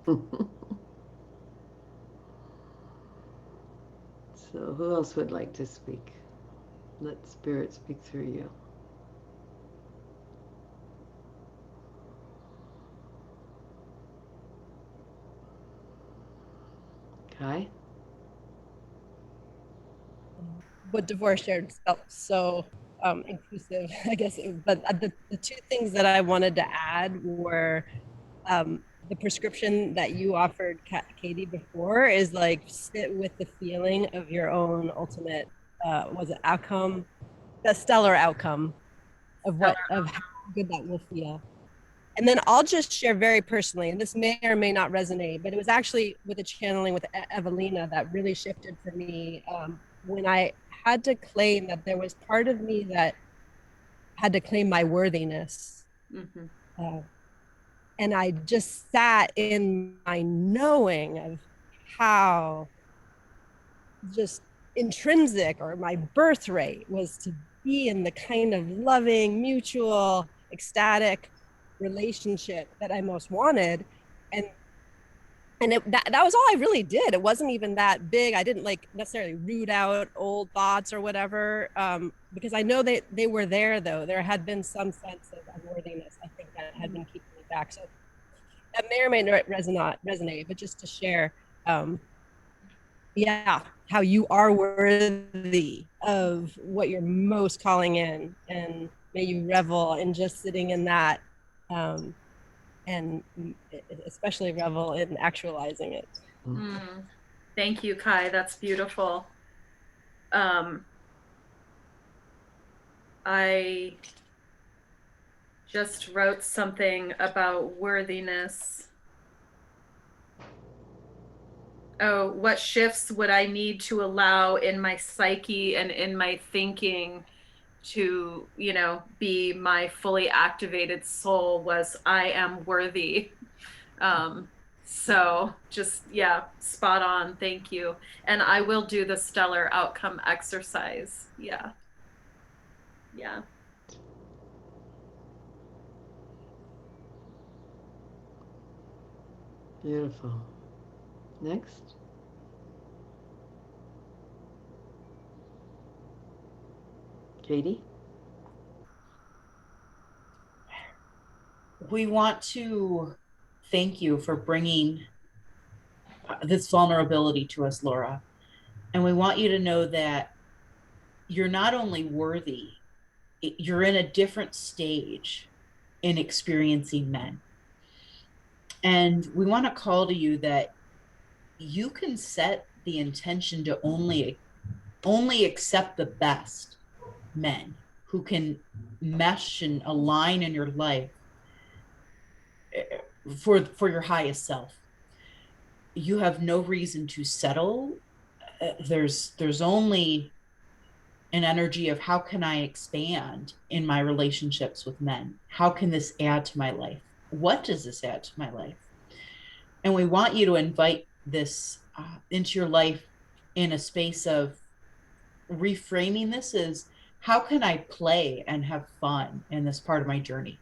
So who else would like to speak? Let Spirit speak through you. Kai? What divorce shared felt so inclusive, I guess. But the two things that I wanted to add were the prescription that you offered, Katie, before is like sit with the feeling of your own ultimate, was it outcome, the stellar outcome of how good that will feel. And then I'll just share very personally, and this may or may not resonate, but it was actually with the channeling with Evalena that really shifted for me when I had to claim that there was part of me that had to claim my worthiness. Mm-hmm. And I just sat in my knowing of how just intrinsic or my birthright was to be in the kind of loving, mutual, ecstatic relationship that I most wanted. And that was all I really did. It wasn't even that big. I didn't like necessarily root out old thoughts or whatever, because I know that they were there, though. There had been some sense of unworthiness, I think, that had been keeping me back. So that may or may not resonate, but just to share, yeah, how you are worthy of what you're most calling in, and may you revel in just sitting in that, and especially revel in actualizing it. Mm. Thank you, Kai. That's beautiful. I just wrote something about worthiness. Oh, what shifts would I need to allow in my psyche and in my thinking to, be my fully activated soul was I am worthy. So just, yeah, spot on. Thank you. And I will do the stellar outcome exercise. Yeah. Yeah. Beautiful. Next. Katie? We want to thank you for bringing this vulnerability to us, Laura. And we want you to know that you're not only worthy, you're in a different stage in experiencing men. And we want to call to you that you can set the intention to only accept the best men who can mesh and align in your life for your highest self. You have no reason to settle. There's only an energy of how can I expand in my relationships with men? How can this add to my life? What does this add to my life? And we want you to invite this into your life in a space of reframing this as how can I play and have fun in this part of my journey?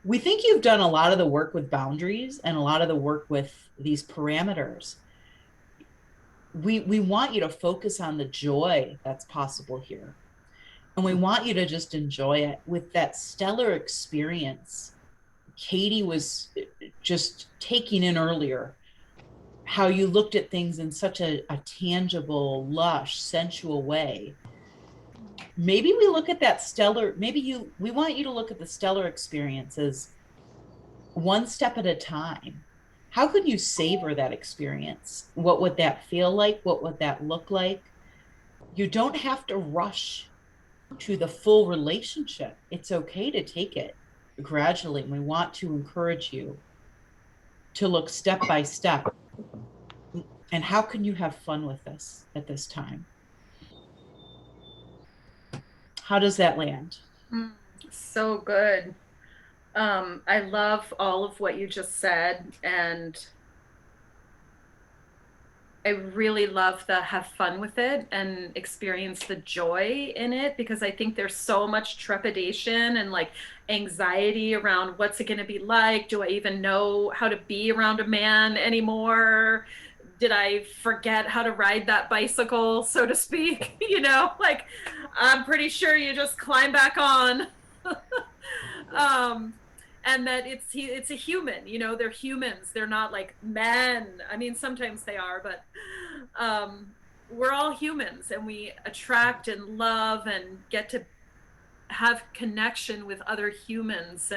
We think you've done a lot of the work with boundaries and a lot of the work with these parameters. We want you to focus on the joy that's possible here. And we want you to just enjoy it with that stellar experience. Katie was just taking in earlier how you looked at things in such a tangible, lush, sensual way. Maybe we look at that stellar, we want you to look at the stellar experiences one step at a time. How could you savor that experience? What would that feel like? What would that look like? You don't have to rush to the full relationship. It's okay to take it gradually. We want to encourage you to look step by step. And how can you have fun with this at this time? How does that land? So good. I love all of what you just said, and I really love the have fun with it and experience the joy in it, because I think there's so much trepidation and like anxiety around what's it going to be like? Do I even know how to be around a man anymore? Did I forget how to ride that bicycle, so to speak? Like I'm pretty sure you just climb back on. And that it's a human, they're humans, they're not like men. I mean, sometimes they are, but we're all humans, and we attract and love and get to have connection with other humans,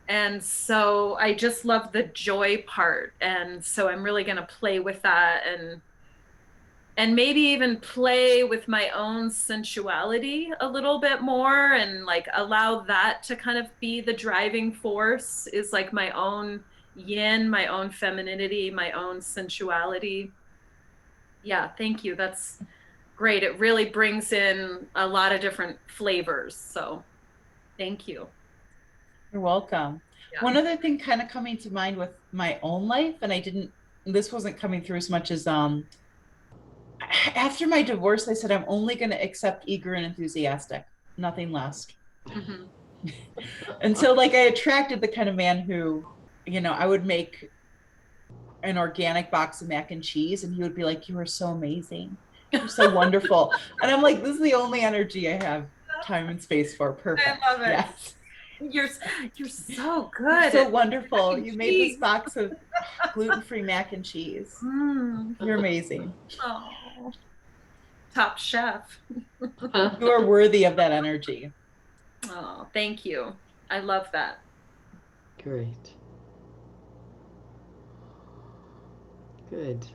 and so I just love the joy part, and so I'm really going to play with that, and maybe even play with my own sensuality a little bit more, and like allow that to kind of be the driving force, is like my own yin, my own femininity, my own sensuality. Yeah, thank you. That's great. It really brings in a lot of different flavors. So thank you. You're welcome. Yeah. One other thing kind of coming to mind with my own life, and this wasn't coming through as much as after my divorce, I said, I'm only going to accept eager and enthusiastic, nothing less. Mm-hmm. And so like I attracted the kind of man who, I would make an organic box of mac and cheese and he would be like, you are so amazing. You're so wonderful. And I'm like, this is the only energy I have time and space for. Perfect. I love it. Yes. You're so good. So wonderful. You made this box of gluten-free mac and cheese. You're amazing. Oh, top chef. You are worthy of that energy. Oh, thank you. I love that. Great. Good.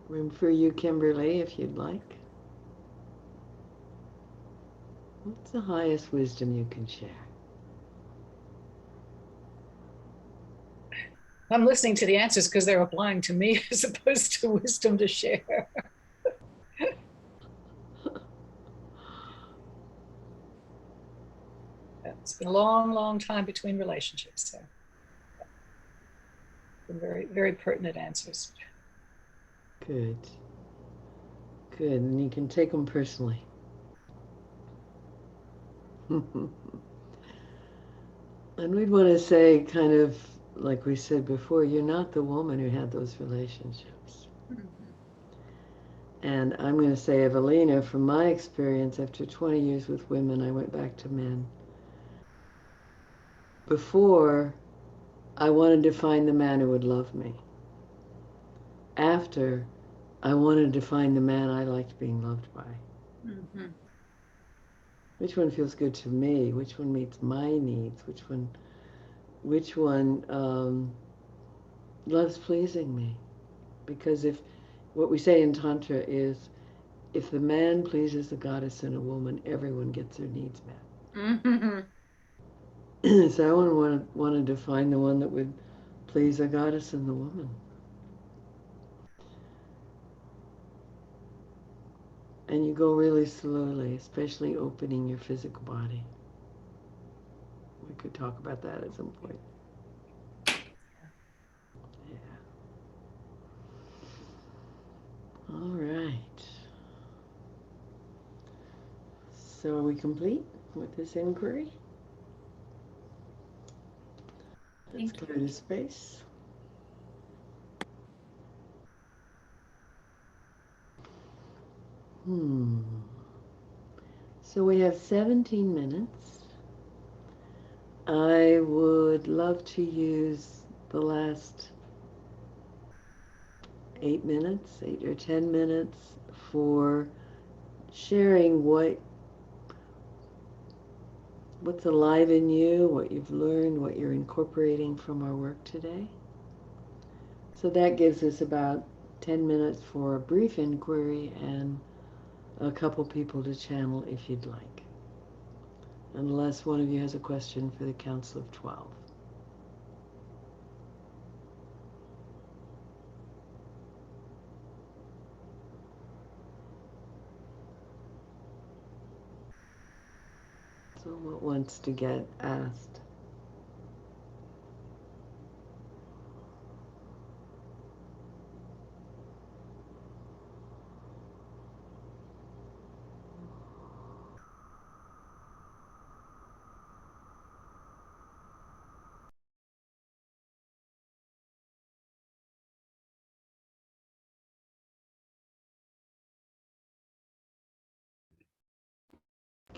Room for you, Kimberly, if you'd like. What's the highest wisdom you can share? I'm listening to the answers because they're applying to me as opposed to wisdom to share. It's been a long, long time between relationships. So been very, very pertinent answers. Good. Good. And you can take them personally. And we'd want to say, kind of like we said before, you're not the woman who had those relationships. And I'm going to say, Evalena, from my experience, after 20 years with women, I went back to men. Before, I wanted to find the man who would love me. After, I wanted to find the man I liked being loved by. Mm-hmm. Which one feels good to me? Which one meets my needs? Which one loves pleasing me? Because if what we say in Tantra is, if the man pleases the goddess in a woman, everyone gets their needs met. Mm-hmm. So I wanted to find the one that would please the goddess in the woman. And you go really slowly, especially opening your physical body. We could talk about that at some point. Yeah. All right. So are we complete with this inquiry? Let's clear the space. So we have 17 minutes. I would love to use the last 8 or 10 minutes for sharing what's alive in you, what you've learned, what you're incorporating from our work today. So that gives us about 10 minutes for a brief inquiry and a couple people to channel if you'd like. Unless one of you has a question for the Council of 12. So what wants to get asked?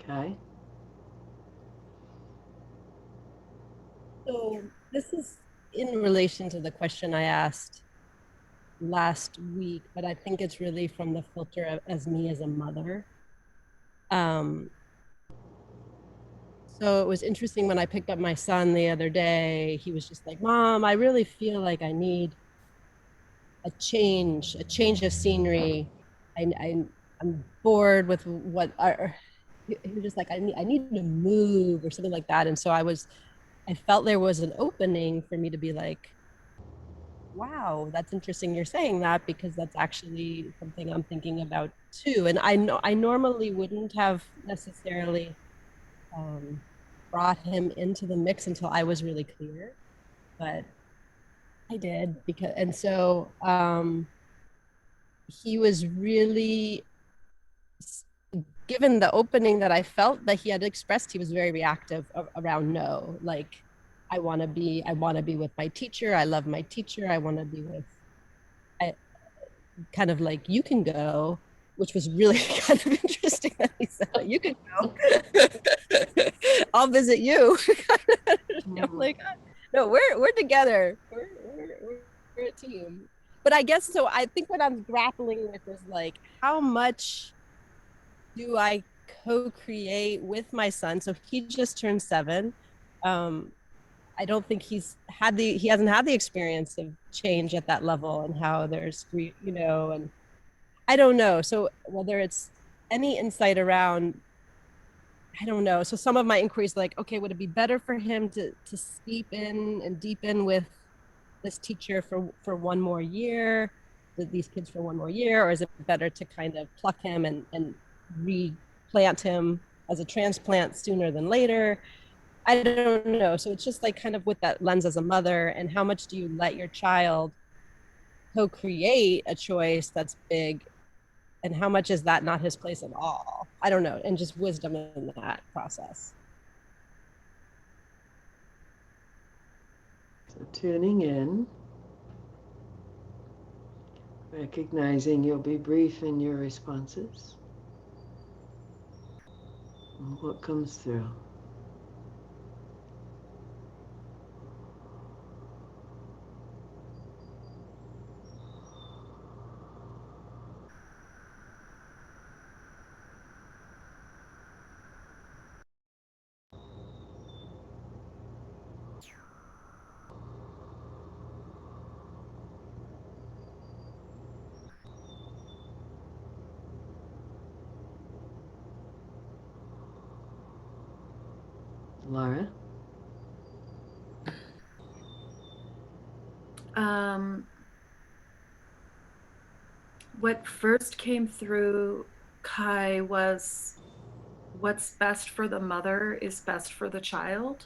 Okay. So this is in relation to the question I asked last week, but I think it's really from the filter of, as me as a mother. So it was interesting when I picked up my son the other day, he was just like, Mom, I really feel like I need a change of scenery. I'm bored with what are, he was just like, I need to move or something like that. And so I felt there was an opening for me to be like, wow, that's interesting you're saying that, because that's actually something I'm thinking about too. And I know I normally wouldn't have necessarily brought him into the mix until I was really clear, but I did, because, and so he was really, given the opening that I felt that he had expressed, he was very reactive around no, like I want to be with my teacher. I love my teacher. I want to be with, I kind of like, you can go, which was really kind of interesting that he said, you can go. I'll visit you. I'm like, no, we're together. We're a team. But I guess so. I think what I'm grappling with is like, how much do I co-create with my son? So he just turned 7. I don't think he hasn't had the experience of change at that level, and how there's grief, and I don't know. So whether it's any insight around, I don't know. So some of my inquiries like, okay, would it be better for him to steep in and deepen with this teacher for one more year, these kids for one more year, or is it better to kind of pluck him and replant him as a transplant sooner than later? I don't know. So it's just like kind of with that lens as a mother, and how much do you let your child co-create a choice that's big, and how much is that not his place at all? I don't know. And just wisdom in that process. So tuning in, recognizing you'll be brief in your responses. And what comes through. Laura? What first came through, Kai, was what's best for the mother is best for the child.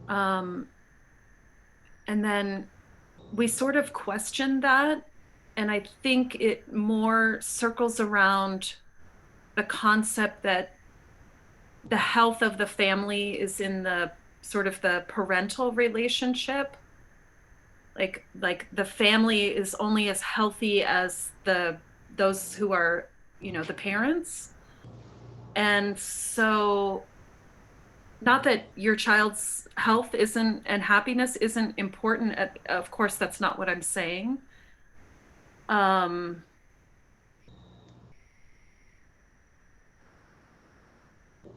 And then we sort of questioned that. And I think it more circles around the concept that the health of the family is in the sort of the parental relationship. Like the family is only as healthy as those who are, the parents. And so, not that your child's health isn't and happiness isn't important. Of course, that's not what I'm saying.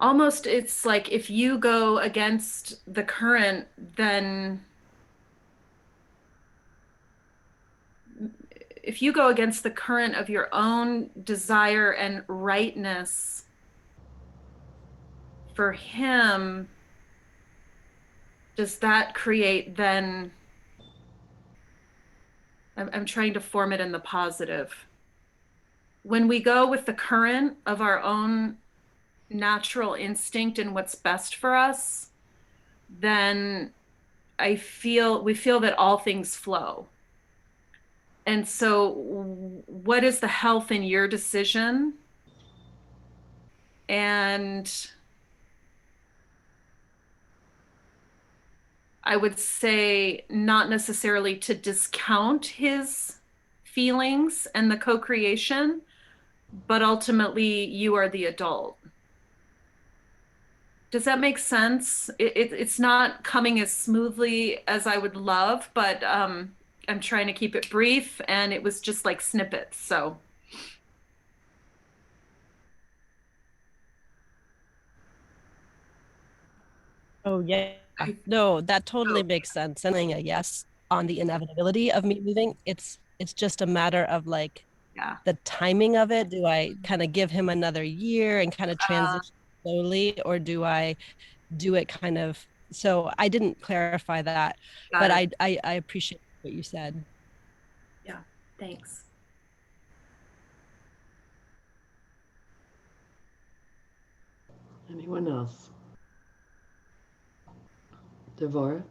Almost it's like if you go against the current, then if you go against the current of your own desire and rightness for him, does that create then, I'm trying to form it in the positive. When we go with the current of our own natural instinct and what's best for us, then we feel that all things flow. And so what is the health in your decision? And I would say not necessarily to discount his feelings and the co-creation, but ultimately you are the adult. Does that make sense? It's not coming as smoothly as I would love, but I'm trying to keep it brief, and it was just like snippets. So. Oh yeah. No, that totally makes sense. And saying a yes on the inevitability of me moving, it's just a matter of like the timing of it. Do I kind of give him another year and kind of transition slowly, or do I do it kind of? So I didn't clarify that, but I appreciate what you said. Yeah, thanks. Anyone else? Devora?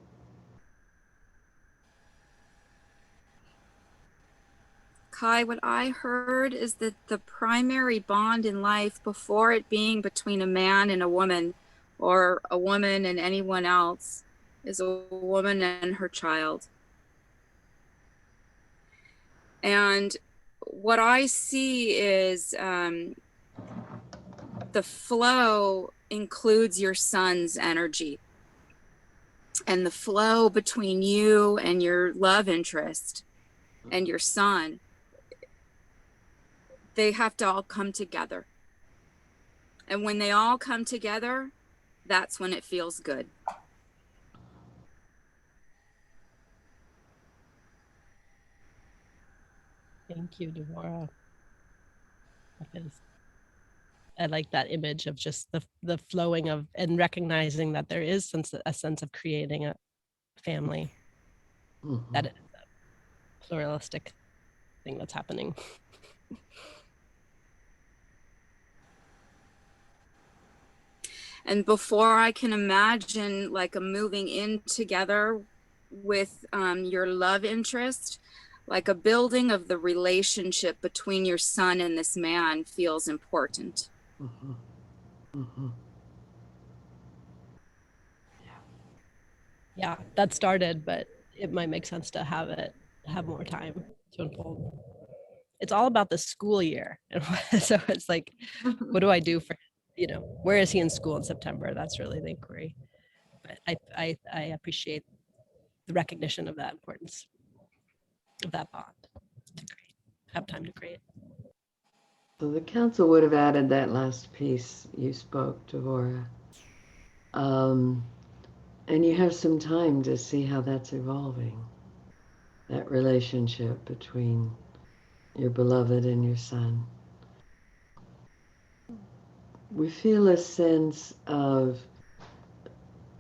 Kai, what I heard is that the primary bond in life, before it being between a man and a woman, or a woman and anyone else, is a woman and her child. And what I see is the flow includes your son's energy, and the flow between you and your love interest and your son, they have to all come together. And when they all come together, that's when it feels good. Thank you, Devorah. Because I like that image of just the flowing of and recognizing that there is a sense of creating a family, that it is a pluralistic thing that's happening. And before I can imagine like a moving in together with your love interest, like a building of the relationship between your son and this man feels important. Mm-hmm. Mm-hmm. Yeah, that started, but it might make sense to have more time to unfold. It's all about the school year. And so it's like, what do I do for, where is he in school in September? That's really the inquiry. But I appreciate the recognition of that importance of that bond to create, have time to create. So the council would have added that last piece you spoke, Devorah. And you have some time to see how that's evolving, that relationship between your beloved and your son. We feel a sense of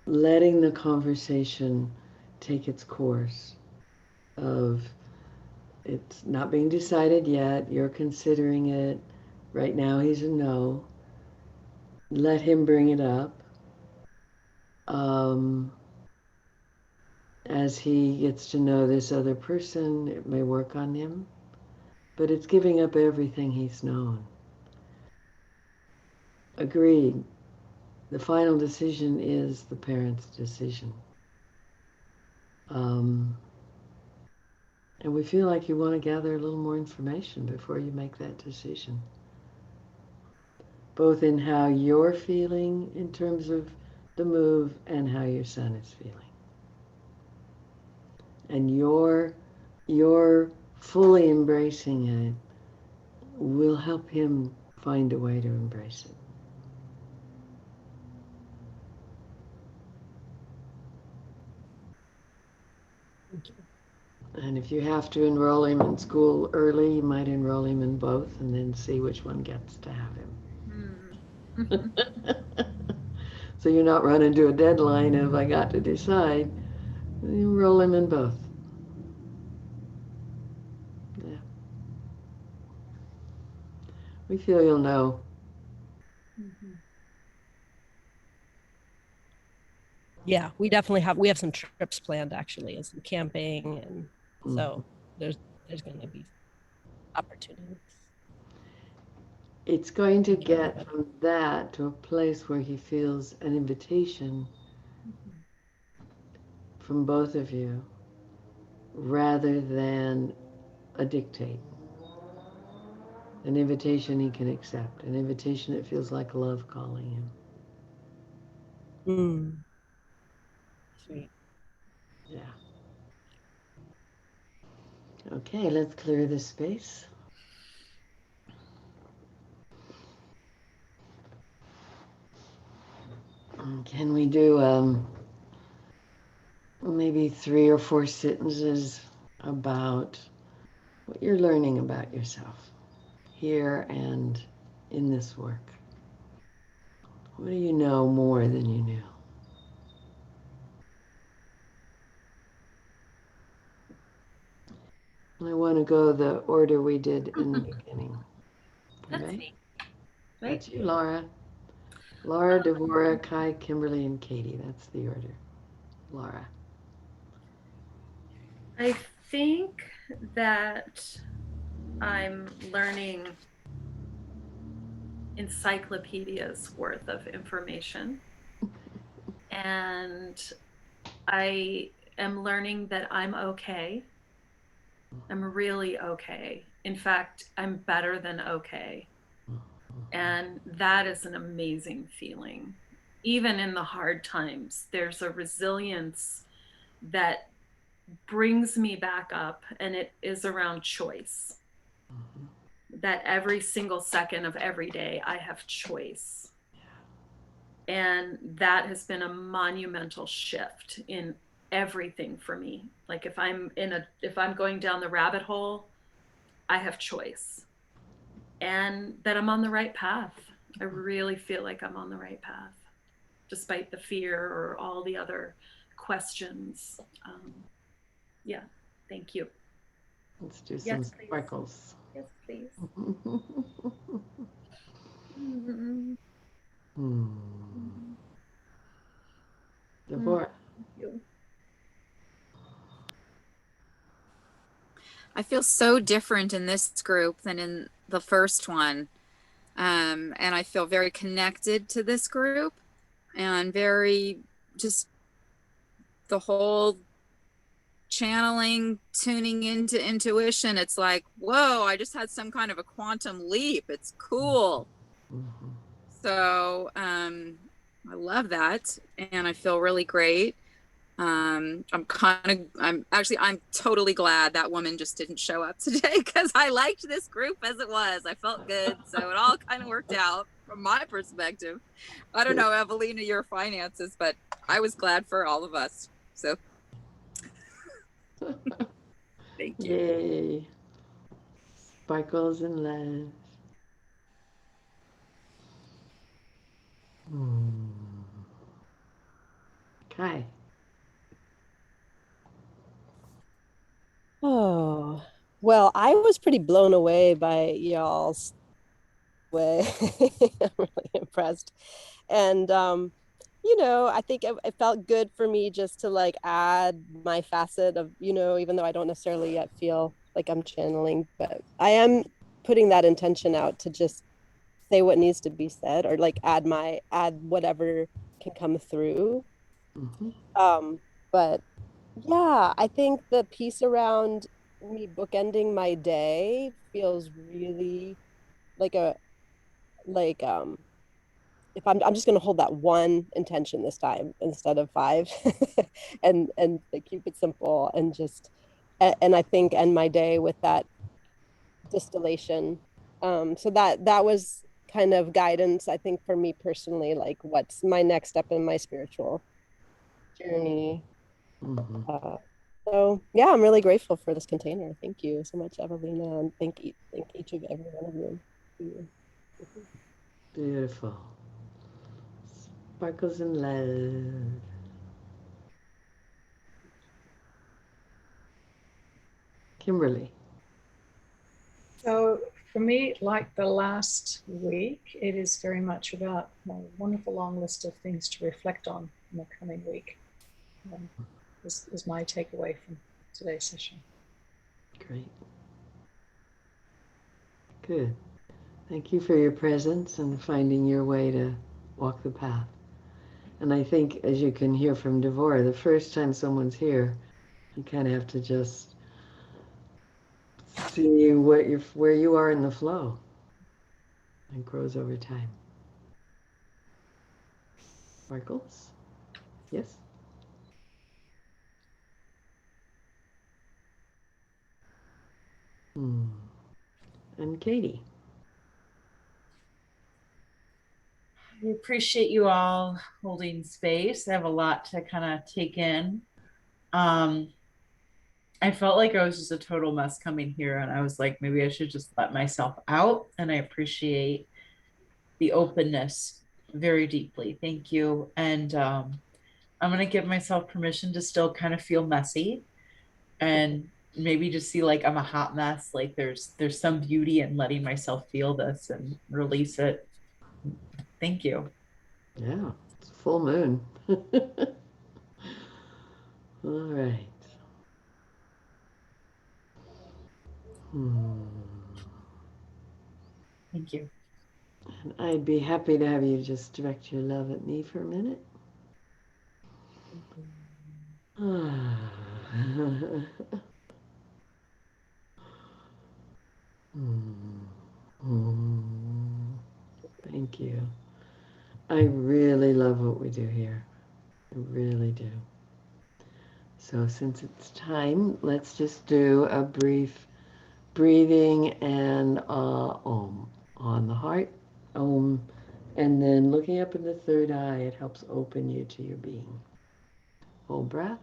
letting the conversation take its course, of it's not being decided yet, you're considering it. Right now he's a no. Let him bring it up. As he gets to know this other person, it may work on him, but it's giving up everything he's known. Agreed. The final decision is the parent's decision. And we feel like you want to gather a little more information before you make that decision, both in how you're feeling in terms of the move and how your son is feeling. And your fully embracing it will help him find a way to embrace it. Thank you. And if you have to enroll him in school early, you might enroll him in both and then see which one gets to have him. So you're not running to a deadline of I got to decide. You enroll him in both. Yeah. We feel you'll know. Yeah, we definitely have some trips planned actually, and some camping, and so there's going to be opportunities. It's going to get from that to a place where he feels an invitation from both of you rather than a dictate. An invitation he can accept, an invitation that feels like love calling him. Sweet. Yeah. Okay, let's clear this space. Can we do maybe 3 or 4 sentences about what you're learning about yourself here and in this work? What do you know more than you knew? I want to go the order we did in the beginning. That's Right? neat. Right? That's you, Laura. Laura, Devorah, Kai, Kimberly, and Katie. That's the order. Laura. I think that I'm learning encyclopedias worth of information. And I am learning that I'm okay. I'm really okay. In fact, I'm better than okay. And that is an amazing feeling. Even in the hard times, there's a resilience that brings me back up, and it is around choice. That every single second of every day, I have choice. And that has been a monumental shift in everything for me. Like if I'm going down the rabbit hole, I have choice and that I'm on the right path. I really feel like I'm on the right path, despite the fear or all the other questions. Yeah, thank you. Let's do some Yes, please. sparkles. Yes, please. Deborah. Thank you. I feel so different in this group than in the first one. And I feel very connected to this group and very just the whole channeling, tuning into intuition. It's like, whoa, I just had some kind of a quantum leap. It's cool. So I love that. And I feel really great. I'm totally glad that woman just didn't show up today because I liked this group as it was. I felt good. So it all kind of worked out from my perspective. I don't know, Evalena, your finances, but I was glad for all of us. So thank you. Yay. Sparkles and love. Kai. Oh, well, I was pretty blown away by y'all's way. I'm really impressed. And I think it felt good for me just to like add my facet of, even though I don't necessarily yet feel like I'm channeling, but I am putting that intention out to just say what needs to be said or like add whatever can come through. But yeah, I think the piece around me bookending my day feels really like if I'm just going to hold that one intention this time instead of five and like, keep it simple and just and I think end my day with that distillation. So that was kind of guidance, I think, for me personally, like what's my next step in my spiritual journey. So yeah, I'm really grateful for this container. Thank you so much, Evalena, and thank each of every one of you. Beautiful. Sparkles and love. Kimberly. So for me, like the last week, it is very much about my wonderful long list of things to reflect on in the coming week. This is my takeaway from today's session. Great. Good. Thank you for your presence and finding your way to walk the path. And I think, as you can hear from Devorah, the first time someone's here, you kind of have to just see where you are in the flow. It grows over time. Sparkles? Yes? And Katie. I appreciate you all holding space. I have a lot to kind of take in. I felt like I was just a total mess coming here, and I was like, maybe I should just let myself out. And I appreciate the openness very deeply. Thank you. And I'm going to give myself permission to still kind of feel messy and maybe just see like I'm a hot mess. Like there's some beauty in letting myself feel this and release it. Thank you. Yeah, it's full moon. All right. Thank you. And I'd be happy to have you just direct your love at me for a minute. Thank you. I really love what we do here. I really do. So since it's time, let's just do a brief breathing and om on the heart. Om. And then looking up in the third eye, it helps open you to your being. Full breath.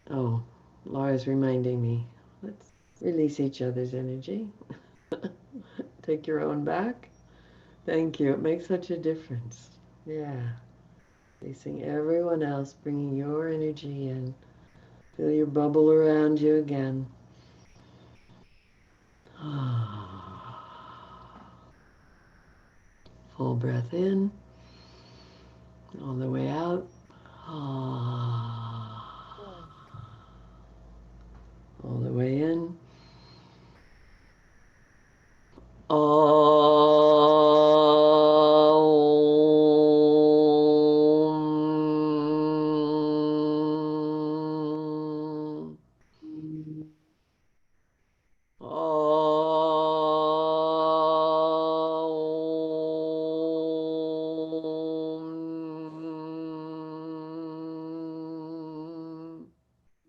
Oh, Laura's reminding me. Release each other's energy. Take your own back. Thank you. It makes such a difference. Yeah. Releasing everyone else, bringing your energy in. Feel your bubble around you again. Full breath in, all the way out. All the way in.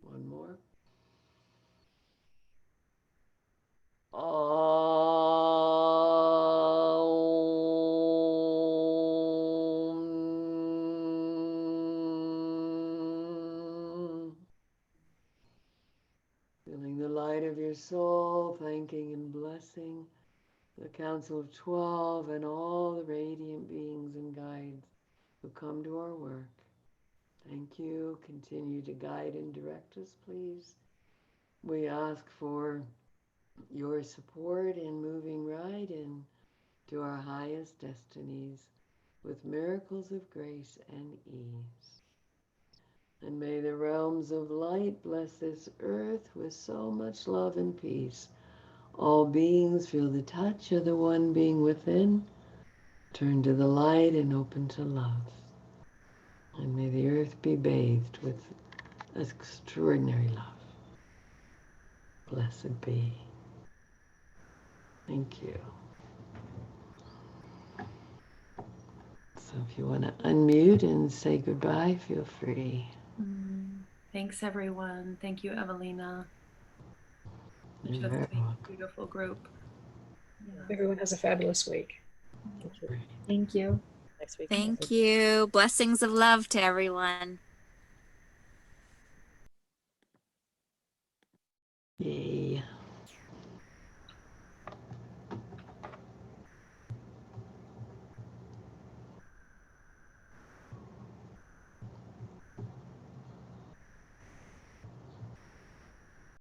One more. Feeling the light of your soul, thanking and blessing the Council of 12 and all the radiant beings and guides who come to our work. Thank you. Continue to guide and direct us, please. We ask for your support in moving right into our highest destinies with miracles of grace and ease. And may the realms of light bless this earth with so much love and peace. All beings feel the touch of the one being within. Turn to the light and open to love. And may the earth be bathed with extraordinary love. Blessed be. Thank you. So if you want to unmute and say goodbye, feel free. Thanks, everyone. Thank you, Evalena. You're Just very a welcome. beautiful group. Yeah. Everyone has a fabulous week. Thank you. Thank you. Next week. Thank you. Blessings of love to everyone. Yay.